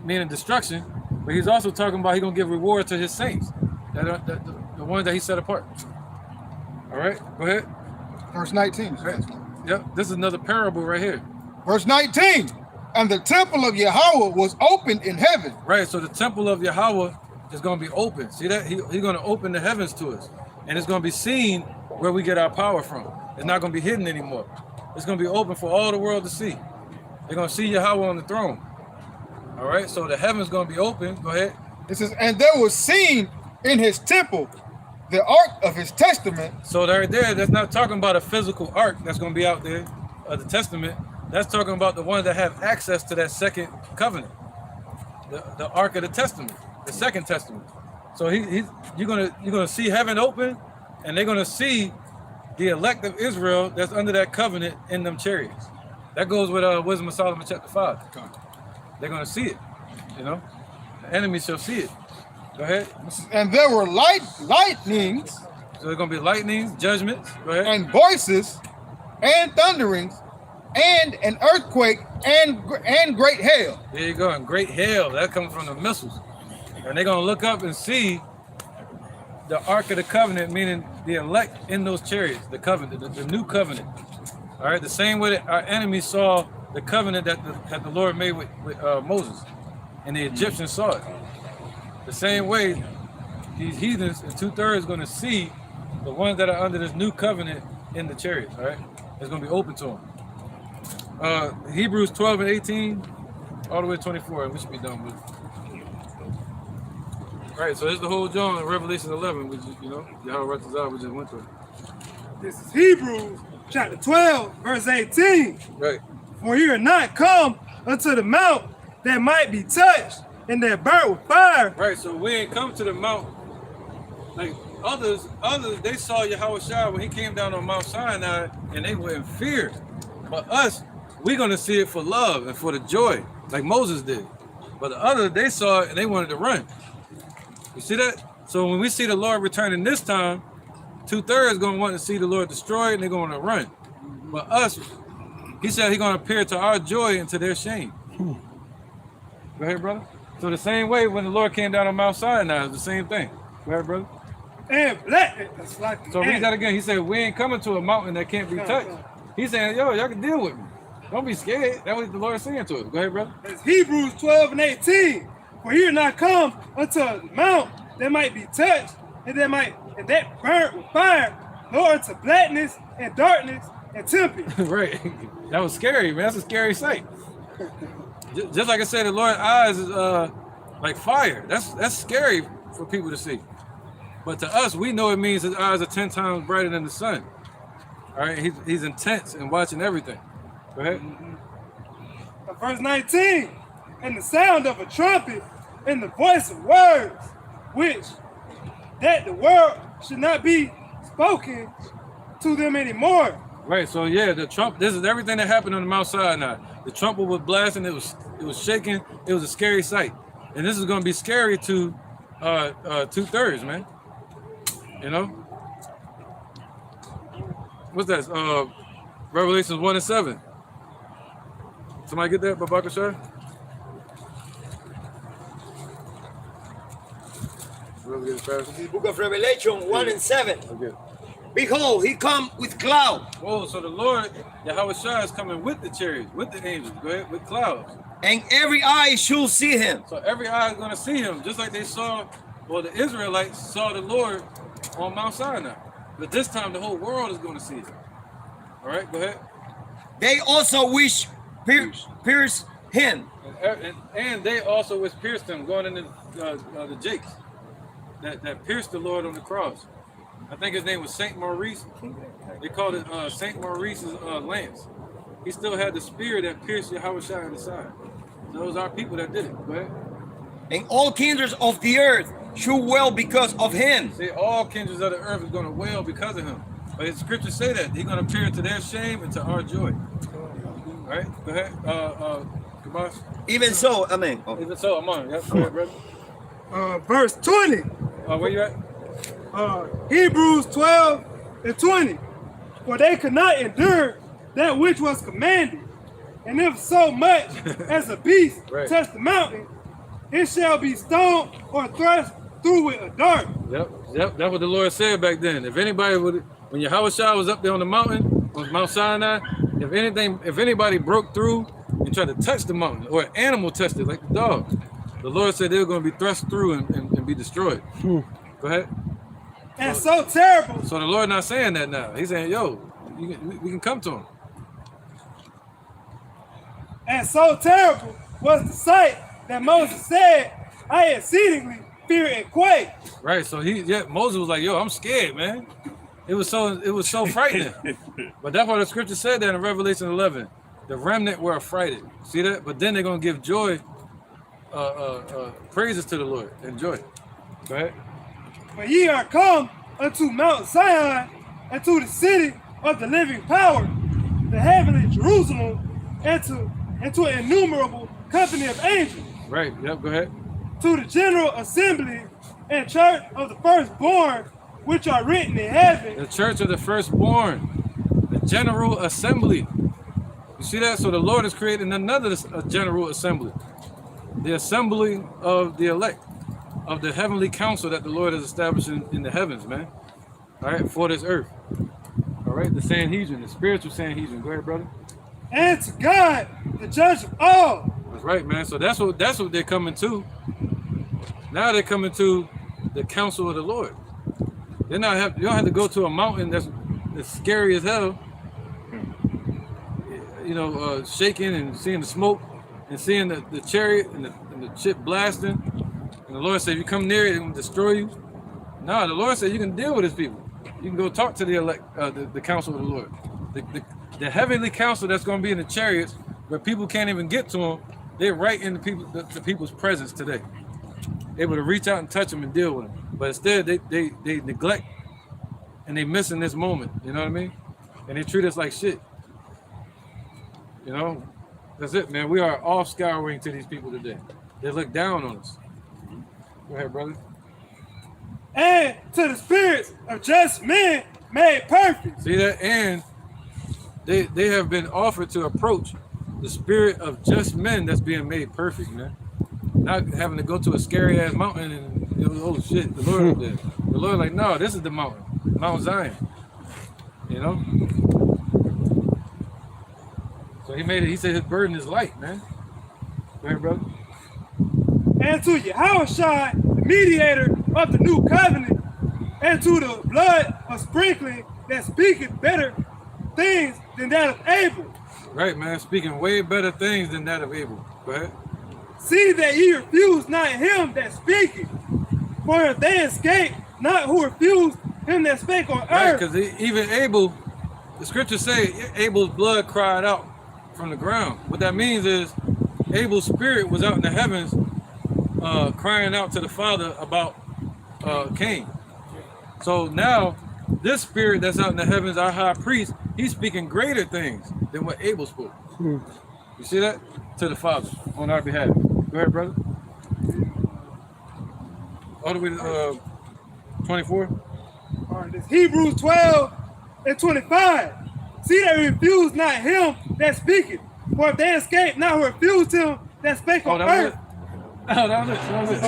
meaning destruction, but he's also talking about he's gonna give reward to his saints, the ones that he set apart. All right, go ahead. Verse 19. Right. Yep, this is another parable right here. Verse 19, and the temple of Yahweh was opened in heaven. Right, so the temple of Yahweh is gonna be open. See that? He's gonna open the heavens to us, and it's gonna be seen where we get our power from. It's not gonna be hidden anymore. It's gonna be open for all the world to see. They're gonna see Yahweh on the throne. All right, so the heaven's gonna be open. Go ahead. It says, and there was seen in his temple the ark of his testament. So right there, that's not talking about a physical ark that's gonna be out there, the testament. That's talking about the ones that have access to that second covenant, the ark of the testament, the second testament. So you're gonna see heaven open, and they're gonna see the elect of Israel that's under that covenant in them chariots. That goes with Wisdom of Solomon chapter 5. They're gonna see it, you know. The enemy shall see it. Go ahead. And there were lightnings. So there's gonna be lightnings, judgments. Go ahead. And voices, and thunderings, and an earthquake, and great hail. There you go. And great hail. That comes from the missiles. And they're gonna look up and see the Ark of the Covenant, meaning the elect in those chariots, the covenant, the new covenant. All right, the same way that our enemies saw the covenant that the Lord made with Moses, and the Egyptians saw it. The same way, these heathens in 2/3 going to see the ones that are under this new covenant in the chariots. All right, it's going to be open to them. Hebrews 12 and 18, all the way to 24, and we should be done with it. All right, so this is the whole John in Revelation 11, which is, you know, Yahweh Ratzazah, we just went through. This is Hebrews chapter 12, verse 18. Right. For ye are not come unto the mount that might be touched, and that burnt with fire. Right, so we ain't come to the mount. Like others, they saw Yahweh Shai when he came down on Mount Sinai, and they were in fear. But us, we're gonna see it for love and for the joy, like Moses did. But the others, they saw it and they wanted to run. You see that? So when we see the Lord returning this time, 2/3 gonna want to see the Lord destroyed, and they're gonna run. But us, he said he's gonna appear to our joy and to their shame. Go ahead, brother. So the same way when the Lord came down on Mount Sinai, it's the same thing. Go ahead, brother. And black. That's like So read that again. He said, we ain't coming to a mountain that can't be touched. He's saying, yo, y'all can deal with me. Don't be scared. That's what the Lord is saying to us. Go ahead, brother. It's Hebrews 12 and 18. For ye are not come unto a mount that might be touched, and that burnt with fire, nor to blackness and darkness and tempest. Right. That was scary, man. That's a scary sight. Just like I said, the Lord's eyes is like fire. That's scary for people to see. But to us, we know it means his eyes are 10 times brighter than the sun. All right, he's intense and watching everything. Go ahead. Verse 19, and the sound of a trumpet and the voice of words, which that the world should not be spoken to them anymore. Right, so yeah, the trump, this is everything that happened on the Mount Sinai. The trumpet was blasting, it was shaking, it was a scary sight. And this is gonna be scary to 2/3, man. You know? What's that? Revelations 1 and 7. Somebody get that, Babaka Shah? The book of Revelation 1 and 7. Okay. Behold, he come with cloud. Whoa, so the Lord, Yahweh Shah, is coming with the chariots, with the angels, go ahead, with clouds. And every eye shall see him. So every eye is going to see him, just like they saw, well, the Israelites saw the Lord on Mount Sinai. But this time, the whole world is going to see him. All right, go ahead. They also wish pierce him. And they also was pierced him, going into the jakes that pierced the Lord on the cross. I think his name was Saint Maurice. They called it Saint Maurice's lance. He still had the spear that pierced Yahweh Shai in the side. So those are people that did it. Go ahead. And all kindreds of the earth should wail because of him. See, all kindreds of the earth is going to wail because of him. But the scriptures say that he's going to appear to their shame and to our joy. All right, go ahead. Kabas. Even so, amen. Oh. Even so, I'm on. Yep, go ahead, brother. Verse 20. Where you at? Hebrews 12 and 20. For they could not endure that which was commanded. And if so much as a beast touch the mountain, it shall be stoned or thrust through with a dart. Yep. That's what the Lord said back then. If anybody would, when Yahweh Shai was up there on the mountain, on Mount Sinai, if anybody broke through and tried to touch the mountain, or an animal touched it, like the dog, the Lord said they were going to be thrust through and be destroyed. Go ahead. And so terrible. So the Lord not saying that now. He's saying, yo, we can come to him. And so terrible was the sight that Moses said, I exceedingly fear and quake. Right. So Moses was like, yo, I'm scared, man. It was so frightening. But that's why the scripture said that in Revelation 11. The remnant were affrighted. See that? But then they're gonna give joy, praises to the Lord and joy. Go ahead. But ye are come unto Mount Zion, and to the city of the living power, the heavenly Jerusalem, and to an innumerable company of angels. Right, yep, go ahead. To the general assembly and church of the firstborn, which are written in heaven. The church of the firstborn, the general assembly. You see that? So the Lord is creating another general assembly. The assembly of the elect, of the heavenly council that the Lord is establishing in the heavens, man. All right, for this earth. All right, the Sanhedrin, the spiritual Sanhedrin. Go ahead, brother. And to God, the judge of all. That's right, man. So that's what they're coming to. Now they're coming to the council of the Lord. You don't have to go to a mountain that's scary as hell. You know, shaking and seeing the smoke and seeing the chariot and the ship blasting. And the Lord said, if you come near it, it will destroy you. No, the Lord said you can deal with his people. You can go talk to the elect, the council of the Lord. The heavenly council that's going to be in the chariots, where people can't even get to them, they're right in the people's presence today. Able to reach out and touch them and deal with them. But instead, they neglect and they missing this moment. You know what I mean? And they treat us like shit. You know? That's it, man. We are off scouring to these people today. They look down on us. Go ahead, brother. And to the spirits of just men made perfect. See that? And they have been offered to approach the spirit of just men that's being made perfect, man. Not having to go to a scary ass mountain and oh shit, the Lord up there. The Lord like, no, this is the mountain, Mount Zion. You know? So he said his burden is light, man. Go ahead, brother. And to Yahushua, the mediator of the new covenant, and to the blood of sprinkling that speaketh better things than that of Abel. Right, man, speaking way better things than that of Abel. Go ahead. See that ye refuse not him that speaketh, for if they escape not who refused him that spake on earth. Right, because even Abel, the scriptures say Abel's blood cried out from the ground. What that means is Abel's spirit was out in the heavens crying out to the Father about Cain. So now this spirit that's out in the heavens, our high priest, he's speaking greater things than what Abel spoke. You see that? To the Father on our behalf. Go ahead, brother. All the way to 24. All right, this Hebrews 12 and 25. See, they refuse not him that speaketh. For if they escape not who refused him that spake on earth. Oh, that was it. That was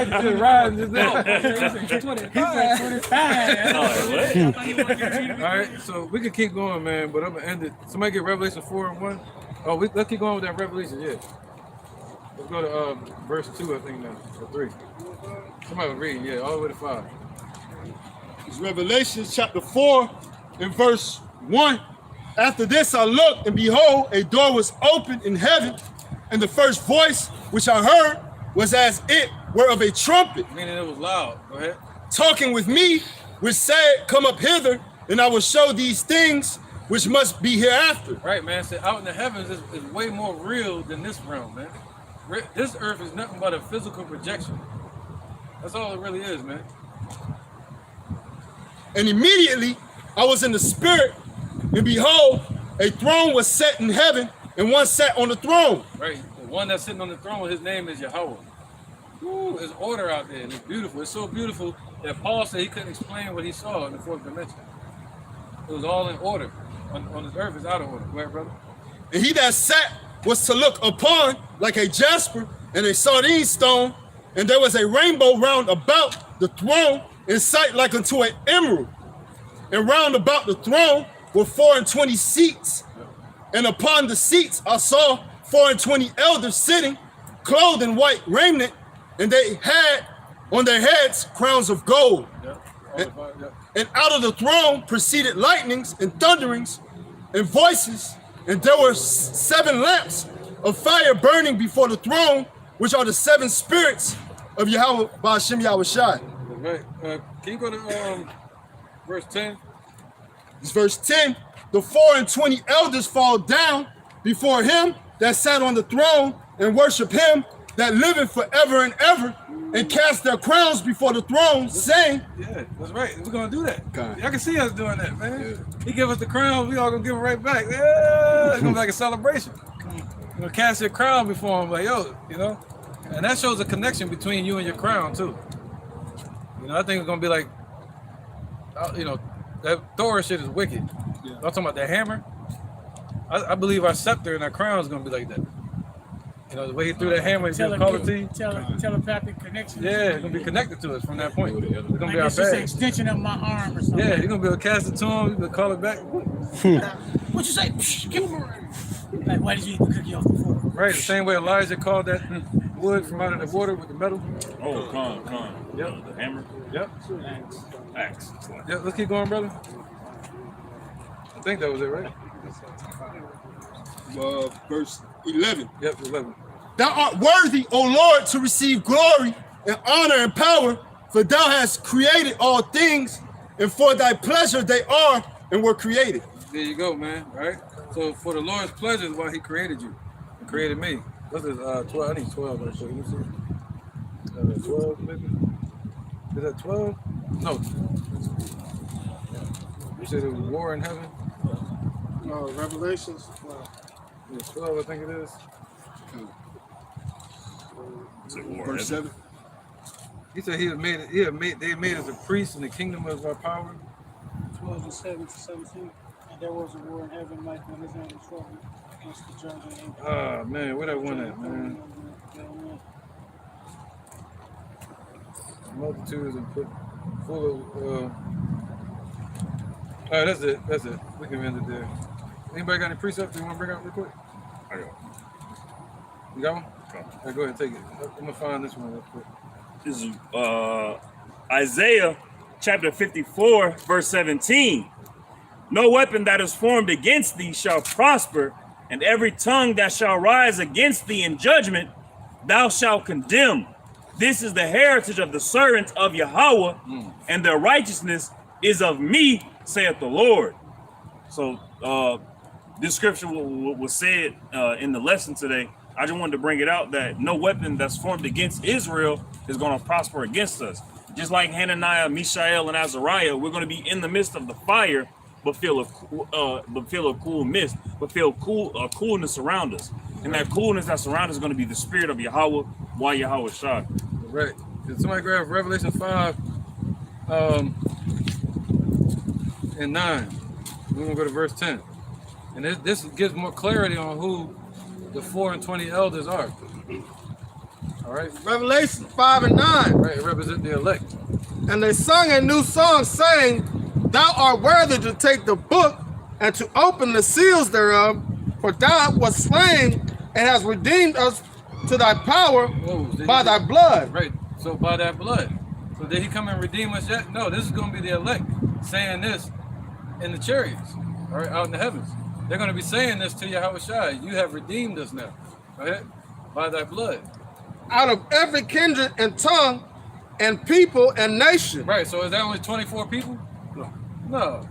it. Just riding just there. He said 25. All right, so we can keep going, man, but I'm going to end it. Somebody get Revelation 4 and 1. Oh, let's keep going with that Revelation, yeah. Let's go to verse 2, I think now, or 3. Somebody was reading, yeah, all the way to 5. It's Revelation chapter 4 and verse 1. After this I looked, and behold, a door was opened in heaven, and the first voice which I heard was as it were of a trumpet. Meaning it was loud. Go ahead. Talking with me, which said, come up hither, and I will show these things which must be hereafter. Right, man. So out in the heavens is way more real than this realm, man. This earth is nothing but a physical projection. That's all it really is, man. And immediately I was in the spirit, and behold, a throne was set in heaven, and one sat on the throne. Right. The one that's sitting on the throne, his name is Yahweh. Ooh, there's order out there, and it's beautiful. It's so beautiful that Paul said he couldn't explain what he saw in the fourth dimension. It was all in order. On this earth, it's out of order. Go ahead, brother. And he that sat was to look upon like a jasper and a sardine stone, and there was a rainbow round about the throne in sight like unto an emerald. And round about the throne were 24 seats. And upon the seats I saw 24 elders sitting, clothed in white raiment, and they had on their heads crowns of gold. And out of the throne proceeded lightnings and thunderings and voices, and there were 7 lamps of fire burning before the throne, which are the 7 spirits of Yahweh Ba'ashem Yahushai. Right. Can you go to verse 10? It's verse 10. The 24 elders fall down before him that sat on the throne and worship him that liveth forever and ever, and cast their crowns before the throne, saying, yeah, that's right. We're going to do that. Y'all can see us doing that, man. Yeah. He give us the crowns, we all going to give it right back. Yeah, it's going to be like a celebration. You're going to cast your crown before him, like, yo, you know? And that shows a connection between you and your crown, too. You know, I think it's going to be like, you know, that Thor shit is wicked. Yeah. I'm talking about that hammer. I believe our scepter and our crown is going to be like that. You know, the way he threw that hammer, he's going to call it to you. Telepathic connection. Yeah, it's going to be connected to us from that point. It's going to be our It's just an bag. extension of my arm or something. Yeah, you're going to be able to cast it to him, you're going to call it back. What you say? Psh, give him a... Like, why did you eat the cookie off the floor? Right, the same way Elijah called that wood from out of the water with the metal. Oh, con. Yep. The hammer. Yep. Axe. Yep, let's keep going, brother. I think that was it, right? Verse 11. Yep, 11. Thou art worthy, O Lord, to receive glory and honor and power, for thou hast created all things, and for thy pleasure they are and were created. There you go, man. Right? So for the Lord's pleasure is why he created you. He created me. What's this? 12. I need 12 right there. Let me see. 12 maybe? Is that 12? No. You said it was war in heaven? No, Revelations. Yeah, 12, I think it is. Verse 7. He said they made us a priest in the kingdom of our power. 12 and 7 to 17. And there was a war in heaven like when his name was trouble against the judge and angel. Ah, man, where that one at, man? Multitudes and put full of. All right, that's it. That's it. We can end it there. Anybody got any precepts you want to bring up real quick? I got. You got one? All right, go ahead, take it. I'm gonna find this one real quick. This is Isaiah chapter 54, verse 17. No weapon that is formed against thee shall prosper, and every tongue that shall rise against thee in judgment, thou shalt condemn. This is the heritage of the servants of Yahweh, and their righteousness is of me, saith the Lord. So this scripture was said in the lesson today. I just wanted to bring it out that no weapon that's formed against Israel is going to prosper against us. Just like Hananiah, Mishael, and Azariah, we're going to be in the midst of the fire, but feel a cool mist, but feel coolness around us. And that coolness that's around us is going to be the spirit of Yahweh, while Yahweh Shah. Right. Can somebody grab Revelation 5 and 9? We're going to go to verse 10. And this gives more clarity on who the 4 and 20 elders are. All right. Revelation 5 and 9. Right, it represents the elect. And they sung a new song, saying, Thou art worthy to take the book and to open the seals thereof, for thou wast slain and hast redeemed us to thy power by thy blood. Right. So by that blood. So did he come and redeem us yet? No, this is going to be the elect saying this in the chariots, all right, out in the heavens. They're going to be saying this to Yahweh Shai. You have redeemed us now, right? By thy blood. Out of every kindred and tongue and people and nation. Right, so is that only 24 people? No.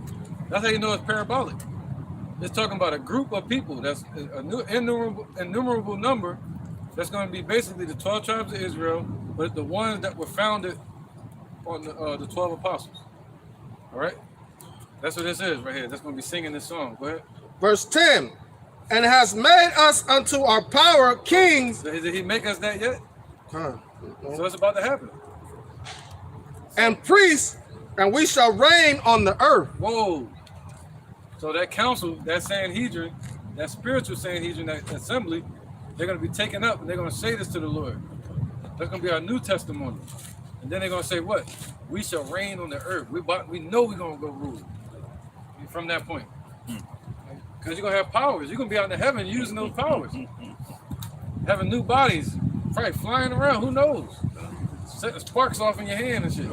That's how you know it's parabolic. It's talking about a group of people. That's a new innumerable number. That's going to be basically the 12 tribes of Israel, but the ones that were founded on the 12 apostles. All right? That's what this is right here. That's going to be singing this song. Go ahead. Verse 10. And has made us unto our power kings. So did he make us that yet? So it's about to happen. And priests, and we shall reign on the earth. Whoa. So that council, that Sanhedrin, that spiritual Sanhedrin, that assembly, they're going to be taken up and they're going to say this to the Lord. That's going to be our new testimony. And then they're going to say what? We shall reign on the earth. We know we're going to go rule from that point. Because you're going to have powers. You're going to be out in the heaven using those powers. Having new bodies, probably flying around. Who knows? Setting sparks off in your hand and shit.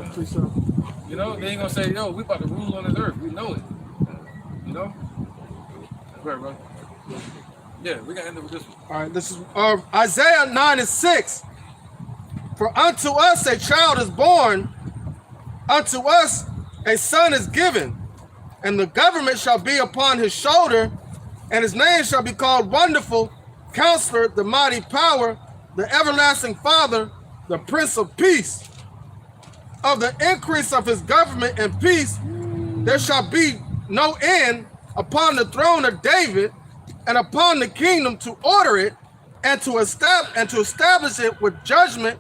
You know, then you're going to say, yo, we about to rule on this earth. We know it. You know? Right, bro. Yeah, we got to end up with this one. All right, this is Isaiah 9 and 6. For unto us a child is born, unto us a son is given, and the government shall be upon his shoulder, and his name shall be called Wonderful, Counselor, the Mighty Power, the Everlasting Father, the Prince of Peace. Of the increase of his government and peace, there shall be no end upon the throne of David, and upon the kingdom to order it, and to establish it with judgment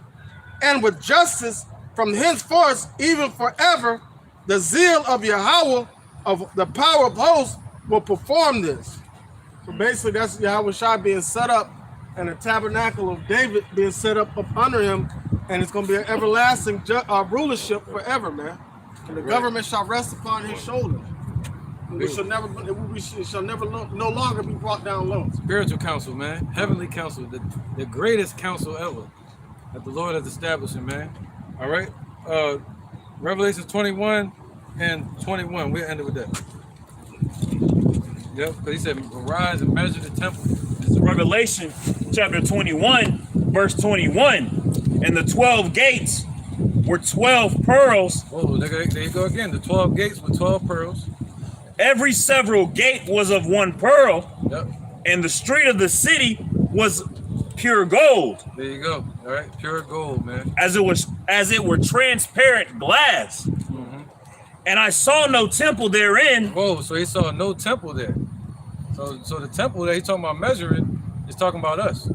and with justice from henceforth, even forever. The zeal of Yahweh of the power of hosts will perform this. So basically, that's Yahweh Shai being set up, and the tabernacle of David being set up under him, and it's going to be an everlasting rulership forever, man. And the government shall rest upon his shoulders. We shall never no longer be brought down low. Spiritual council, man. Heavenly council, the greatest council ever that the Lord has established, man. All right. Revelation 21 and 21. We'll end it with that. Yep, because he said, arise and measure the temple. It's Revelation chapter 21, verse 21. And the 12 gates were 12 pearls. Oh, there you go again. The 12 gates were 12 pearls. Every several gate was of one pearl. Yep. And the street of the city was pure gold. There you go. All right, pure gold, man. As it were transparent glass. And I saw no temple therein. Whoa, so he saw no temple there. So the temple that he's talking about measuring is talking about us.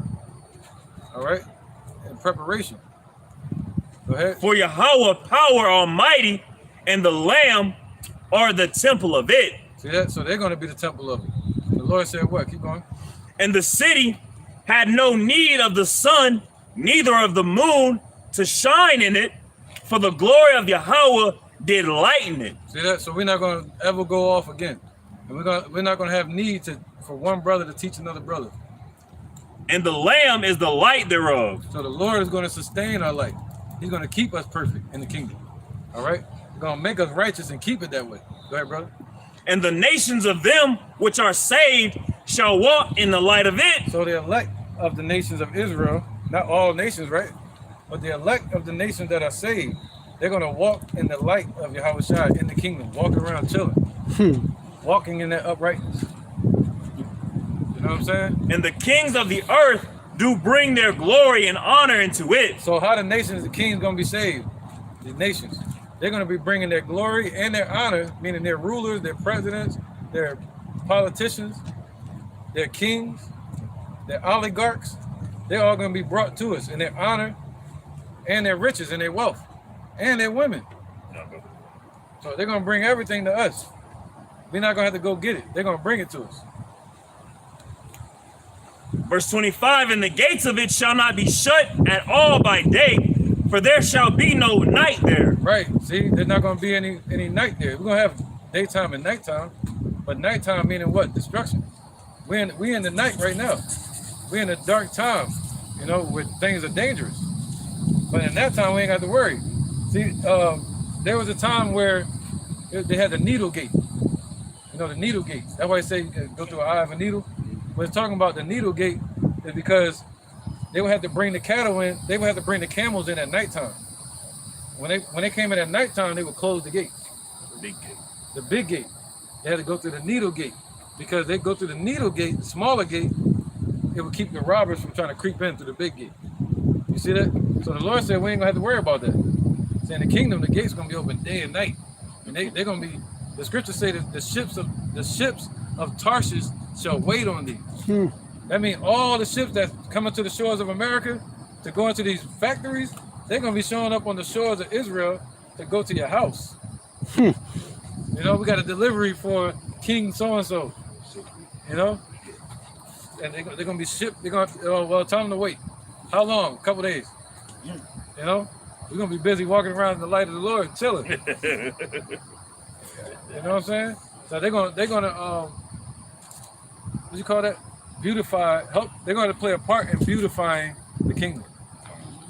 All right? In preparation. Go ahead. For Yahweh, power almighty, and the Lamb are the temple of it. See that? So they're going to be the temple of it. The Lord said what? Keep going. And the city had no need of the sun, neither of the moon to shine in it, for the glory of Yahweh did lighten it. See that? So we're not going to ever go off again. And we're not going to have need for one brother to teach another brother. And the Lamb is the light thereof. So the Lord is going to sustain our light. He's going to keep us perfect in the kingdom. All right? He's going to make us righteous and keep it that way. Go ahead, brother. And the nations of them which are saved shall walk in the light of it. So the elect of the nations of Israel, not all nations, right? But the elect of the nations that are saved, they're going to walk in the light of Yahweh Shai in the kingdom, walk around chilling, walking in that uprightness. know what I'm saying? And the kings of the earth do bring their glory and honor into it. So how the nations, the kings gonna be saved? The nations, they're gonna be bringing their glory and their honor, meaning their rulers, their presidents, their politicians, their kings, their oligarchs. They're all gonna be brought to us in their honor and their riches and their wealth and their women. So they're gonna bring everything to us. We're not gonna have to go get it. They're gonna bring it to us. Verse 25, and the gates of it shall not be shut at all by day, for there shall be no night there. Right. See, there's not gonna be any night there. We're gonna have daytime and nighttime, but nighttime meaning what? Destruction. We in the night right now. We're in a dark time, you know, where things are dangerous. But in that time, we ain't got to worry. See, there was a time where they had the needle gate. You know, the needle gate. That's why they say go through an eye of a needle. When it's talking about the needle gate, is because they would have to bring the cattle in. They would have to bring the camels in at nighttime. When they came in at nighttime, they would close the gate. The big gate. The big gate. They had to go through the needle gate because they go through the needle gate, the smaller gate. It would keep the robbers from trying to creep in through the big gate. You see that? So the Lord said we ain't gonna have to worry about that. See, in the kingdom, the gate's gonna be open day and night, and they're gonna be. The scriptures say that the ships of Tarshish shall wait on thee. That means all the ships that coming to the shores of America to go into these factories, they're gonna be showing up on the shores of Israel to go to your house. You know, we got a delivery for King so and so. You know. And they're gonna be shipped. They're gonna tell them to wait. How long? A couple days. You know, we're gonna be busy walking around in the light of the Lord, chilling. You know what I'm saying? So they're gonna what do you call that? Beautify. Help. They're gonna play a part in beautifying the kingdom.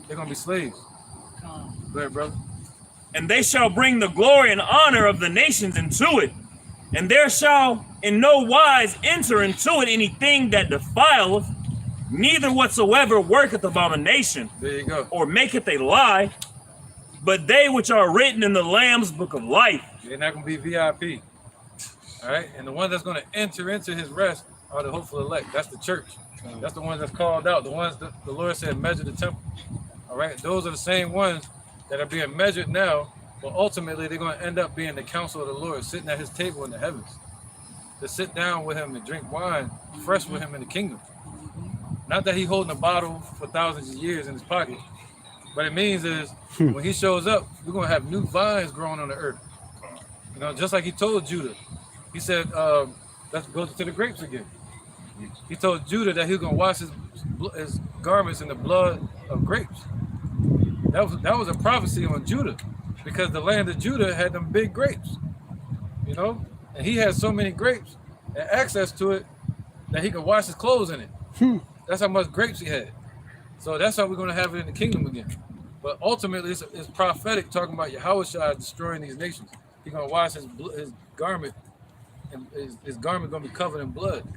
They're gonna be slaves. Go ahead, brother. And they shall bring the glory and honor of the nations into it. And there shall in no wise enter into it anything that defileth, neither whatsoever worketh abomination, there you go, or maketh a lie, but they which are written in the Lamb's book of life. They're not going to be VIP. All right? And the ones that's going to enter into his rest are the hopeful elect. That's the church. That's the ones that's called out. The ones that the Lord said measure the temple. All right? Those are the same ones that are being measured now. But ultimately, they're going to end up being the counsel of the Lord, sitting at his table in the heavens. To sit down with him and drink wine, fresh with him in the kingdom. Not that he's holding a bottle for thousands of years in his pocket. What it means is, when he shows up, we're going to have new vines growing on the earth. You know, just like he told Judah. He said, let's go to the grapes again. He told Judah that he was going to wash his garments in the blood of grapes. That was a prophecy on Judah. Because the land of Judah had them big grapes, you know, and he had so many grapes and access to it that he could wash his clothes in it. That's how much grapes he had. So that's how we're going to have it in the kingdom again. But ultimately, it's prophetic, talking about Yahushua destroying these nations. He's going to wash his garment, and his garment going to be covered in blood.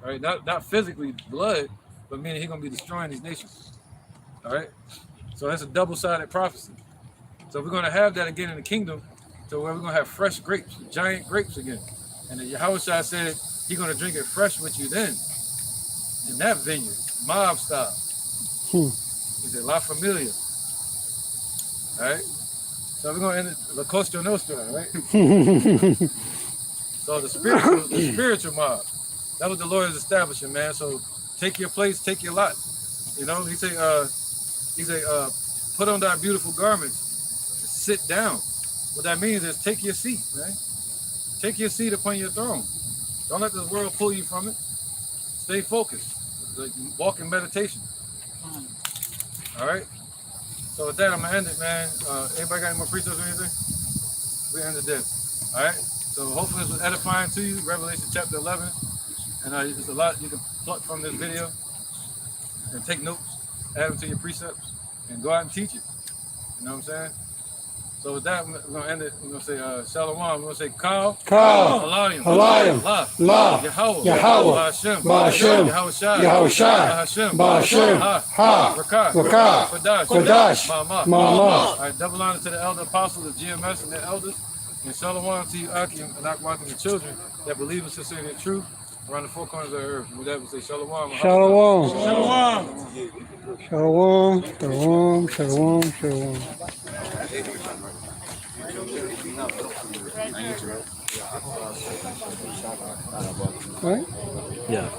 All right, not physically blood, but meaning he's going to be destroying these nations. All right, so that's a double-sided prophecy. So we're going to have that again in the kingdom, to where we're going to have fresh grapes, giant grapes again. And the Yahushua said he's going to drink it fresh with you then, in that vineyard, mob style. He said, La Familia. All right? So we're going to end it, La Costa Nostra, right? So the spiritual mob. That was the Lord is establishing, man. So take your place, take your lot. You know, he say, put on thy beautiful garments. Sit down. What that means is take your seat, man. Take your seat upon your throne. Don't let this world pull you from it. Stay focused. Like walk in meditation. All right. So with that, I'm gonna end it, man. Anybody got any more precepts or anything? We ended this. All right. So hopefully this was edifying to you. Revelation chapter 11, and there's a lot you can pluck from this video and take notes, add them to your precepts, and go out and teach it. You know what I'm saying? So with that, we're going to end it. We're going to say Shalom. We're going to say Kal, Halayim, La, Yahweh, Ba'Hashem, Yahushai, Ba'Hashem, Ha, Rakah, Kodash, Ma'amah. All right, double honor to the elder apostles, the GMS, and their elders. And Shalom to you, Akim, and Akwat, and the children that believe in sincerity and truth. around the four corners of the earth. With that, we say Shalom. Shalom. Shalom. Shalom. Shalom. Shalom. Shalom. Right? Yeah.